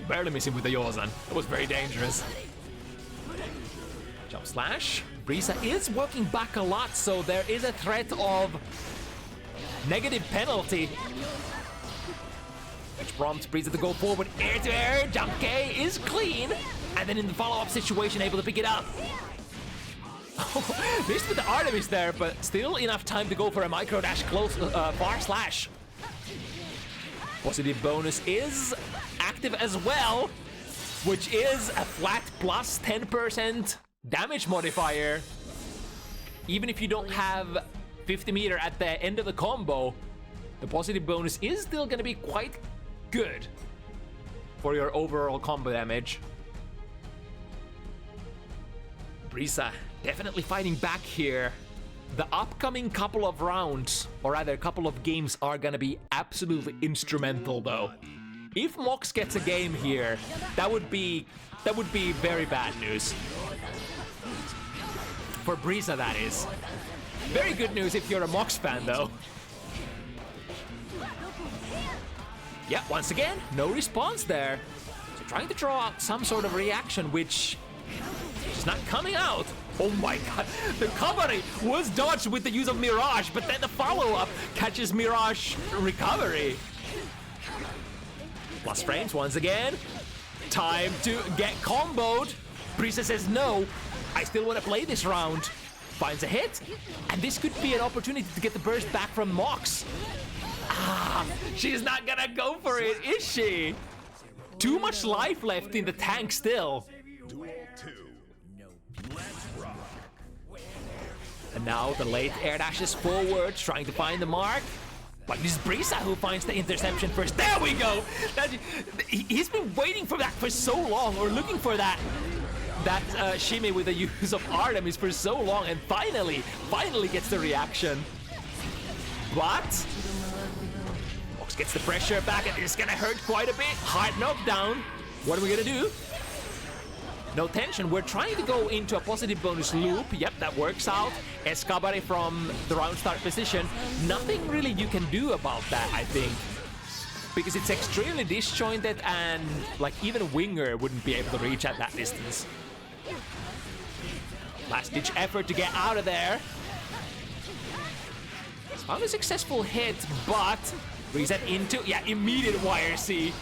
Barely missing with the Yozan. It was very dangerous. Jump slash. Brisa is working back a lot, so there is a threat of negative penalty, which prompts Brisa to go forward. Air to air. Jungie is clean, and then in the follow-up situation able to pick it up. Missed with the Artemis there, but still enough time to go for a micro dash close far slash. Positive bonus is active as well, which is a flat plus 10% damage modifier. Even if you don't have 50 meter at the end of the combo, the positive bonus is still gonna be quite good for your overall combo damage. Brisa definitely fighting back here. The upcoming couple of rounds, or rather a couple of games, are gonna be absolutely instrumental though. If Mox gets a game here, that would be very bad news. For Brisa, that is. Very good news if you're a Mox fan though. Yeah, once again, no response there. So trying to draw out some sort of reaction, which is not coming out. Oh my god, the kabari was dodged with the use of Mirage, but then the follow-up catches Mirage recovery. Plus frames once again. Time to get comboed. Brisa says no, I still want to play this round. Finds a hit, and this could be an opportunity to get the burst back from Mox. Ah, she's not gonna go for it, is she? Too much life left in the tank still. And now the late air dashes forward, trying to find the mark. But this is Brisa who finds the interception first. There we go! He's been waiting for that for so long, or looking for that shimmy with the use of Artemis for so long, and finally gets the reaction. But Mox gets the pressure back, and it's gonna hurt quite a bit. Hard knockdown. What are we gonna do? No tension. We're trying to go into a positive bonus loop. Yep, that works out. Escabare from the round start position. Nothing really you can do about that, I think, because it's extremely disjointed, and like even a winger wouldn't be able to reach at that distance. Last ditch effort to get out of there. It's found a successful hit, but reset into, yeah, immediate YRC.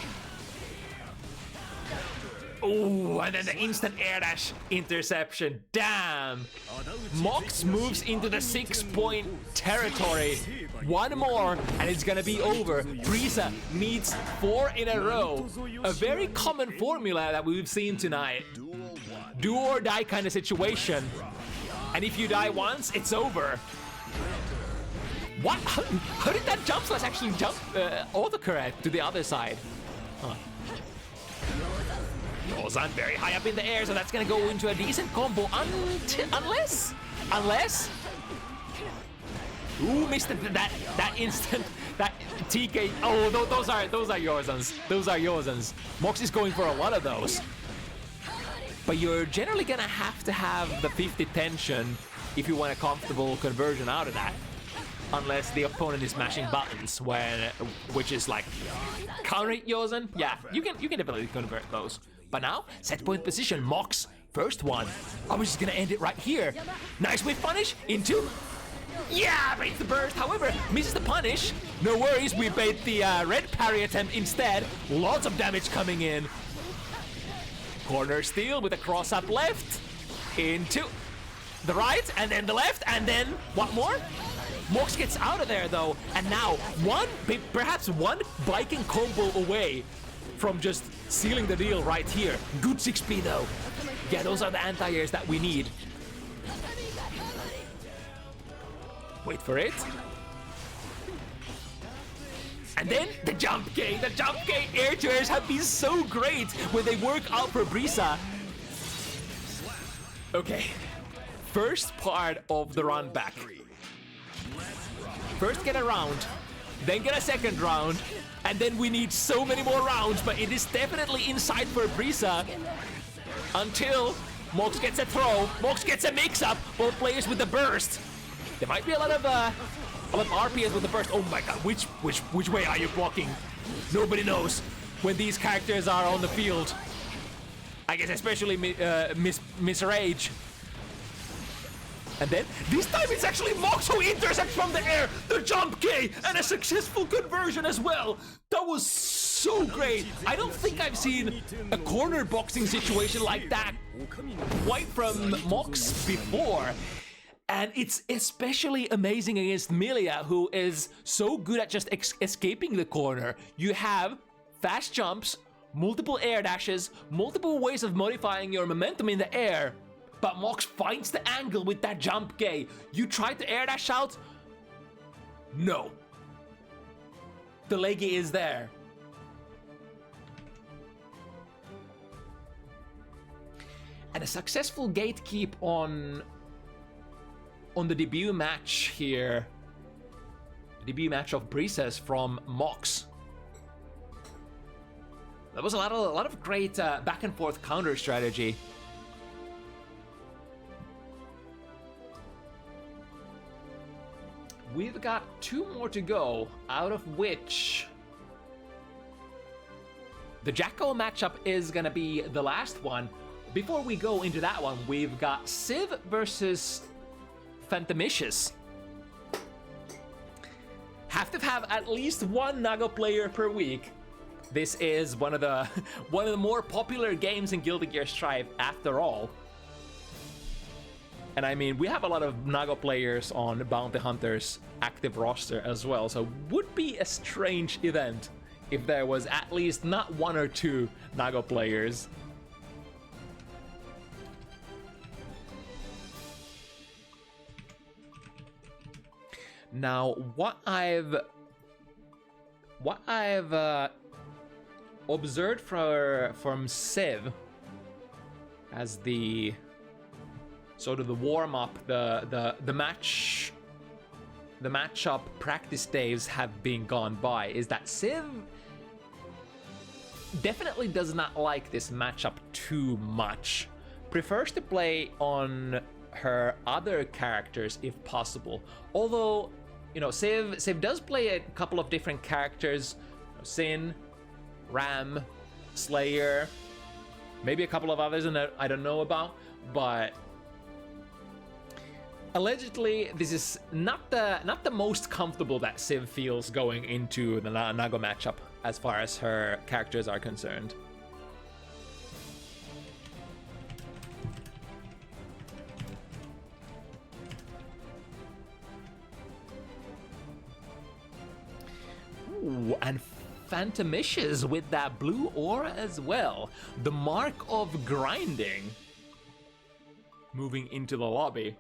Oh, and then the instant air dash interception. Damn. Mox moves into the 6-point territory. One more, and it's gonna be over. Brisa needs 4 in a row. A very common formula that we've seen tonight. Do or die kind of situation. And if you die once, it's over. What? How did that jump slash actually jump autocorrect to the other side? Huh. Yozan very high up in the air, so that's gonna go into a decent combo unless. Ooh, missed that instant. That TK. Oh, those are Yozans. Those are Yozans. Mox is going for a lot of those. But you're generally gonna have to have the 50 tension if you want a comfortable conversion out of that. Unless the opponent is mashing buttons, which is like counter Yozan. Yeah, you can definitely convert those. But now, set point position, Mox, first one. I was just gonna end it right here. Nice whip punish into. Yeah, baits the burst, however, misses the punish. No worries, we bait the red parry attempt instead. Lots of damage coming in. Corner steal with a cross up left. Into the right, and then the left, and then what more? Mox gets out of there though, and now perhaps one biking combo away from just sealing the deal right here. Good 6P though. Yeah, those are the anti-airs that we need. Wait for it. And then the jump K. The jump K air to airs have been so great when they work out for Brisa. Okay. First part of the run back. First get a round, then get a second round, and then we need so many more rounds, but it is definitely inside for Brisa until Mox gets a throw, Mox gets a mix-up, both players with the burst. There might be a lot of RPS with the burst. Oh my god, which way are you blocking? Nobody knows when these characters are on the field. I guess especially Miss Rage. And then, this time it's actually Mox who intercepts from the air, the jump K, and a successful conversion as well. That was so great. I don't think I've seen a corner boxing situation like that quite from Mox before. And it's especially amazing against Milia, who is so good at just escaping the corner. You have fast jumps, multiple air dashes, multiple ways of modifying your momentum in the air. But Mox finds the angle with that jump K. You try to air dash out? No. The leggy is there. And a successful gatekeep on the debut match here. Debut match of Brisa's from Mox. That was a lot of great back and forth counter strategy. We've got 2 more to go, out of which the Jacko matchup is gonna be the last one. Before we go into that one, we've got Civ versus Phantomicious. Have to have at least one Nago player per week. This is one of the more popular games in Guilty Gear Strive after all. And I mean, we have a lot of Nago players on Bounty Hunter's active roster as well, so would be a strange event if there was at least not 1 or 2 Nago players. Now, what I've observed from Civ as the sort of the warm-up, the matchup practice days have been gone by, is that Civ definitely does not like this matchup too much. Prefers to play on her other characters if possible. Although, you know, Civ does play a couple of different characters. Sin, Ram, Slayer, maybe a couple of others that I don't know about, but allegedly, this is not the most comfortable that Civ feels going into the Nago matchup as far as her characters are concerned. Ooh, and Phantomicious with that blue aura as well. The mark of grinding. Moving into the lobby.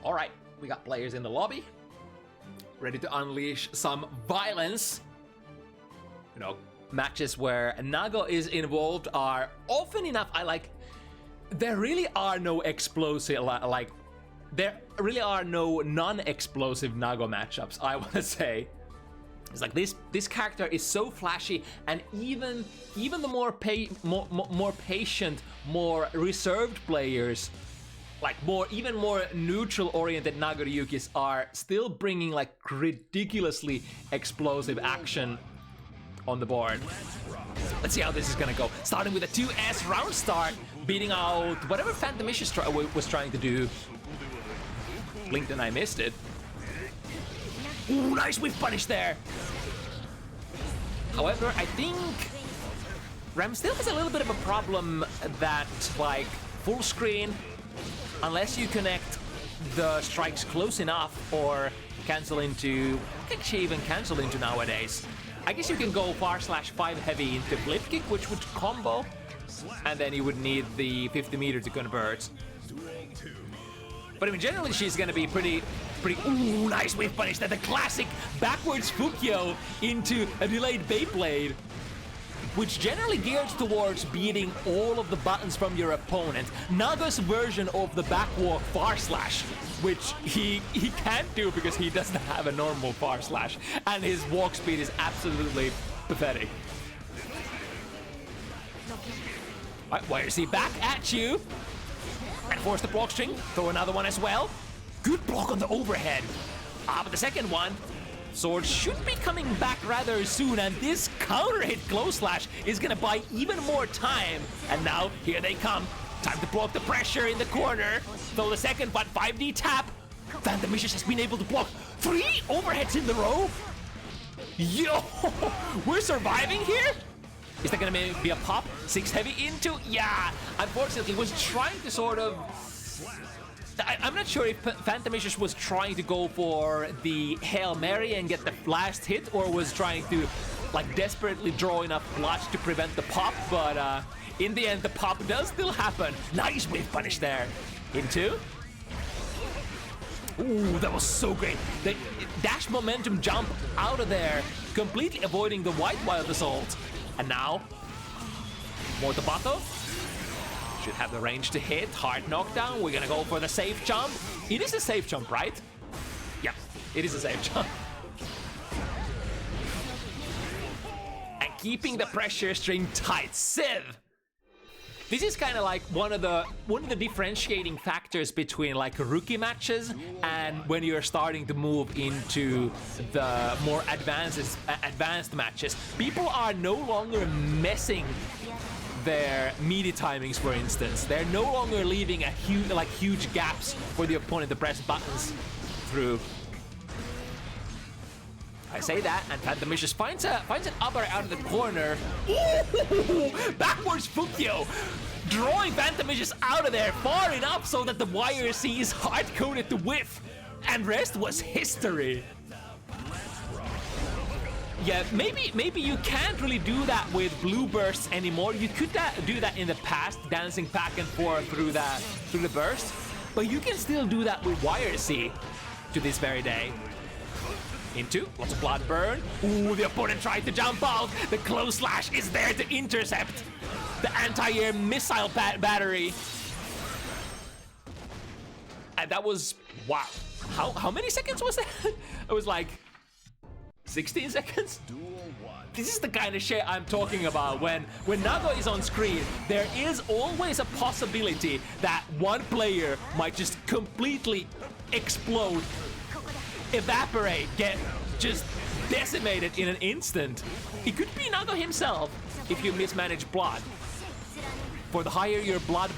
All right, we got players in the lobby, ready to unleash some violence. You know, matches where Nago is involved are often enough. There really are no explosive, there really are no non-explosive Nago matchups, I want to say. It's like this character is so flashy, and even the more patient, more reserved players, like even more neutral-oriented Nagoryukis are still bringing like ridiculously explosive action on the board. Let's see how this is gonna go. Starting with a 2S round start, beating out whatever Phantomicious was trying to do. Blinked and I missed it. Ooh, nice whiff punish there. However, I think Rem still has a little bit of a problem that, like, full screen, unless you connect the strikes close enough or cancel into, I think she even cancel into nowadays. I guess you can go /5 heavy into flip kick, which would combo, and then you would need the 50 meter to convert. But I mean, generally she's gonna be pretty. Ooh, nice wave punish. That the classic backwards Fukyo into a delayed Beyblade, which generally geared towards beating all of the buttons from your opponent. Naga's version of the backwalk /, which he can't do because he doesn't have a normal /, and his walk speed is absolutely pathetic. Alright, YRC back at you. And force the block string, throw another one as well. Good block on the overhead. But the second one, sword should be coming back rather soon, and this counter hit close slash is gonna buy even more time. And now, here they come. Time to block the pressure in the corner. Throw the second one, 5D tap. Phantomicious has been able to block 3 overheads in the row. Yo, we're surviving here? Is that gonna be a pop? 6 heavy into? Yeah! Unfortunately, was trying to sort of... I'm not sure if Phantomicious was trying to go for the Hail Mary and get the last hit, or was trying to, like, desperately draw enough blood to prevent the pop, but in the end, the pop does still happen. Nice wave punish there. Into? Ooh, that was so great. The dash momentum jump out of there, completely avoiding the white wild assault. And now, Mortabato should have the range to hit. Hard knockdown. We're gonna go for the safe jump. It is a safe jump, right? Yeah, it is a safe jump. And keeping the pressure string tight. Civ! This is kind of like one of the differentiating factors between like rookie matches and when you're starting to move into the more advanced matches. People are no longer messing their meaty timings, for instance. They're no longer leaving a huge gaps for the opponent to press buttons through. I say that, and Phantomicious finds an upper out of the corner. Ooh, backwards Fukyo, drawing Phantomicious out of there far enough so that the YRC is hard-coded to whiff, and rest was history. Yeah, maybe you can't really do that with blue bursts anymore. You could do that in the past, dancing back and forth through the burst, but you can still do that with YRC to this very day. Into, lots of blood burn. Ooh, the opponent tried to jump out. The close slash is there to intercept the anti-air missile battery. And that was, wow. How many seconds was that? It was like 16 seconds? This is the kind of shit I'm talking about. When Nago is on screen, there is always a possibility that one player might just completely explode, evaporate, get just decimated in an instant. It could be Nago himself if you mismanage blood. For the higher your blood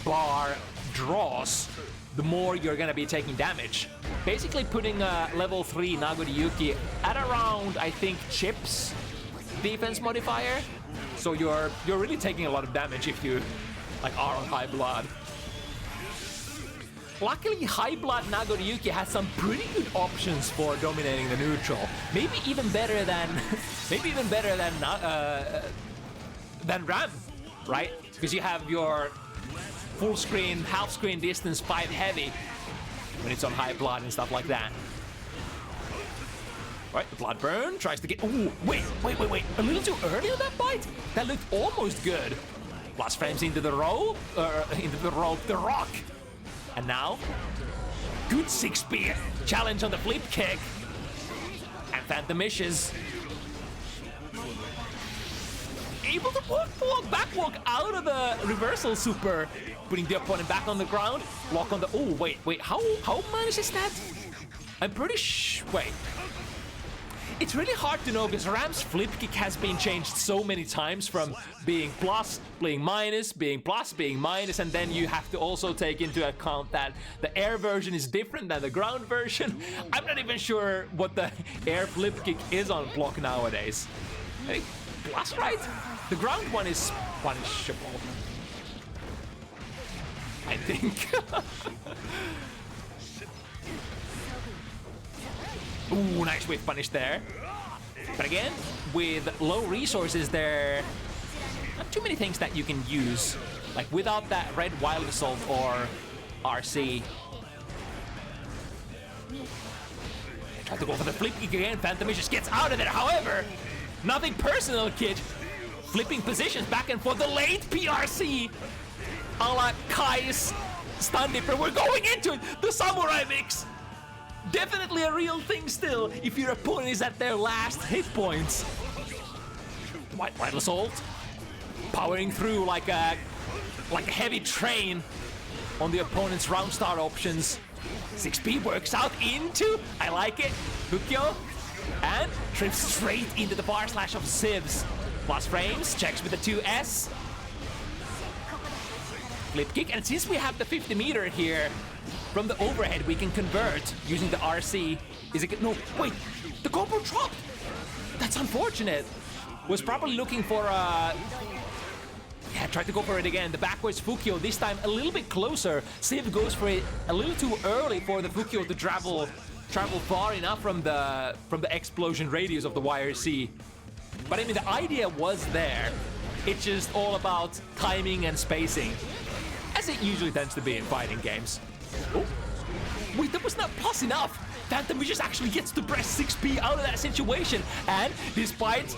bar draws, the more you're gonna be taking damage. Basically putting a level 3 Nagoryuki at around, I think, Chip's defense modifier. So you're really taking a lot of damage if you like are on high blood. Luckily, high blood Nagoryuki has some pretty good options for dominating the neutral. Maybe even better than Ram, right? Because you have your full screen, half screen distance 5 heavy, when it's on high blood and stuff like that. Right, the blood burn tries to get. Ooh, wait. A little too early on that bite? That looked almost good. Plus frames into the roll, the rock. And now, good 6-spear challenge on the flip kick. And Phantomicious able to backwalk out of the reversal super, putting the opponent back on the ground. Block on the. Oh, wait. How managed is that? I'm pretty wait. It's really hard to know because Ram's flip kick has been changed so many times from being plus, being minus, being plus, being minus, and then you have to also take into account that the air version is different than the ground version. I'm not even sure what the air flip kick is on block nowadays. I think plus, right? The ground one is punishable, I think. Ooh, nice whiff punish there. But again, with low resources there, not too many things that you can use. Like without that red wild assault or RC. Try to go for the flip kick again. Phantomicious gets out of it. However, nothing personal, kid. Flipping positions back and forth. The late PRC a la Kai's stun dipper. We're going into it. The samurai mix. Definitely a real thing still, if your opponent is at their last hit points. Wild assault, powering through like a heavy train on the opponent's round start options. 6P works out into, I like it, Hukyo, and trips straight into the bar slash of Civs. Plus frames, checks with the 2S. Flip kick, and since we have the 50 meter here, from the overhead, we can convert using the RC. Is it? No, wait, the combo dropped. That's unfortunate. Was probably looking for a. Yeah, tried to go for it again. The backwards Fukyo, this time a little bit closer. Civ goes for it a little too early for the Fukyo to travel far enough from the explosion radius of the YRC. But I mean, the idea was there. It's just all about timing and spacing, as it usually tends to be in fighting games. Oh, wait, that was not plus enough. Phantomicious actually gets to press 6P out of that situation. And despite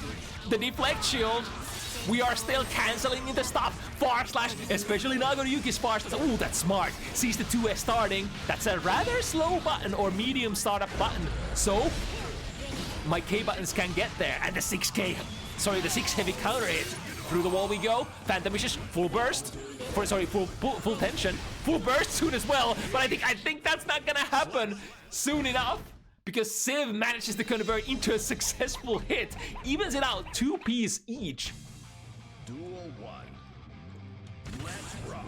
the deflect shield, we are still canceling into stuff. Far slash, especially Nagoriyuki's far slash. Oh, that's smart. Sees the 2S starting. That's a rather slow button or medium startup button. So, my K buttons can get there. And the 6 heavy counter hit. Through the wall we go. Phantomicious, full burst. Full tension. Full burst soon as well. But I think that's not gonna happen soon enough. Because Civ manages to convert into a successful hit. Evens it out 2 Ps each. Duel 1. Let's rock.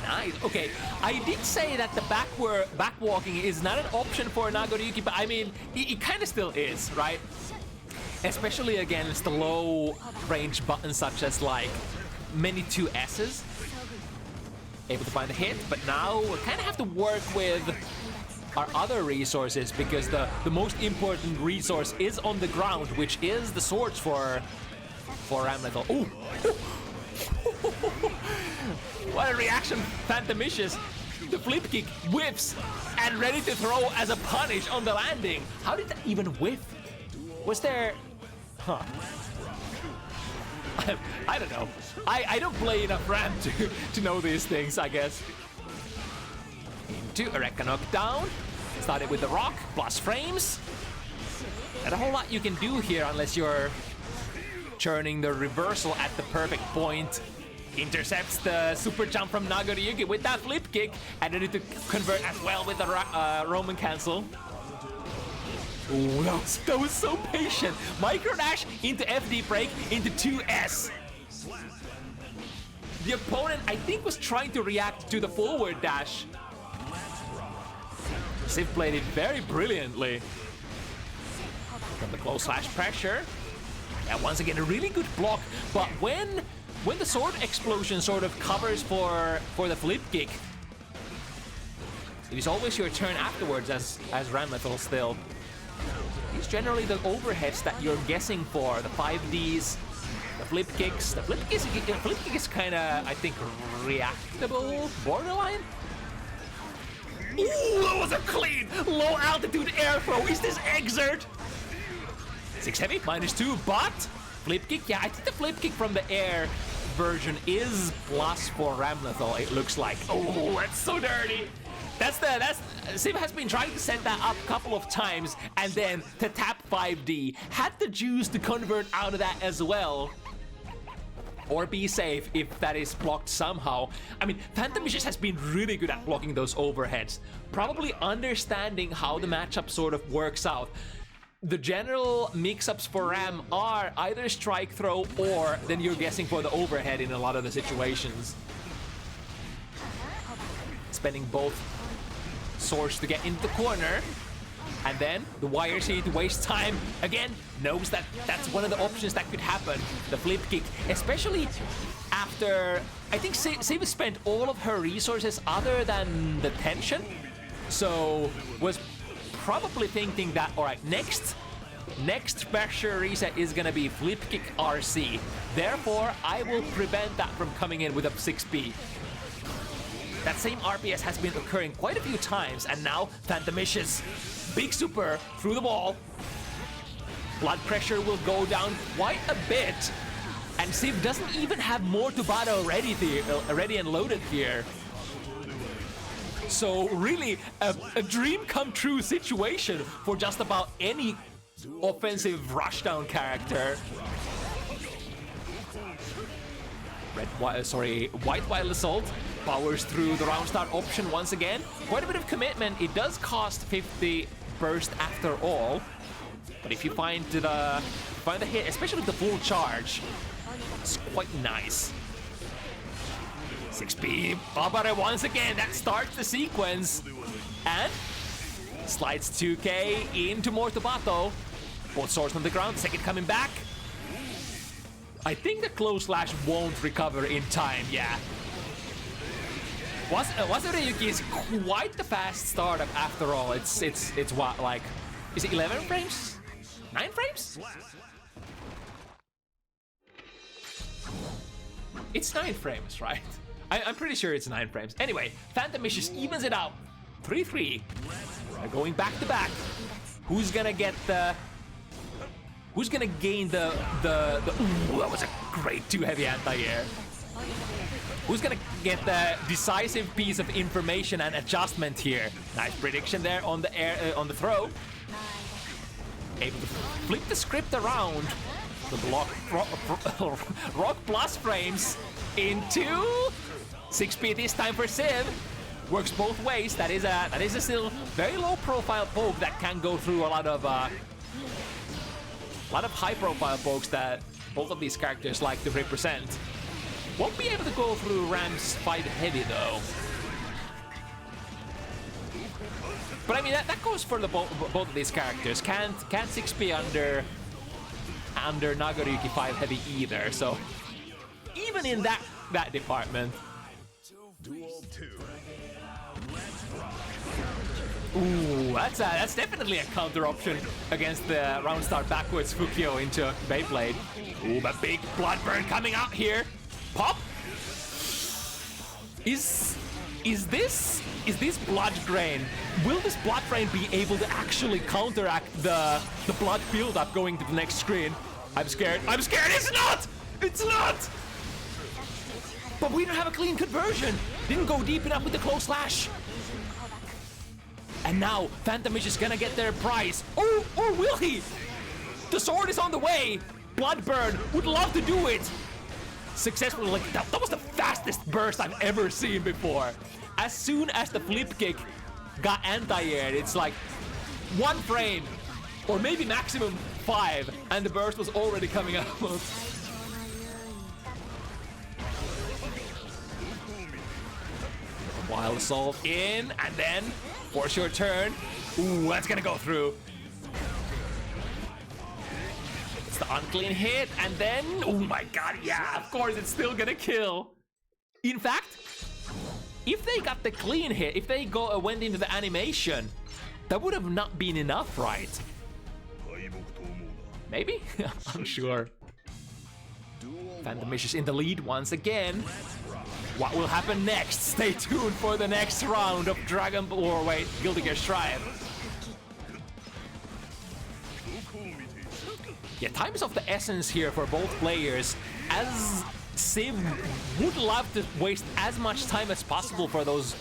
Nice. Okay, I did say that the backwalking is not an option for Nagoriyuki, but I mean, it kind of still is, right? Especially against the low range buttons such as like many 2S's. Able to find the hit, but now we kind of have to work with our other resources because the most important resource is on the ground, which is the swords for Ramlethal. Ooh. What a reaction, Phantomicious. The flip kick whiffs and ready to throw as a punish on the landing. How did that even whiff? Was there... Huh. I don't know. I don't play enough Ram to know these things, I guess. Into a Rekka knockdown. Started with the rock, plus frames. Not a whole lot you can do here unless you're churning the reversal at the perfect point. Intercepts the super jump from Nagoriyuki with that flip kick, and ready to convert as well with the Roman cancel. Ooh, that was so patient. Micro dash into FD break into 2S. The opponent, I think, was trying to react to the forward dash. Civ played it very brilliantly. From the close slash pressure. And once again, a really good block. But when the sword explosion sort of covers for the flip kick, it is always your turn afterwards as Ramlethal still. It's generally the overheads that you're guessing for, the 5Ds, the flip kicks. The flip kick is kind of, I think, reactable, borderline. Ooh, that was a clean low altitude air throw. Is this exert? 6 heavy, -2, but flip kick. Yeah, I think the flip kick from the air version is plus for Ramlethal, it looks like. Oh, that's so dirty. Sim has been trying to set that up a couple of times, and then to tap 5D. Had the juice to convert out of that as well. Or be safe if that is blocked somehow. I mean, Phantomicious has been really good at blocking those overheads. Probably understanding how the matchup sort of works out. The general mix-ups for Ram are either strike throw or then you're guessing for the overhead in a lot of the situations. Spending both swords to get into the corner. And then the wires here to waste time. Again, knows that that's one of the options that could happen. The flip kick, especially after, I think Siv spent all of her resources other than the tension. So was probably thinking that, all right, next pressure reset is gonna be flip kick RC. Therefore, I will prevent that from coming in with a 6B. That same RPS has been occurring quite a few times, and now Phantomicious, big super through the ball. Blood pressure will go down quite a bit, and Siv doesn't even have more to battle ready and loaded here. So really, a dream come true situation for just about any offensive rushdown character. White Wild Assault powers through the round start option once again. Quite a bit of commitment. It does cost 50 burst after all, but if you find the hit, especially with the full charge, it's quite nice. 6B, Babare once again, that starts the sequence, and slides 2K into Mortobato. Both swords on the ground, second coming back. I think the close slash won't recover in time, yeah. Ryugaki is quite the fast startup after all. It's what, like, is it 11 frames? 9 frames? It's 9 frames, right? I'm pretty sure it's 9 frames. Anyway, Phantomicious evens it out. 3-3. They're going back to back. Who's gonna get the... Who's gonna gain the ooh, that was a great 2 heavy anti-air. Who's gonna get the decisive piece of information and adjustment here? Nice prediction there on the air, on the throw. Able to flip the script around. The block rock plus frames into 6P this time for Siv. Works both ways. That is a still very low profile poke that can go through a lot of high profile pokes that both of these characters like to represent. Won't be able to go through Ram's 5 heavy though. But I mean that goes for the both of these characters. Can't 6P under Nagaryuki 5 heavy either. So even in that department. Duel 2. Ooh, that's definitely a counter option against the round start backwards Fukio into Beyblade. Ooh, but big blood burn coming out here. Pop. Is this blood drain? Will this blood drain be able to actually counteract the blood build-up going to the next screen? I'm scared. I'm scared. It's not. It's not. But we don't have a clean conversion. Didn't go deep enough with the close slash. And now Phantomicious is gonna get their prize. Oh, or will he? The sword is on the way. Bloodburn would love to do it. Successfully, like that was the fastest burst I've ever seen before. As soon as the flip kick got anti-aired, it's like 1 frame, or maybe maximum 5, and the burst was already coming out. Wild Assault in, and then force your turn. Ooh, that's gonna go through. It's the unclean hit, and then, oh my god, yeah, of course it's still gonna kill. In fact, if they got the clean hit, if they went into the animation, that would have not been enough, right? Maybe? I'm sure. Phantomicious in the lead once again. What will happen next? Stay tuned for the next round of Guilty Gear Strive. Yeah, time is of the essence here for both players, as Civ would love to waste as much time as possible for those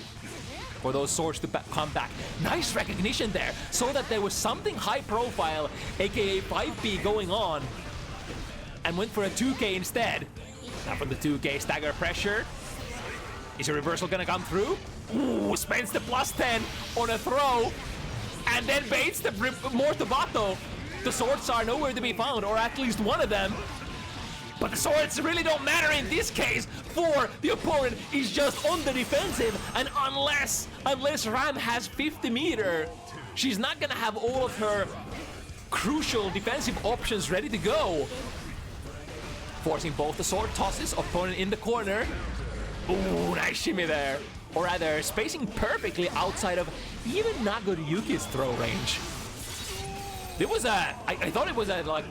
swords to come back. Nice recognition there, so that there was something high profile, aka 5P going on, and went for a 2K instead. Now from the 2K, stagger pressure. Is a reversal gonna come through? Ooh, spends the +10 on a throw, and then baits the Mortobato. The swords are nowhere to be found, or at least one of them. But the swords really don't matter in this case, for the opponent is just on the defensive, and unless Ram has 50 meter, she's not gonna have all of her crucial defensive options ready to go. Forcing both the sword tosses, opponent in the corner. Ooh, nice shimmy there. Or rather, spacing perfectly outside of even Nagoriyuki's throw range. It was I thought it was a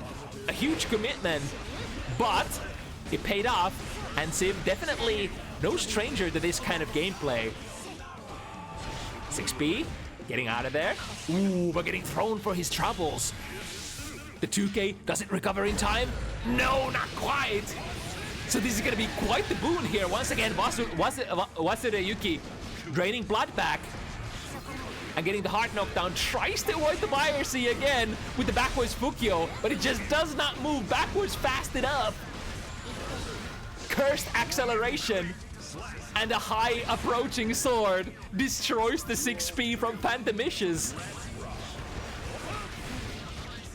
huge commitment, but it paid off, and Civ definitely no stranger to this kind of gameplay. 6B, getting out of there. Ooh, but getting thrown for his troubles. The 2K, does it recover in time? No, not quite. So this is gonna be quite the boon here. Once again, Yuki draining blood back and getting the heart knockdown. Tries to avoid the YRC again with the backwards Fukyo, but it just does not move backwards fast enough. Cursed acceleration and a high approaching sword destroys the 6P from Phantomicious.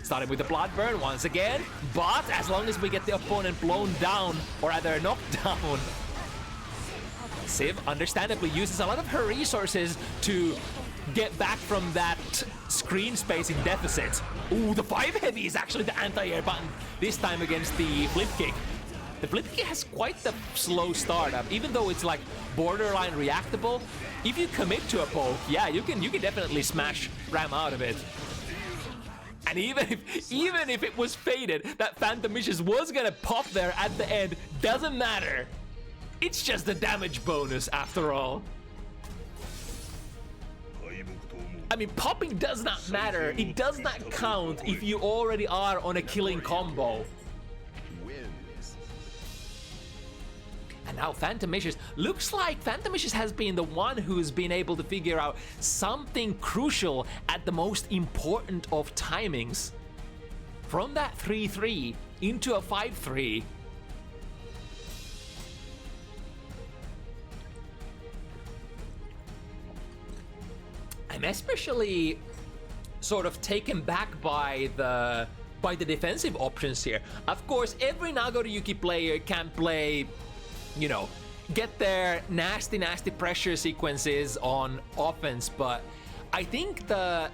Starting with the blood burn once again, but as long as we get the opponent blown down, or rather knocked down, Civ understandably uses a lot of her resources to get back from that screen spacing deficit. Ooh, the 5 heavy is actually the anti-air button, this time against the flip kick. The flip kick has quite the slow startup, even though it's like borderline reactable. If you commit to a poke, yeah, you can definitely smash Ram out of it. And even if it was fated that Phantomicious was gonna pop there at the end, doesn't matter. It's just a damage bonus after all. I mean, popping does not matter. It does not count if you already are on a killing combo. And now Phantomicious, looks like Phantomicious has been the one who's been able to figure out something crucial at the most important of timings. From that 3-3 into a 5-3. I'm especially sort of taken back by the defensive options here. Of course, every Nagoriyuki player can play, you know, get their nasty pressure sequences on offense, but I think the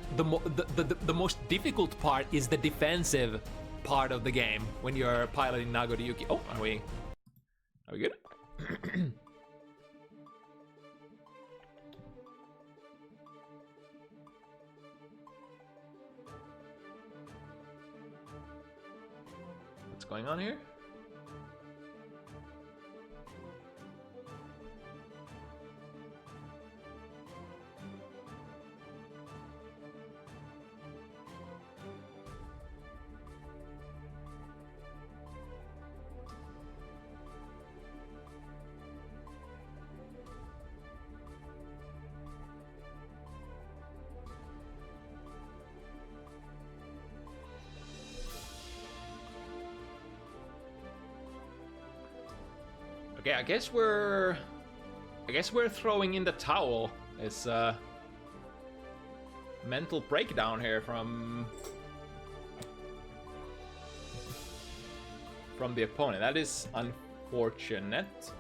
most difficult part is the defensive part of the game when you're piloting Nagoriyuki. Oh, are we good? What's going on here? Okay, I guess we're throwing in the towel. It's a mental breakdown here from the opponent. That is unfortunate.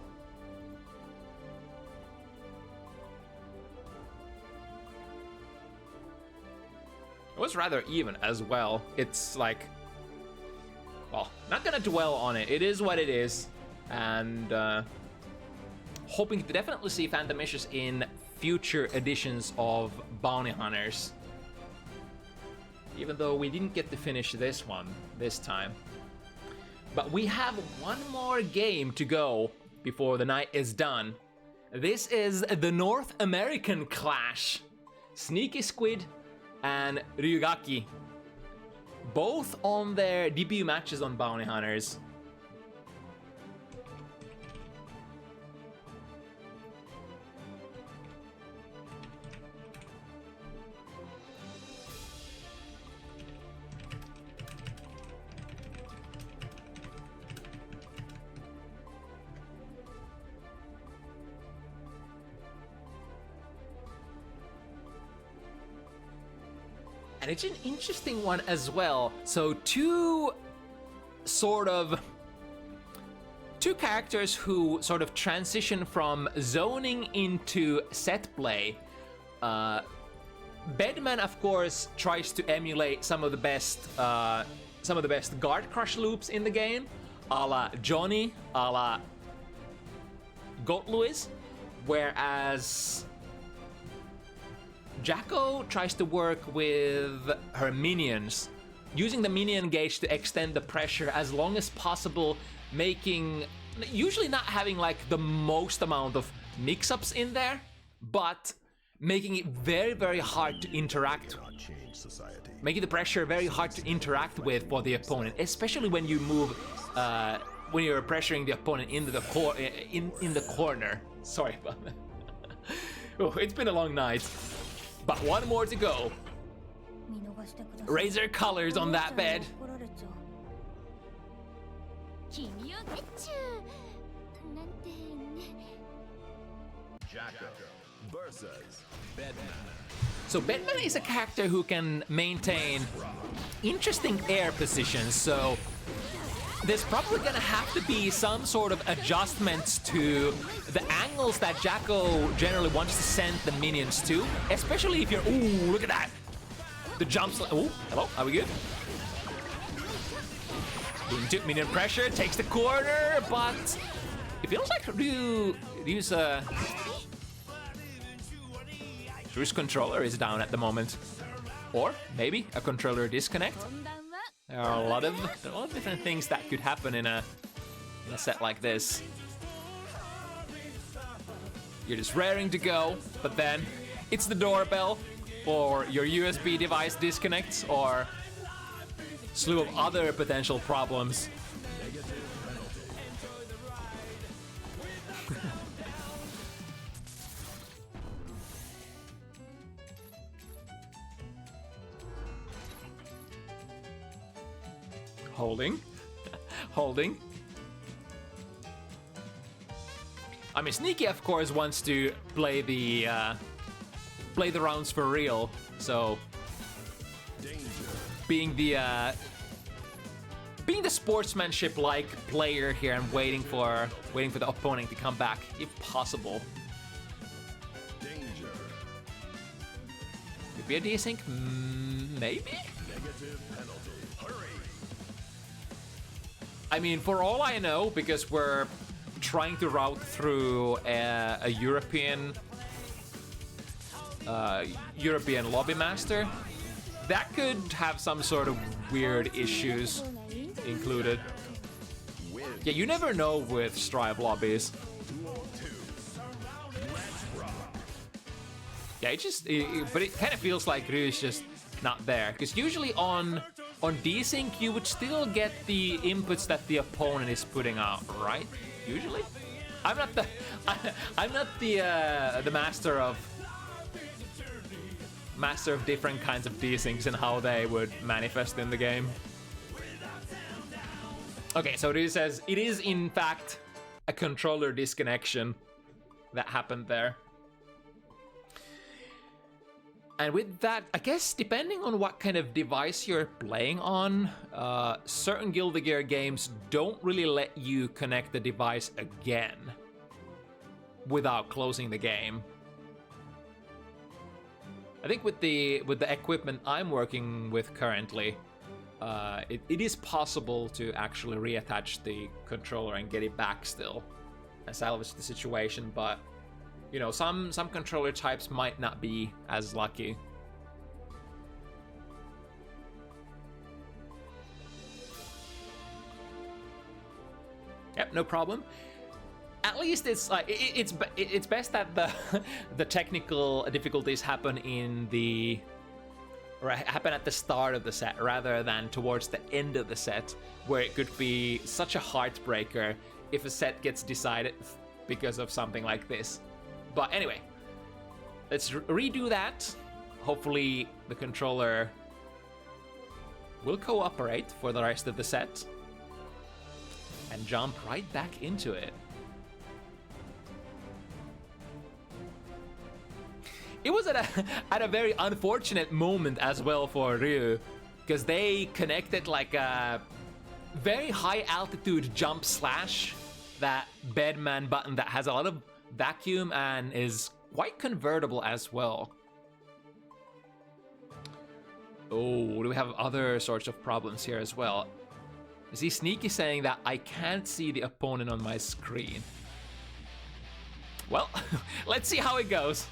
It was rather even as well. It's like, well, not gonna dwell on it. It is what it is. And hoping to definitely see Phantomicious in future editions of Bounty Hunters. Even though we didn't get to finish this one this time. But we have one more game to go before the night is done. This is the North American clash. sneakysquid and Ryugaki. Both on their debut matches on Bounty Hunters. And it's an interesting one as well. So two characters who sort of transition from zoning into set play. Bedman, of course, tries to emulate some of the best guard crush loops in the game, a la Johnny, a la Goat-Lewis, whereas Jacko tries to work with her minions, using the minion gauge to extend the pressure as long as possible, usually not having like the most amount of mix-ups in there, but making it very, very hard to interact. Making the pressure very hard to interact with for the opponent, especially when you move, when you're pressuring the opponent into the in the corner. Sorry about that. Oh, it's been a long night. But one more to go. Razor colors on that bed. Jacko versus Bedman. So Bedman is a character who can maintain interesting air positions, so there's probably gonna have to be some sort of adjustments to the angles that Jacko generally wants to send the minions to, especially if you're, ooh, look at that. The jumps, ooh, hello, are we good? Into minion pressure, takes the corner, but it feels like Ryu's controller is down at the moment. Or maybe a controller disconnect. There are a lot of different things that could happen in a set like this. You're just raring to go, but then it's the doorbell, or your USB device disconnects, or a slew of other potential problems. Holding. I mean, Sneaky, of course, wants to play the rounds for real. So, being the sportsmanship-like player here and waiting for the opponent to come back, if possible. Danger. Could be a desync, maybe. Negative penalty. Hurry. I mean, for all I know, because we're trying to route through a European lobby master, that could have some sort of weird issues included. Yeah, you never know with Strive lobbies. Yeah, but it kind of feels like Ryu's just not there, because usually on desync you would still get the inputs that the opponent is putting out, right? Usually, I'm not the master of different kinds of desyncs and how they would manifest in the game. Okay, so Ryu says it is in fact a controller disconnection that happened there. And with that, I guess depending on what kind of device you're playing on, certain Guilty Gear games don't really let you connect the device again without closing the game. I think with the equipment I'm working with currently, it is possible to actually reattach the controller and get it back still and salvage the situation, but you know, some controller types might not be as lucky. Yep, no problem. at least it's like it's best that the the technical difficulties happen happen at the start of the set rather than towards the end of the set, where it could be such a heartbreaker if a set gets decided because of something like this. But anyway, let's redo that. Hopefully the controller will cooperate for the rest of the set and jump right back into it. It was at a very unfortunate moment as well for Ryu, because they connected like a very high altitude jump slash, that bedman button that has a lot of vacuum and is quite convertible as well. Oh, do we have other sorts of problems here as well? I see Sneaky saying that I can't see the opponent on my screen. Well, let's see how it goes.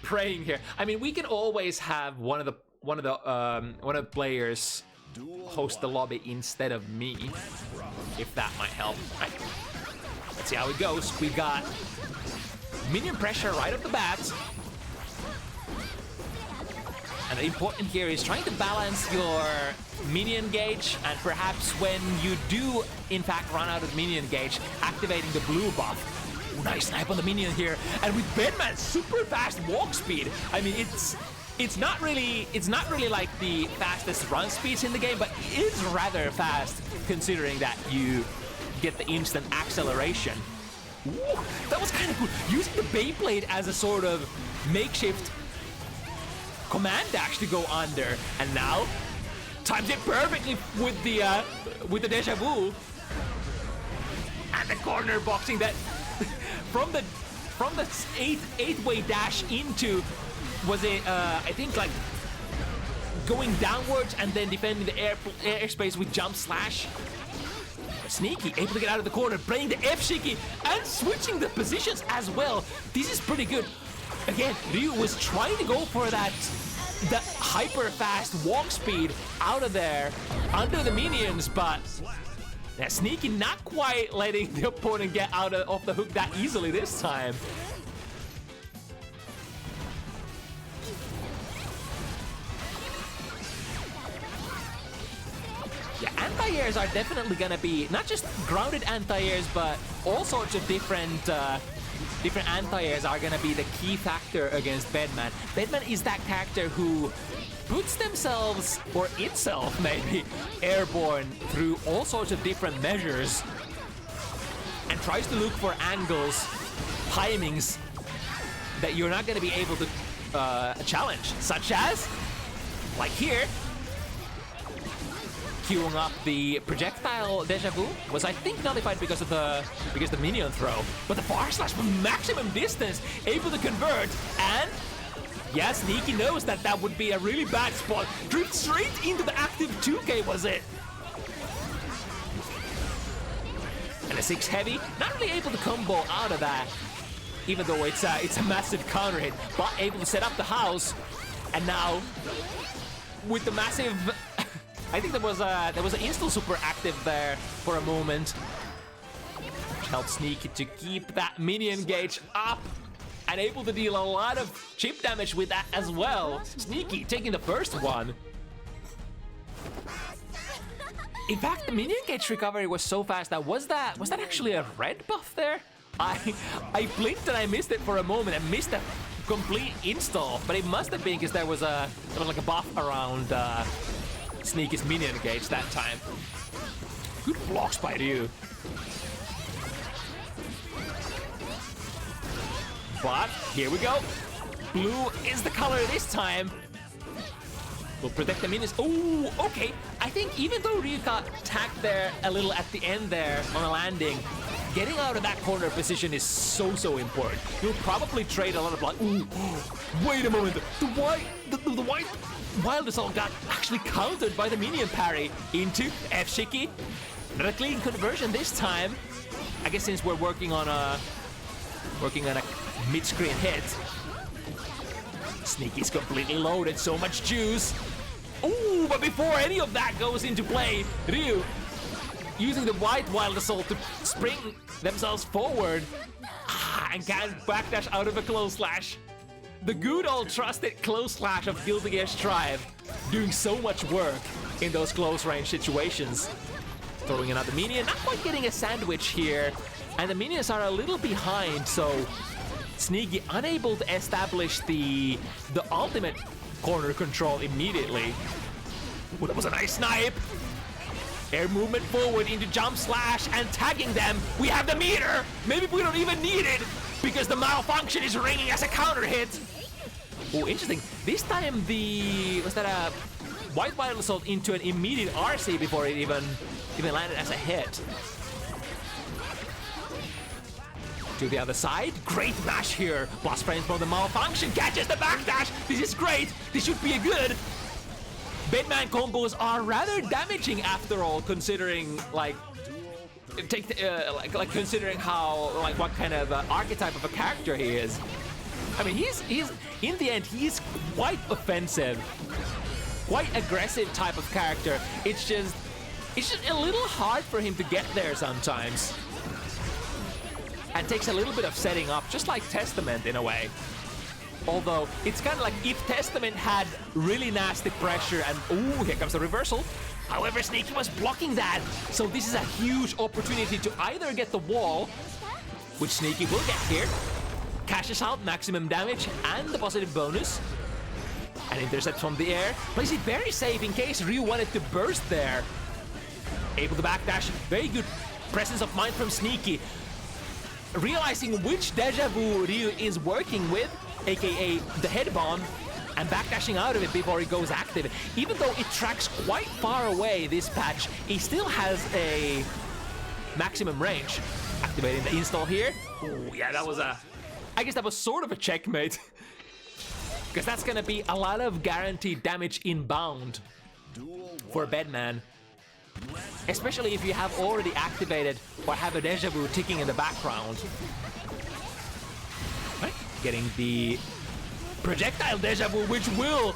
Praying here. I mean, we can always have one of the players host the lobby instead of me, if that might help. Right. Let's see how it goes. We got minion pressure right off the bat. And the important here is trying to balance your minion gauge, and perhaps when you do in fact run out of minion gauge, activating the blue buff. Ooh, nice snipe on the minion here, and with Bedman's super fast walk speed, I mean it's not really like the fastest run speeds in the game, but it is rather fast considering that you get the instant acceleration. Ooh, that was kind of cool, using the Beyblade as a sort of makeshift command dash to go under, and now times it perfectly with the deja vu and the corner boxing that from the eight-way dash into, was it I think like going downwards and then defending the airspace with jump slash. Sneaky able to get out of the corner, playing the F-Shiki and switching the positions as well. This is pretty good. Again, Ryu was trying to go for the hyper fast walk speed out of there under the minions, but Sneaky not quite letting the opponent get out off the hook that easily this time. Yeah, anti-airs are definitely gonna be not just grounded anti-airs, but all sorts of different anti-airs are gonna be the key factor against Bedman. Bedman is that character who puts themselves, or itself maybe, airborne through all sorts of different measures and tries to look for angles, timings that you're not gonna be able to challenge, such as, like here, queuing up the projectile deja vu was, I think, nullified because the minion throw, but the far slash from maximum distance able to convert, and yeah, Sneaky knows that that would be a really bad spot. Drift straight into the active 2K was it. And a 6 heavy, not really able to combo out of that, even though it's a massive counter hit, but able to set up the house, and now with the massive. I think there was an install super active there for a moment, which helped Sneaky to keep that minion gauge up and able to deal a lot of chip damage with that as well. Sneaky taking the first one. In fact, the minion gauge recovery was so fast that was that actually a red buff there? I blinked and I missed it for a moment and missed a complete install, but it must have been because there was like a buff around Sneaky's minion gauge that time. Good blocks by Ryu. But here we go. Blue is the color this time. Will protect the minions. Oh, okay. I think even though Ryu got tagged there a little at the end there on a landing, getting out of that corner position is so important. You'll probably trade a lot of blood. Ooh, wait a moment. The white Wild Assault got actually countered by the minion parry into F-Shiki. Not a clean conversion this time. I guess since we're working on a mid-screen hit. Sneaky's completely loaded, so much juice. Ooh, but before any of that goes into play, Ryu using the white Wild Assault to spring themselves forward and can't backdash out of a close slash. The good old trusted close slash of Guilty Gear Strive doing so much work in those close range situations. Throwing another minion, not quite getting a sandwich here, and the minions are a little behind, so Sneaky unable to establish the ultimate corner control immediately. Ooh, that was a nice snipe. Air movement forward into jump slash and tagging them. We have the meter. Maybe we don't even need it because the malfunction is ringing as a counter hit. Oh, interesting. This time was that a white vital assault into an immediate RC before it even landed as a hit. To the other side, great mash here. Plus frames from the malfunction, catches the backdash. This is great. This should be a good. Bedman combos are rather damaging after all, considering considering how what kind of archetype of a character he is. I mean, he's in the end he's quite offensive, quite aggressive type of character. It's just a little hard for him to get there sometimes, and takes a little bit of setting up, just like Testament in a way. Although, it's kind of like if Testament had really nasty pressure and... Ooh, here comes the reversal. However, Sneaky was blocking that. So this is a huge opportunity to either get the wall, which Sneaky will get here, cashes out maximum damage and the positive bonus, and intercepts from the air. Plays it very safe in case Ryu wanted to burst there. Able to backdash. Very good presence of mind from Sneaky. Realizing which deja vu Ryu is working with, aka the head bomb, and backdashing out of it before it goes active. Even though it tracks quite far away this patch, he still has a maximum range. Activating the install here. Ooh, yeah, that was I guess that was sort of a checkmate. Because that's gonna be a lot of guaranteed damage inbound for Bedman. Especially if you have already activated or have a deja vu ticking in the background. Right. Getting the projectile deja vu, which will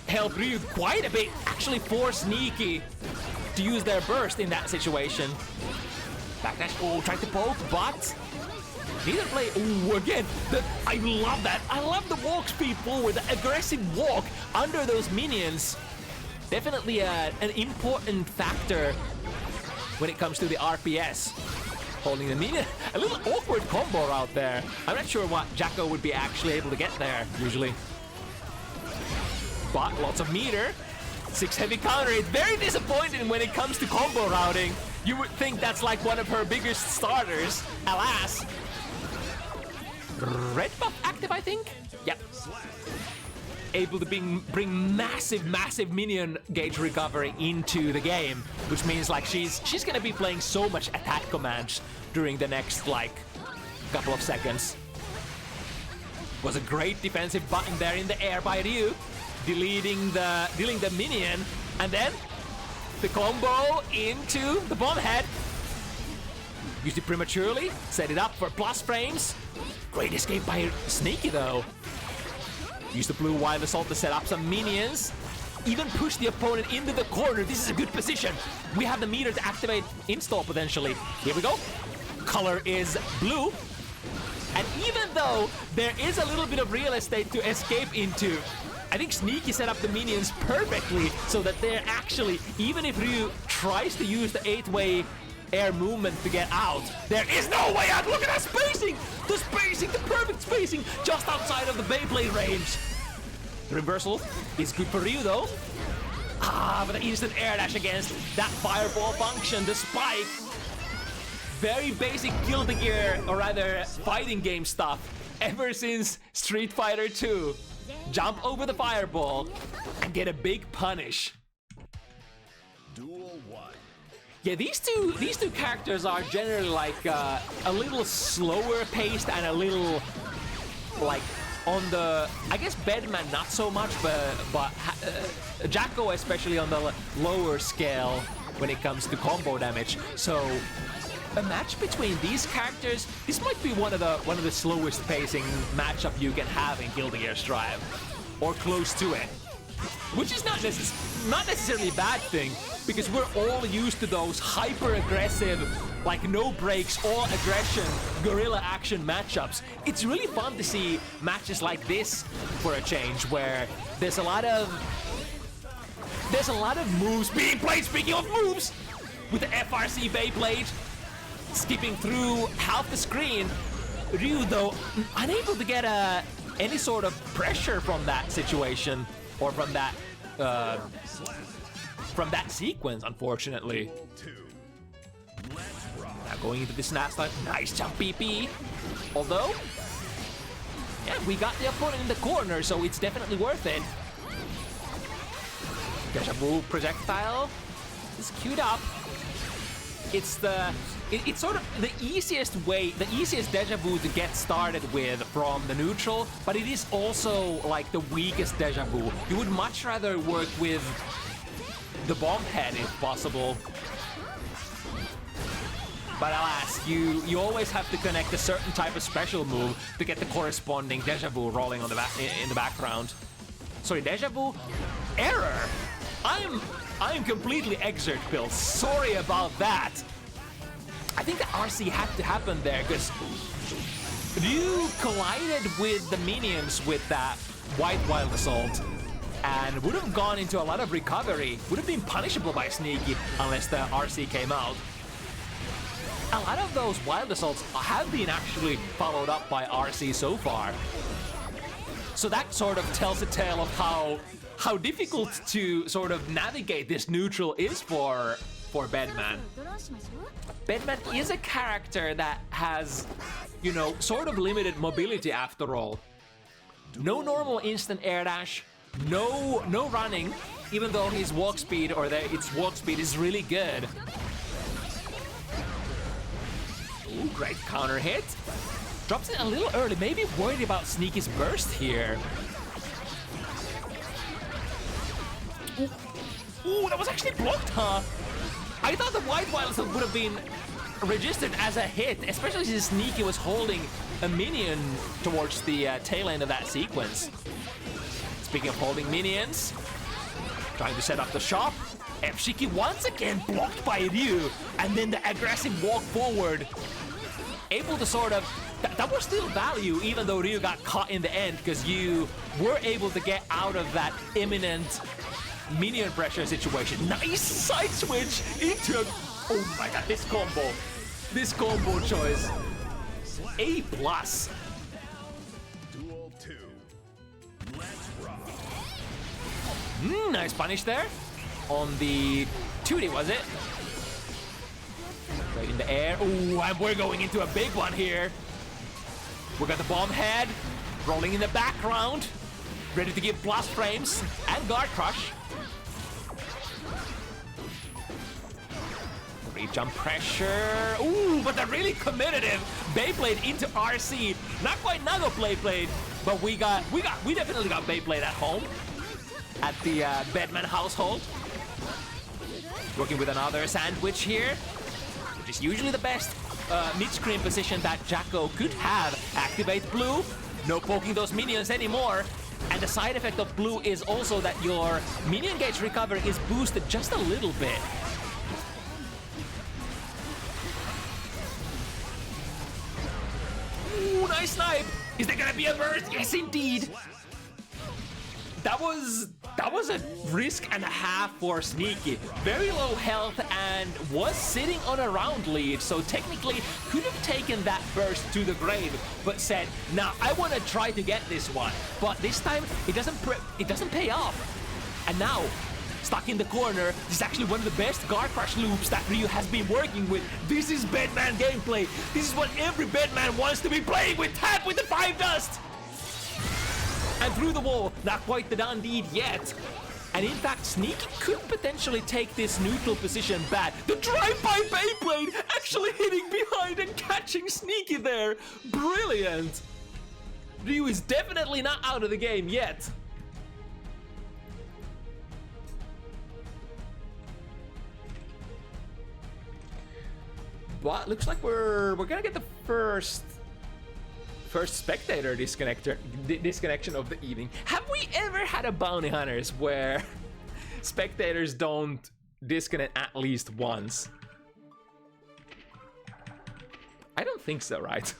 help Ryu quite a bit. Actually force Sneaky to use their burst in that situation. Backdash, oh, tried to poke, but neither play. Oh, again, I love that. I love the walk speed forward, the aggressive walk under those minions. Definitely an important factor when it comes to the RPS. Holding the minion, a little awkward combo out there. I'm not sure what Jacko would be actually able to get there, usually. But lots of meter. 6 heavy counter. It's very disappointing when it comes to combo routing. You would think that's like one of her biggest starters. Alas. Red buff active, I think? Yep. Able to bring massive minion gauge recovery into the game, which means like she's gonna be playing so much attack commands during the next couple of seconds. Was a great defensive button there in the air by Ryu, dealing the minion, and then the combo into the bomb head. Used it prematurely, set it up for plus frames. Great escape by Sneaky though. Use the blue wild assault to set up some minions. Even push the opponent into the corner. This is a good position. We have the meter to activate install potentially. Here we go. Color is blue. And even though there is a little bit of real estate to escape into, I think Sneaky set up the minions perfectly so that they're actually, even if Ryu tries to use the 8-way air movement to get out, there is no way out. Look at that spacing! The spacing, the perfect spacing just outside of the Beyblade range. The reversal is good for Ryu though. But the instant air dash against that fireball function, the spike. Very basic Guilty Gear, or rather fighting game stuff, ever since Street Fighter 2. Jump over the fireball and get a big punish. Duel 1. Yeah, these two characters are generally like a little slower paced and a little like on the, I guess Bedman not so much, but Jacko especially on the lower scale when it comes to combo damage. So a match between these characters, this might be one of the slowest pacing matchup you can have in Guilty Gear Strive, or close to it. Which is not necessarily a bad thing, because we're all used to those hyper-aggressive like no breaks, all aggression, guerrilla action matchups. It's really fun to see matches like this for a change, where there's a lot of moves being played. Speaking of moves, with the FRC Beyblade skipping through half the screen, Ryu though unable to get any sort of pressure from that situation or from that sequence, unfortunately. Now going into this last time, nice jump PP. Although, yeah, we got the opponent in the corner, so it's definitely worth it. Deja vu projectile is queued up. It's it's sort of the easiest way, the easiest deja vu to get started with from the neutral, but it is also like the weakest deja vu. You would much rather work with the bomb head if possible. But alas, you always have to connect a certain type of special move to get the corresponding deja vu rolling on the in the background. Sorry, deja vu? Error! I'm completely exert built. Sorry about that. I think the RC had to happen there because Ryu collided with the minions with that white wild assault and would have gone into a lot of recovery. Would have been punishable by Sneaky unless the RC came out. A lot of those wild assaults have been actually followed up by RC so far. So that sort of tells a tale of how difficult to sort of navigate this neutral is for Bedman. Bedman is a character that has, you know, sort of limited mobility after all. No normal instant air dash, no running, even though his walk speed its walk speed is really good. Ooh, great counter hit. Drops it a little early, maybe worried about Sneaky's burst here. Ooh, that was actually blocked, huh? I thought the white wild would have been registered as a hit, especially since Sneaky was holding a minion towards the tail end of that sequence. Speaking of holding minions, trying to set up the shop, F-Shiki once again blocked by Ryu, and then the aggressive walk forward. Able to sort of... That was still value, even though Ryu got caught in the end, because you were able to get out of that imminent minion pressure situation. Nice side switch into a... Oh my god, this combo choice. A+. Duel 2. Let's rock. Nice punish there. On the 2D, was it? Right in the air. Ooh, and we're going into a big one here. We got the bomb head rolling in the background, ready to give blast frames and guard crush. Jump pressure. Ooh, but the really competitive Beyblade into RC. Not quite Nago Beyblade, but we definitely got Beyblade at home at the Bedman household. Working with another sandwich here, which is usually the best mid-screen position that Jacko could have. Activate blue, no poking those minions anymore. And the side effect of blue is also that your minion gauge recovery is boosted just a little bit. Ooh, nice snipe! Is there gonna be a burst? Yes, indeed! That was a risk and a half for Sneaky. Very low health and was sitting on a round lead, so technically could have taken that burst to the grave, but said, "Nah, I want to try to get this one." But this time it doesn't pay off. And now, stuck in the corner, this is actually one of the best guard crush loops that Ryu has been working with. This is Bedman gameplay. This is what every Bedman wants to be playing with. Tap with the 5 dust! And through the wall, not quite the done deed yet. And in fact, Sneaky could potentially take this neutral position back. The drive-by Beyblade actually hitting behind and catching Sneaky there. Brilliant! Ryu is definitely not out of the game yet. But looks like we're gonna get the first spectator disconnection of the evening. Have we ever had a bounty hunters where spectators don't disconnect at least once? think so, right?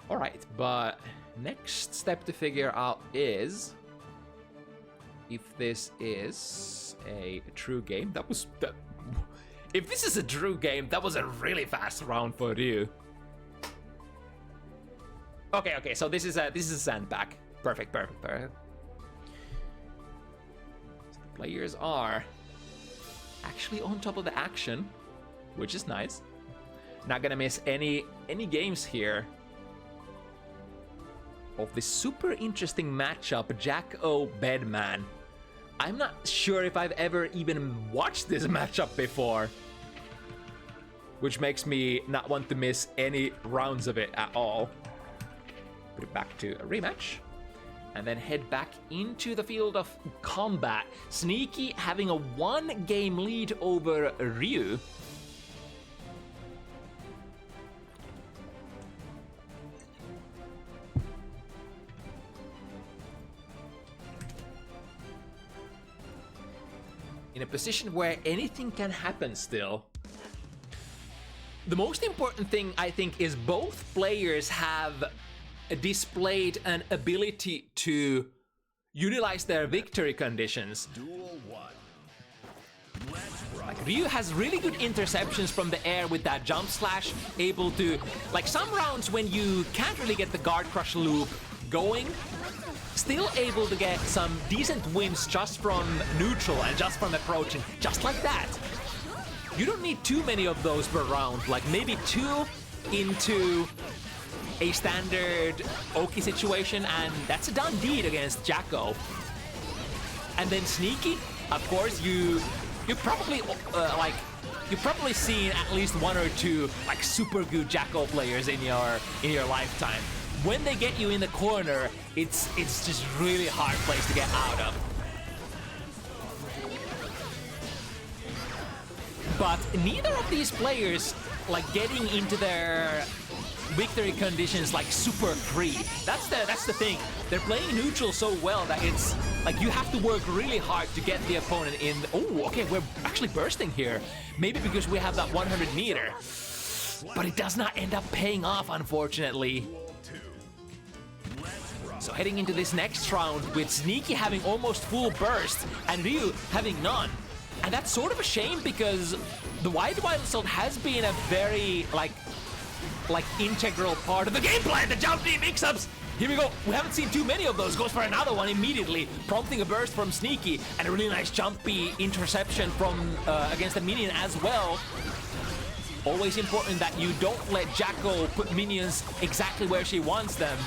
Alright, but next step to figure out is if this is a true game. That was... If this is a true game, that was a really fast round for you. Okay, so this is a sandbag. Perfect. So the players are actually on top of the action, which is nice. Not gonna miss any games here of this super interesting matchup, Jack-O Bedman. I'm not sure if I've ever even watched this matchup before, which makes me not want to miss any rounds of it at all. Put it back to a rematch, and then head back into the field of combat. Sneaky having a 1-game lead over Ryu. In a position where anything can happen still. The most important thing, I think, is both players have displayed an ability to utilize their victory conditions. Duel 1. Let's rock. Like, Ryu has really good interceptions from the air with that jump slash, able to, like some rounds when you can't really get the guard crush loop going, still able to get some decent wins just from neutral and just from approaching, just like that. You don't need too many of those per round, like maybe 2 into a standard Oki situation, and that's a done deed against Jack-O. And then Sneaky, of course, you've probably seen at least 1 or 2 like super good Jack-O players in your lifetime. When they get you in the corner, it's just really hard place to get out of. But neither of these players like getting into their victory conditions like super free. That's the thing. They're playing neutral so well that it's like you have to work really hard to get the opponent in. Oh, okay, we're actually bursting here. Maybe because we have that 100 meter. But it does not end up paying off, unfortunately. So heading into this next round with Sneaky having almost full burst and Ryu having none. And that's sort of a shame because the Wild Assault has been a very like integral part of the game plan. The jump D mix-ups. Here we go. We haven't seen too many of those. Goes for another one immediately, prompting a burst from Sneaky and a really nice jumpy interception from against the minion as well. Always important that you don't let Jack-O put minions exactly where she wants them.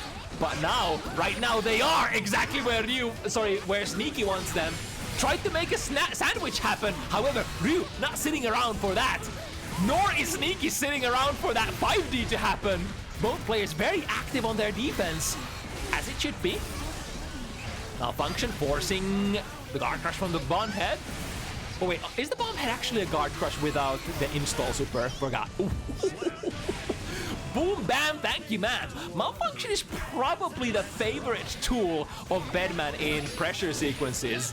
But now, right now, they are exactly where Sneaky wants them. Tried to make a sandwich happen. However, Ryu not sitting around for that. Nor is Sneaky sitting around for that 5D to happen. Both players very active on their defense, as it should be. Malfunction forcing the guard crush from the bomb head. Oh wait, is the bomb head actually a guard crush without the install super? Forgot. Ooh. Boom, bam, thank you, man. Malfunction is probably the favorite tool of Bedman in pressure sequences.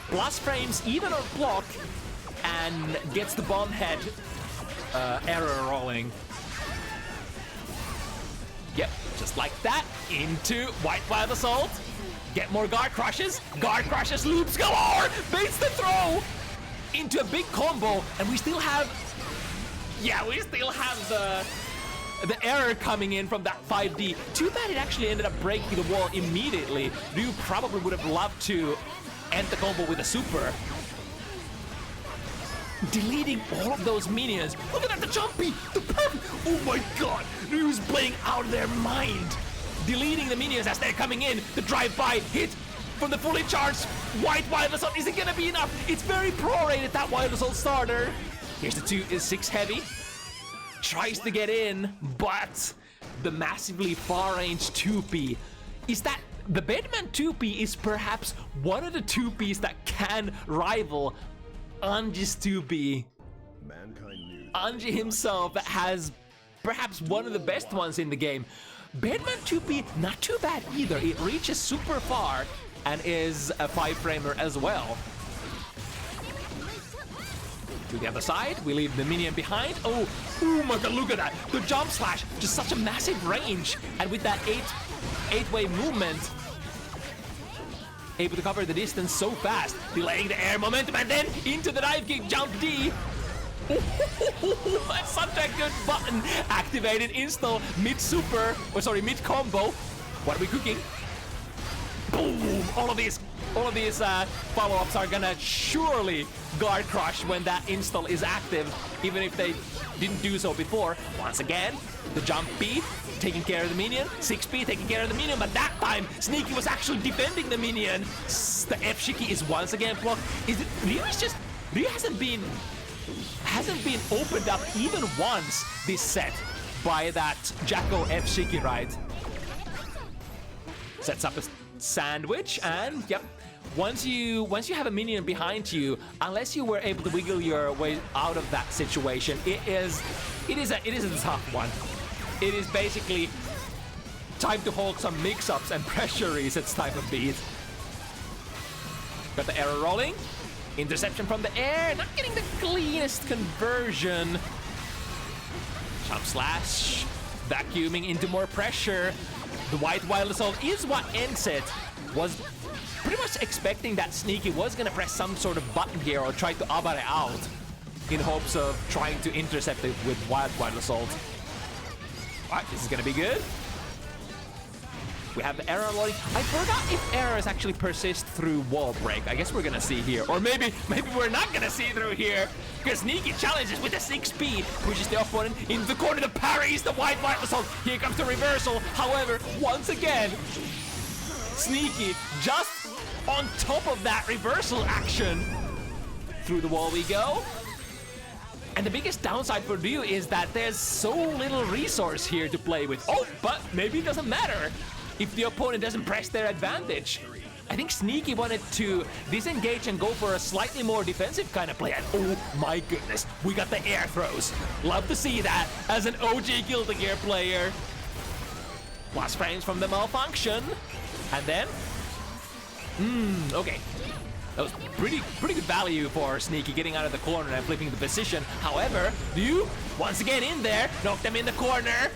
Plus frames even on block and gets the bomb head error rolling. Yep, just like that, into Wild Assault. Get more guard crushes. Guard crushes, loops galore. Baits the throw into a big combo, and we still have, the error coming in from that 5D. Too bad it actually ended up breaking the wall immediately. Ryu probably would have loved to end the combo with a super. Deleting all of those minions. Look at that, the jumpy, the perfect. Oh my god, Ryu's playing out of their mind. Deleting the minions as they're coming in. The drive-by hit from the fully charged Wild Assault isn't gonna be enough. It's very prorated, that Wild Assault starter. Here's the 2-6 heavy. Tries to get in, but the massively far-range 2P. Is that the Bedman 2P is perhaps one of the 2Ps that can rival Ungie's 2P. Ungie himself that has perhaps one of the best ones in the game. Bedman 2P, not too bad either. It reaches super far and is a 5-framer as well. To the other side, we leave the minion behind. Oh my god, look at that. The jump slash, just such a massive range. And with that eight-way movement, able to cover the distance so fast, delaying the air momentum and then into the dive kick, jump D. That's such a good button. Activated install mid-super, or sorry, mid-combo. What are we cooking? Boom! All of these follow-ups are gonna surely guard crush when that install is active, even if they didn't do so before. Once again, the jump B taking care of the minion, 6P taking care of the minion, but that time Sneaky was actually defending the minion. The F Shiki is once again blocked. Is it Ryu hasn't been opened up even once this set by that Jacko F Shiki, right? Sets up a sandwich, and yep, once you have a minion behind you, unless you were able to wiggle your way out of that situation, it is a tough one. It is basically time to hold some mix-ups and pressure resets type of beat. Got the arrow rolling. Interception from the air, not getting the cleanest conversion. Jump slash, vacuuming into more pressure. The white wild assault is what ends it. Was pretty much expecting that Sneaky was gonna press some sort of button here or try to abare out in hopes of trying to intercept it with wild assault. Alright, this is gonna be good. We have the error loading. I forgot if errors actually persist through wall break. I guess we're gonna see here. Or maybe we're not gonna see through here. Because Sneaky challenges with a 6-speed, pushes the opponent into the corner, the parries, the white assault. Here comes the reversal. However, once again, Sneaky just on top of that reversal action. Through the wall we go. And the biggest downside for Ryu is that there's so little resource here to play with. Oh, but maybe it doesn't matter if the opponent doesn't press their advantage. I think Sneaky wanted to disengage and go for a slightly more defensive kind of play. And oh my goodness, we got the air throws. Love to see that as an OG Guilty Gear player. Last frames from the malfunction. And then, okay. That was pretty good value for Sneaky getting out of the corner and flipping the position. However, Ryu, once again in there, knocked them in the corner.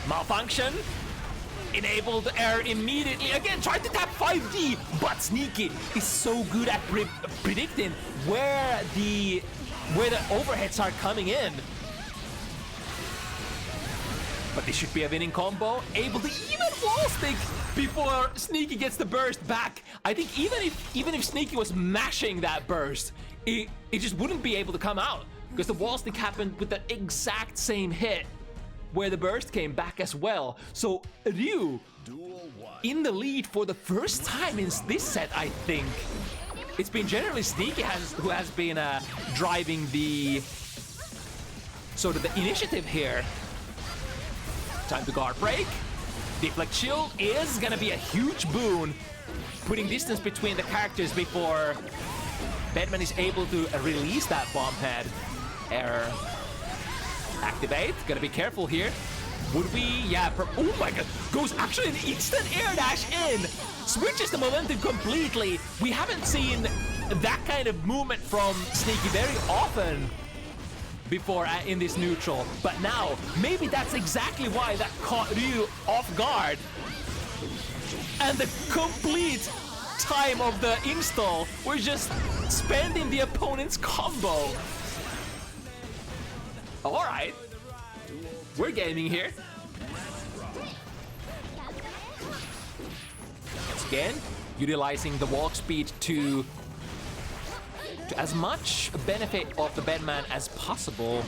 Malfunction. Enabled air immediately. Again, tried to tap 5D, but Sneaky is so good at predicting where the overheads are coming in. But this should be a winning combo. Able to even wall stick before Sneaky gets the burst back. I think even if Sneaky was mashing that burst, it just wouldn't be able to come out because the wall stick happened with the exact same hit where the burst came back as well. So Ryu in the lead for the first time in this set, I think. It's been generally Sneaky who has been driving the sort of the initiative here. Time to guard break. Deflect shield is gonna be a huge boon, putting distance between the characters before Bedman is able to release that bomb head. Error. Activate. Gotta be careful here. Would we? Yeah. Oh my god. Goes actually an instant air dash in. Switches the momentum completely. We haven't seen that kind of movement from Sneaky very often before in this neutral. But now, maybe that's exactly why that caught Ryu off guard. And the complete time of the install was just spent in the opponent's combo. Alright. We're gaming here. Once again, utilizing the walk speed to as much benefit of the Bedman as possible.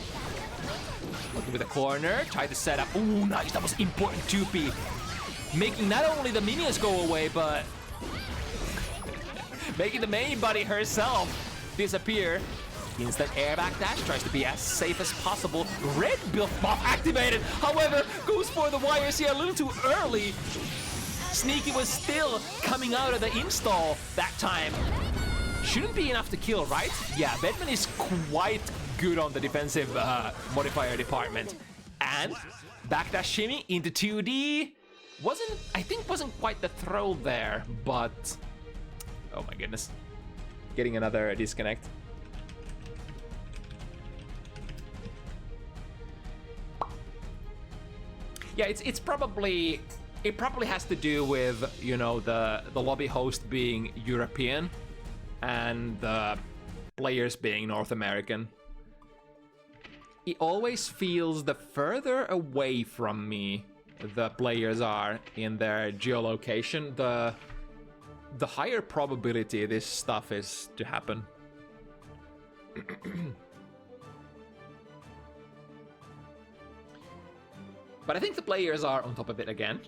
Looking with the corner, try to set up. Ooh, nice, that was important 2P. Making not only the minions go away, but making the main buddy herself disappear. Instant air backdash, tries to be as safe as possible. Red build buff activated, however, goes for the wires here a little too early. Sneaky was still coming out of the install that time. Shouldn't be enough to kill, right? Yeah, Bedman is quite good on the defensive modifier department. And Backdash shimmy into 2D. I think wasn't quite the throw there, but... Oh my goodness. Getting another disconnect. Yeah, it probably has to do with, you know, the lobby host being European and the players being North American. It always feels the further away from me the players are in their geolocation, the higher probability this stuff is to happen. But I think the players are on top of it again.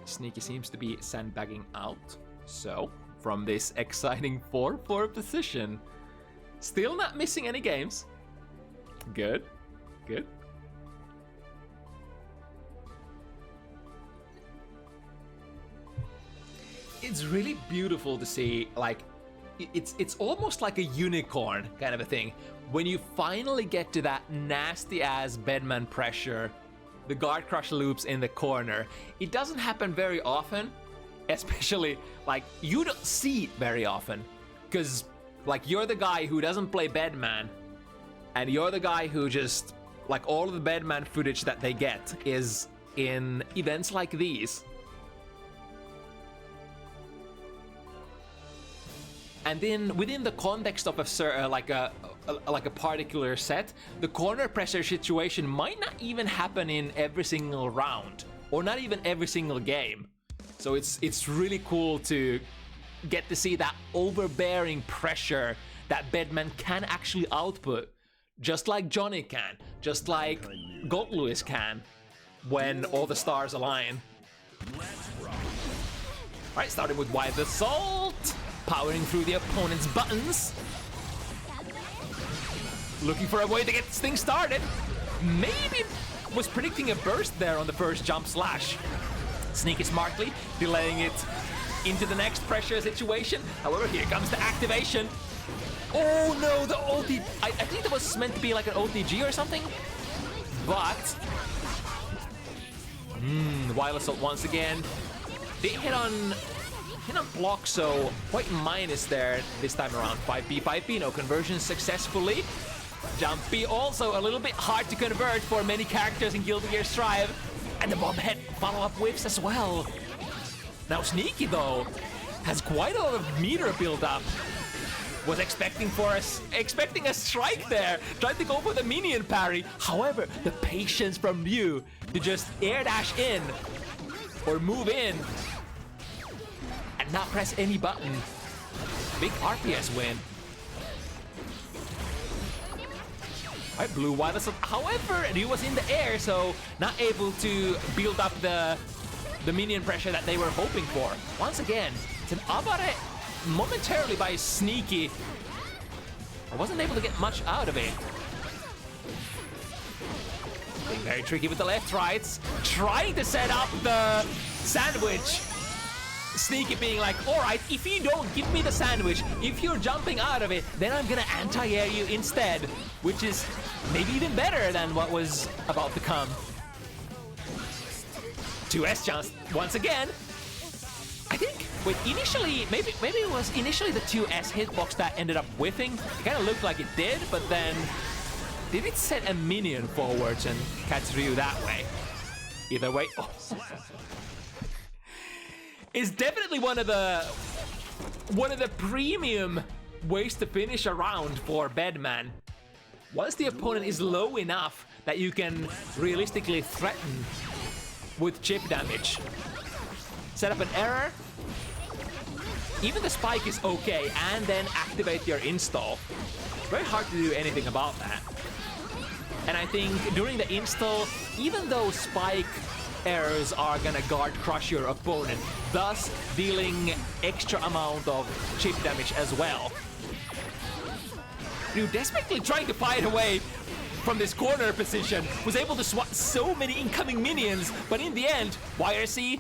Sneaky seems to be sandbagging out. So, from this exciting 4-4 position, still not missing any games. Good, good. It's really beautiful to see, like, it's almost like a unicorn kind of a thing. When you finally get to that nasty-ass bedman pressure, the guard crush loops in the corner, it doesn't happen very often, especially, like, you don't see it very often, because, like, you're the guy who doesn't play bedman, and you're the guy who just, like, all of the bedman footage that they get is in events like these. And then within the context of like a particular set, the corner pressure situation might not even happen in every single round, or not even every single game. So it's really cool to get to see that overbearing pressure that bedman can actually output, just like Johnny can, just like Gold Lewis can, when all the stars align. Alright, starting with Wide Assault. Powering through the opponent's buttons. Looking for a way to get this thing started. Maybe was predicting a burst there on the first jump slash. Sneaky smartly delaying it into the next pressure situation. However, here comes the activation. Oh no, the OT. I think that was meant to be like an OTG or something. But... Wild Assault once again. They hit on block, so quite minus there this time around. 5B, no conversion successfully. Jumpy also a little bit hard to convert for many characters in Guilty Gear Strive. And the bomb head follow-up whiffs as well. Now Sneaky, though, has quite a lot of meter build up. Was expecting a strike there. Tried to go for the minion parry. However, the patience from Ryu to just air dash in or move in and not press any button. Big RPS win. Alright, blue Wild Assault. However, Ryu was in the air, so not able to build up the minion pressure that they were hoping for. Once again, it's an abare momentarily by Sneaky. I wasn't able to get much out of it. Being very tricky with the left rights. Trying to set up the sandwich. Sneaky being like, alright, if you don't give me the sandwich, if you're jumping out of it, then I'm gonna anti-air you instead. Which is maybe even better than what was about to come. 2S chance once again. I think, wait, initially, maybe it was initially the 2S hitbox that ended up whiffing. It kind of looked like it did, but then did it set a minion forwards and catch Ryu that way? Either way, oh. It's definitely one of the premium ways to finish a round for Bedman. Once the opponent is low enough that you can realistically threaten with chip damage. Set up an error. Even the spike is okay, and then activate your install. It's very hard to do anything about that. And I think during the install, even though spike errors are gonna guard crush your opponent, thus dealing extra amount of chip damage as well. Ryu desperately trying to fight away from this corner position, was able to swat so many incoming minions, but in the end, YRC,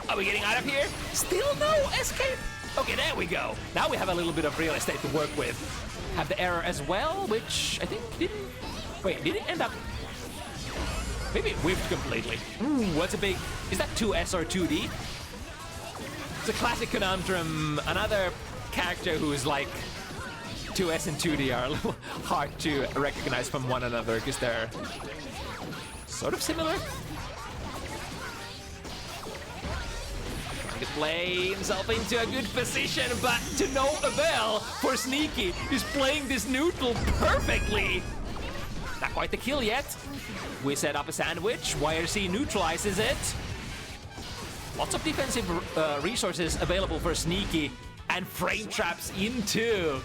are we getting out of here? Still no escape? Okay, there we go. Now we have a little bit of real estate to work with. Have the error as well, which I think didn't... Wait, did it end up... Maybe it whiffed completely. Ooh, what's a big... Is that 2S or 2D? It's a classic conundrum. Another character who's like 2S and 2D are a little hard to recognize from one another because they're sort of similar. Trying to play himself into a good position, but to no avail for Sneaky. He's playing this neutral perfectly. Not quite the kill yet. We set up a sandwich. YRC neutralizes it. Lots of defensive resources available for Sneaky, and frame traps into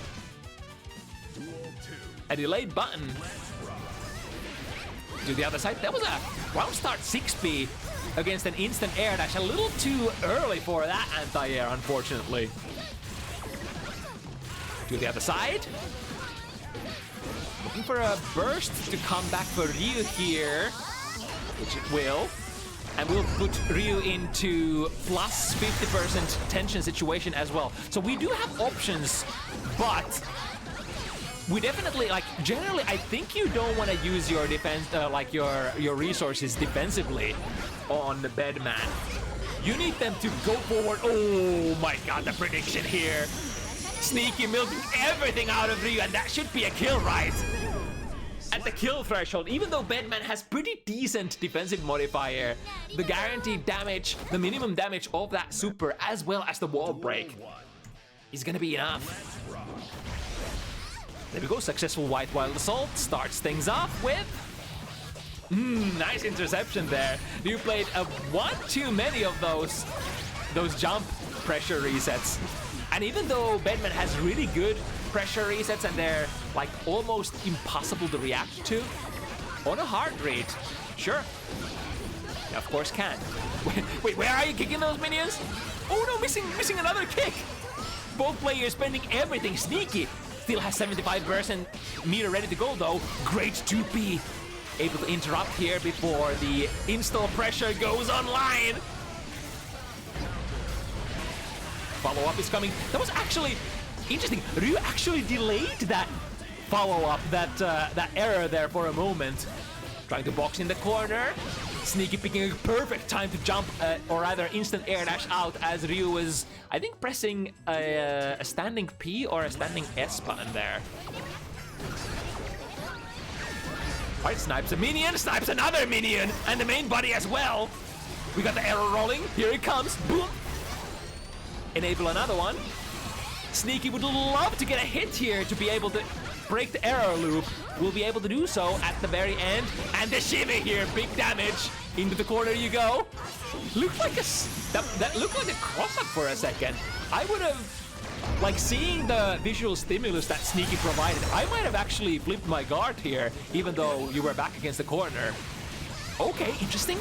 a delayed button to the other side. That was a round start 6P against an instant air dash. A little too early for that anti-air, unfortunately. To the other side. Looking for a burst to come back for Ryu here, which it will. And we'll put Ryu into plus 50% tension situation as well. So we do have options, but we definitely, like, generally, I think you don't want to use your defense, like your resources defensively on the Bedman. You need them to go forward. Oh my god, the prediction here. Sneaky milking everything out of Ryu, and that should be a kill, right? At the kill threshold, even though Bedman has pretty decent defensive modifier, the guaranteed damage, the minimum damage of that super, as well as the wall break, is gonna be enough. There we go, successful White Wild Assault starts things off with... nice interception there. You played one too many of those jump pressure resets. And even though Bedman has really good pressure resets and they're like almost impossible to react to, on a hard read, sure, yeah, of course can. Wait, where are you kicking those minions? Oh no, missing another kick. Both players spending everything. Sneaky still has 75% meter ready to go though. Great 2P. Able to interrupt here before the install pressure goes online. Follow-up is coming. That was actually interesting. Ryu actually delayed that follow-up, that error there for a moment. Trying to box in the corner. Sneaky picking a perfect time to jump or rather instant air dash out as Ryu was, I think, pressing a standing P or a standing S button there. Alright, snipes a minion, snipes another minion, and the main body as well. We got the arrow rolling. Here it comes. Boom. Enable another one. Sneaky would love to get a hit here to be able to break the arrow loop. We'll be able to do so at the very end. And the shimmy here, big damage. Into the corner you go. Looked like that looked like a cross-up for a second. I would have, like, seeing the visual stimulus that Sneaky provided, I might have actually flipped my guard here, even though you were back against the corner. Okay, interesting.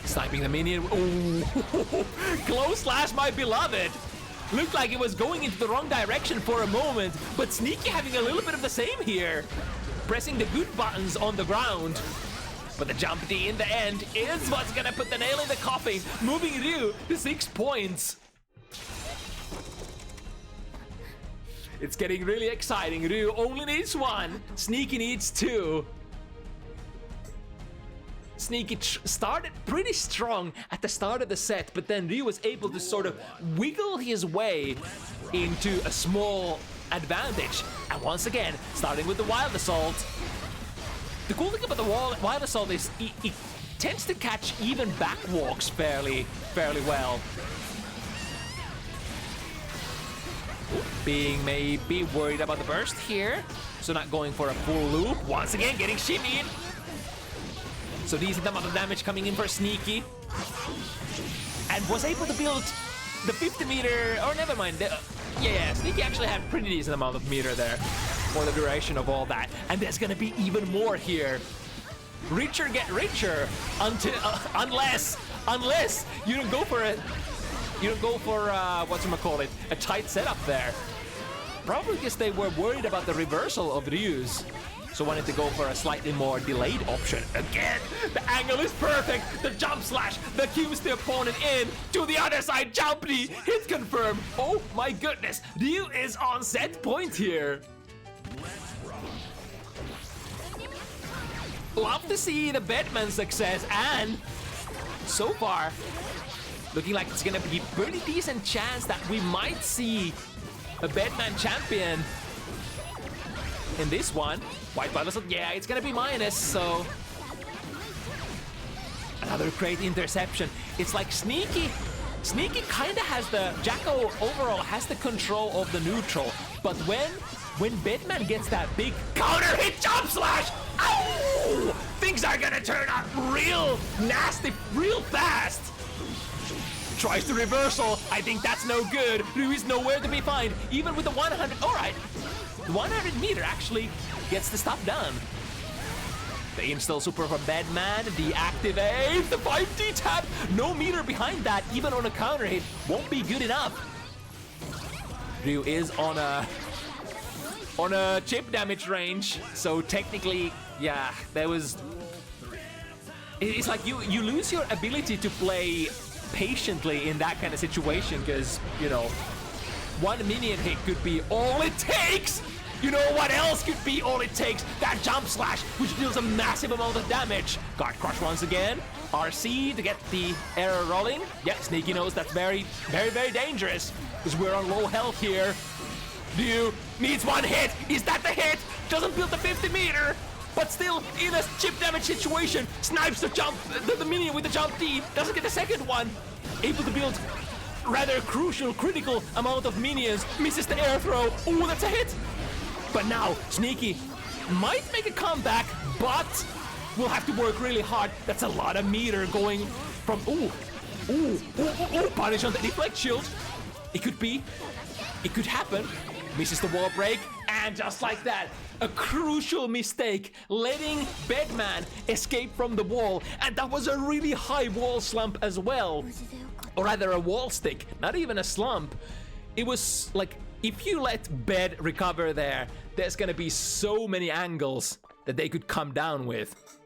Sniping the minion. Oh, close slash, my beloved. Looked like it was going into the wrong direction for a moment, but Sneaky having a little bit of the same here. Pressing the good buttons on the ground. But the jump D in the end is what's gonna put the nail in the coffin, moving Ryu to 6 points. It's getting really exciting. Ryu only needs 1, Sneaky needs 2. Sneaky started pretty strong at the start of the set, but then Ryu was able to sort of wiggle his way into a small advantage. And once again, starting with the Wild Assault. The cool thing about the Wild Assault is it tends to catch even backwalks fairly well. Being maybe worried about the burst here, so not going for a full loop. Once again, getting shimmied. So decent amount of damage coming in for Sneaky. And was able to build the 50 meter, or never mind. Yeah, Sneaky actually had pretty decent amount of meter there for the duration of all that. And there's gonna be even more here. Richer get richer until, unless you don't go for whatchamacallit, a tight setup there. Probably because they were worried about the reversal of Ryu's. So wanted to go for a slightly more delayed option. Again, the angle is perfect. The jump slash, the cues the opponent in to the other side. Jump D, hit confirm. Oh my goodness, Ryu is on set point here. love to see the Bedman success, and so far, looking like it's gonna be a pretty decent chance that we might see a Bedman champion in this one. White Bubbles, yeah, it's gonna be minus, so... Another great interception. It's like Sneaky kinda has the... Jacko overall has the control of the neutral, but when Bedman gets that big counter hit jump slash, ow! Things are gonna turn out real nasty, real fast. Tries the reversal. I think that's no good. Ryu is nowhere to be found, even with the 100. All right, the 100 meter actually gets the stuff done. The install super from Bedman, the activate, the 5D tap. No meter behind that, even on a counter hit, won't be good enough. Ryu is on a chip damage range, so technically, yeah, there was... It's like you lose your ability to play patiently in that kind of situation, because, you know, one minion hit could be all it takes. You know what else could be all it takes? That jump slash, which deals a massive amount of damage. Guard crush once again. RC to get the error rolling. Yeah, Sneaky knows that's very, very, very dangerous, because we're on low health here. Ryu needs one hit. Is that the hit? Doesn't build the 50 meter. But still, in a chip damage situation, snipes the jump, the minion with the jump D, doesn't get the second one. Able to build rather crucial, critical amount of minions, misses the air throw. Ooh, that's a hit. But now, Sneaky might make a comeback, but will have to work really hard. That's a lot of meter going from, punish on the deflect shield. It could happen. Misses the wall break, and just like that, a crucial mistake, letting Bedman escape from the wall, and that was a really high wall slump as well. Or rather a wall stick, not even a slump. It was like, if you let Bed recover there, there's gonna be so many angles that they could come down with.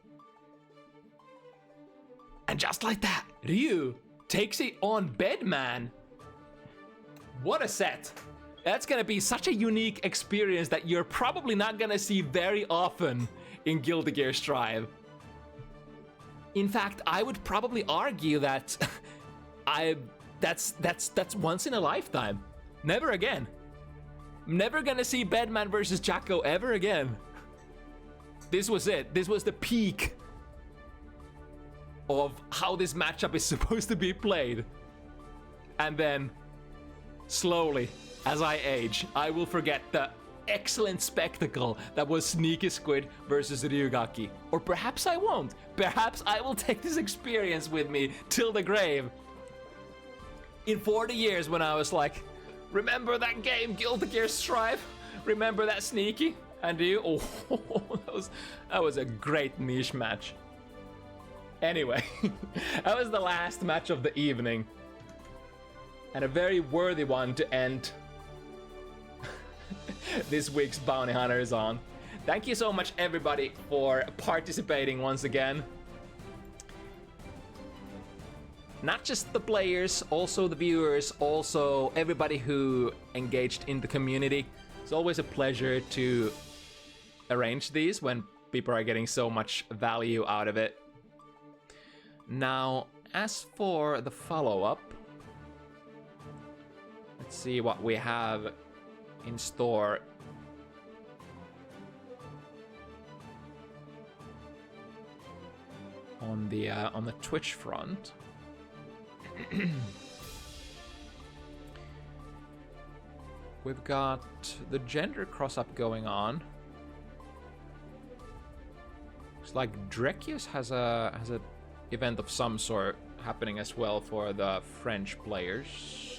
And just like that, Ryu takes it on Bedman. What a set. That's gonna be such a unique experience that you're probably not gonna see very often in Guilty Gear Strive. In fact, I would probably argue that that's once in a lifetime. Never again. Never gonna see Bedman versus Jacko ever again. This was it. This was the peak of how this matchup is supposed to be played. And then, slowly, as I age, I will forget the excellent spectacle that was sneakysquid versus Ryugaki. Or perhaps I won't. Perhaps I will take this experience with me till the grave. In 40 years when I was like, remember that game, Guilty Gear Strive? Remember that Sneaky? And you? Oh, that was a great niche match. Anyway, that was the last match of the evening. And a very worthy one to end this week's Bounty Hunters on. Thank you so much, everybody, for participating once again. Not just the players, also the viewers, also everybody who engaged in the community. It's always a pleasure to arrange these when people are getting so much value out of it. Now, as for the follow-up, let's see what we have in store. On the Twitch front. We've got the gender cross-up going on. Looks like Drekius has a event of some sort happening as well for the French players.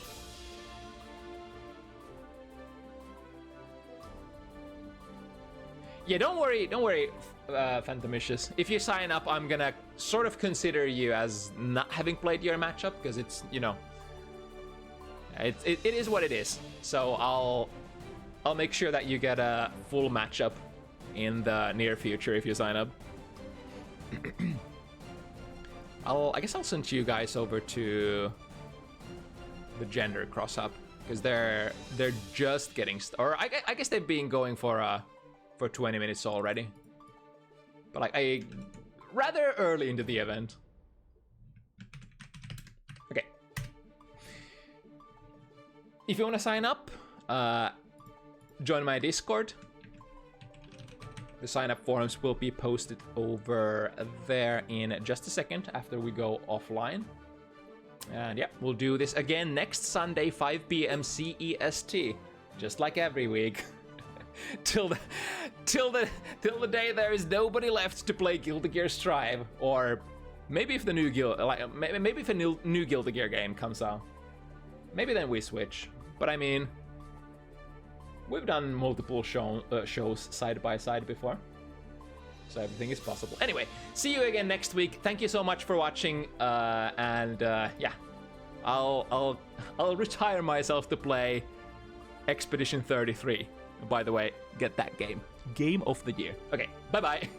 Yeah, don't worry, Phantomicious. If you sign up, I'm gonna sort of consider you as not having played your matchup, because it's, you know, it is what it is. So I'll make sure that you get a full matchup in the near future if you sign up. I guess I'll send you guys over to the gender cross-up, because they're just getting or I guess they've been going for 20 minutes already. but like rather early into the event. Okay. If you want to sign up, join my Discord. The sign-up forms will be posted over there in just a second after we go offline. And yeah, we'll do this again next Sunday, 5 p.m. CEST, just like every week. till the day there is nobody left to play Guilty Gear Strive, or maybe if the new maybe if a new Guilty Gear game comes out, maybe then we switch. But I mean, we've done multiple shows side by side before, so everything is possible. Anyway, see you again next week. Thank you so much for watching, and yeah, I'll retire myself to play Expedition 33. By the way, get that game of the year. Okay, bye bye.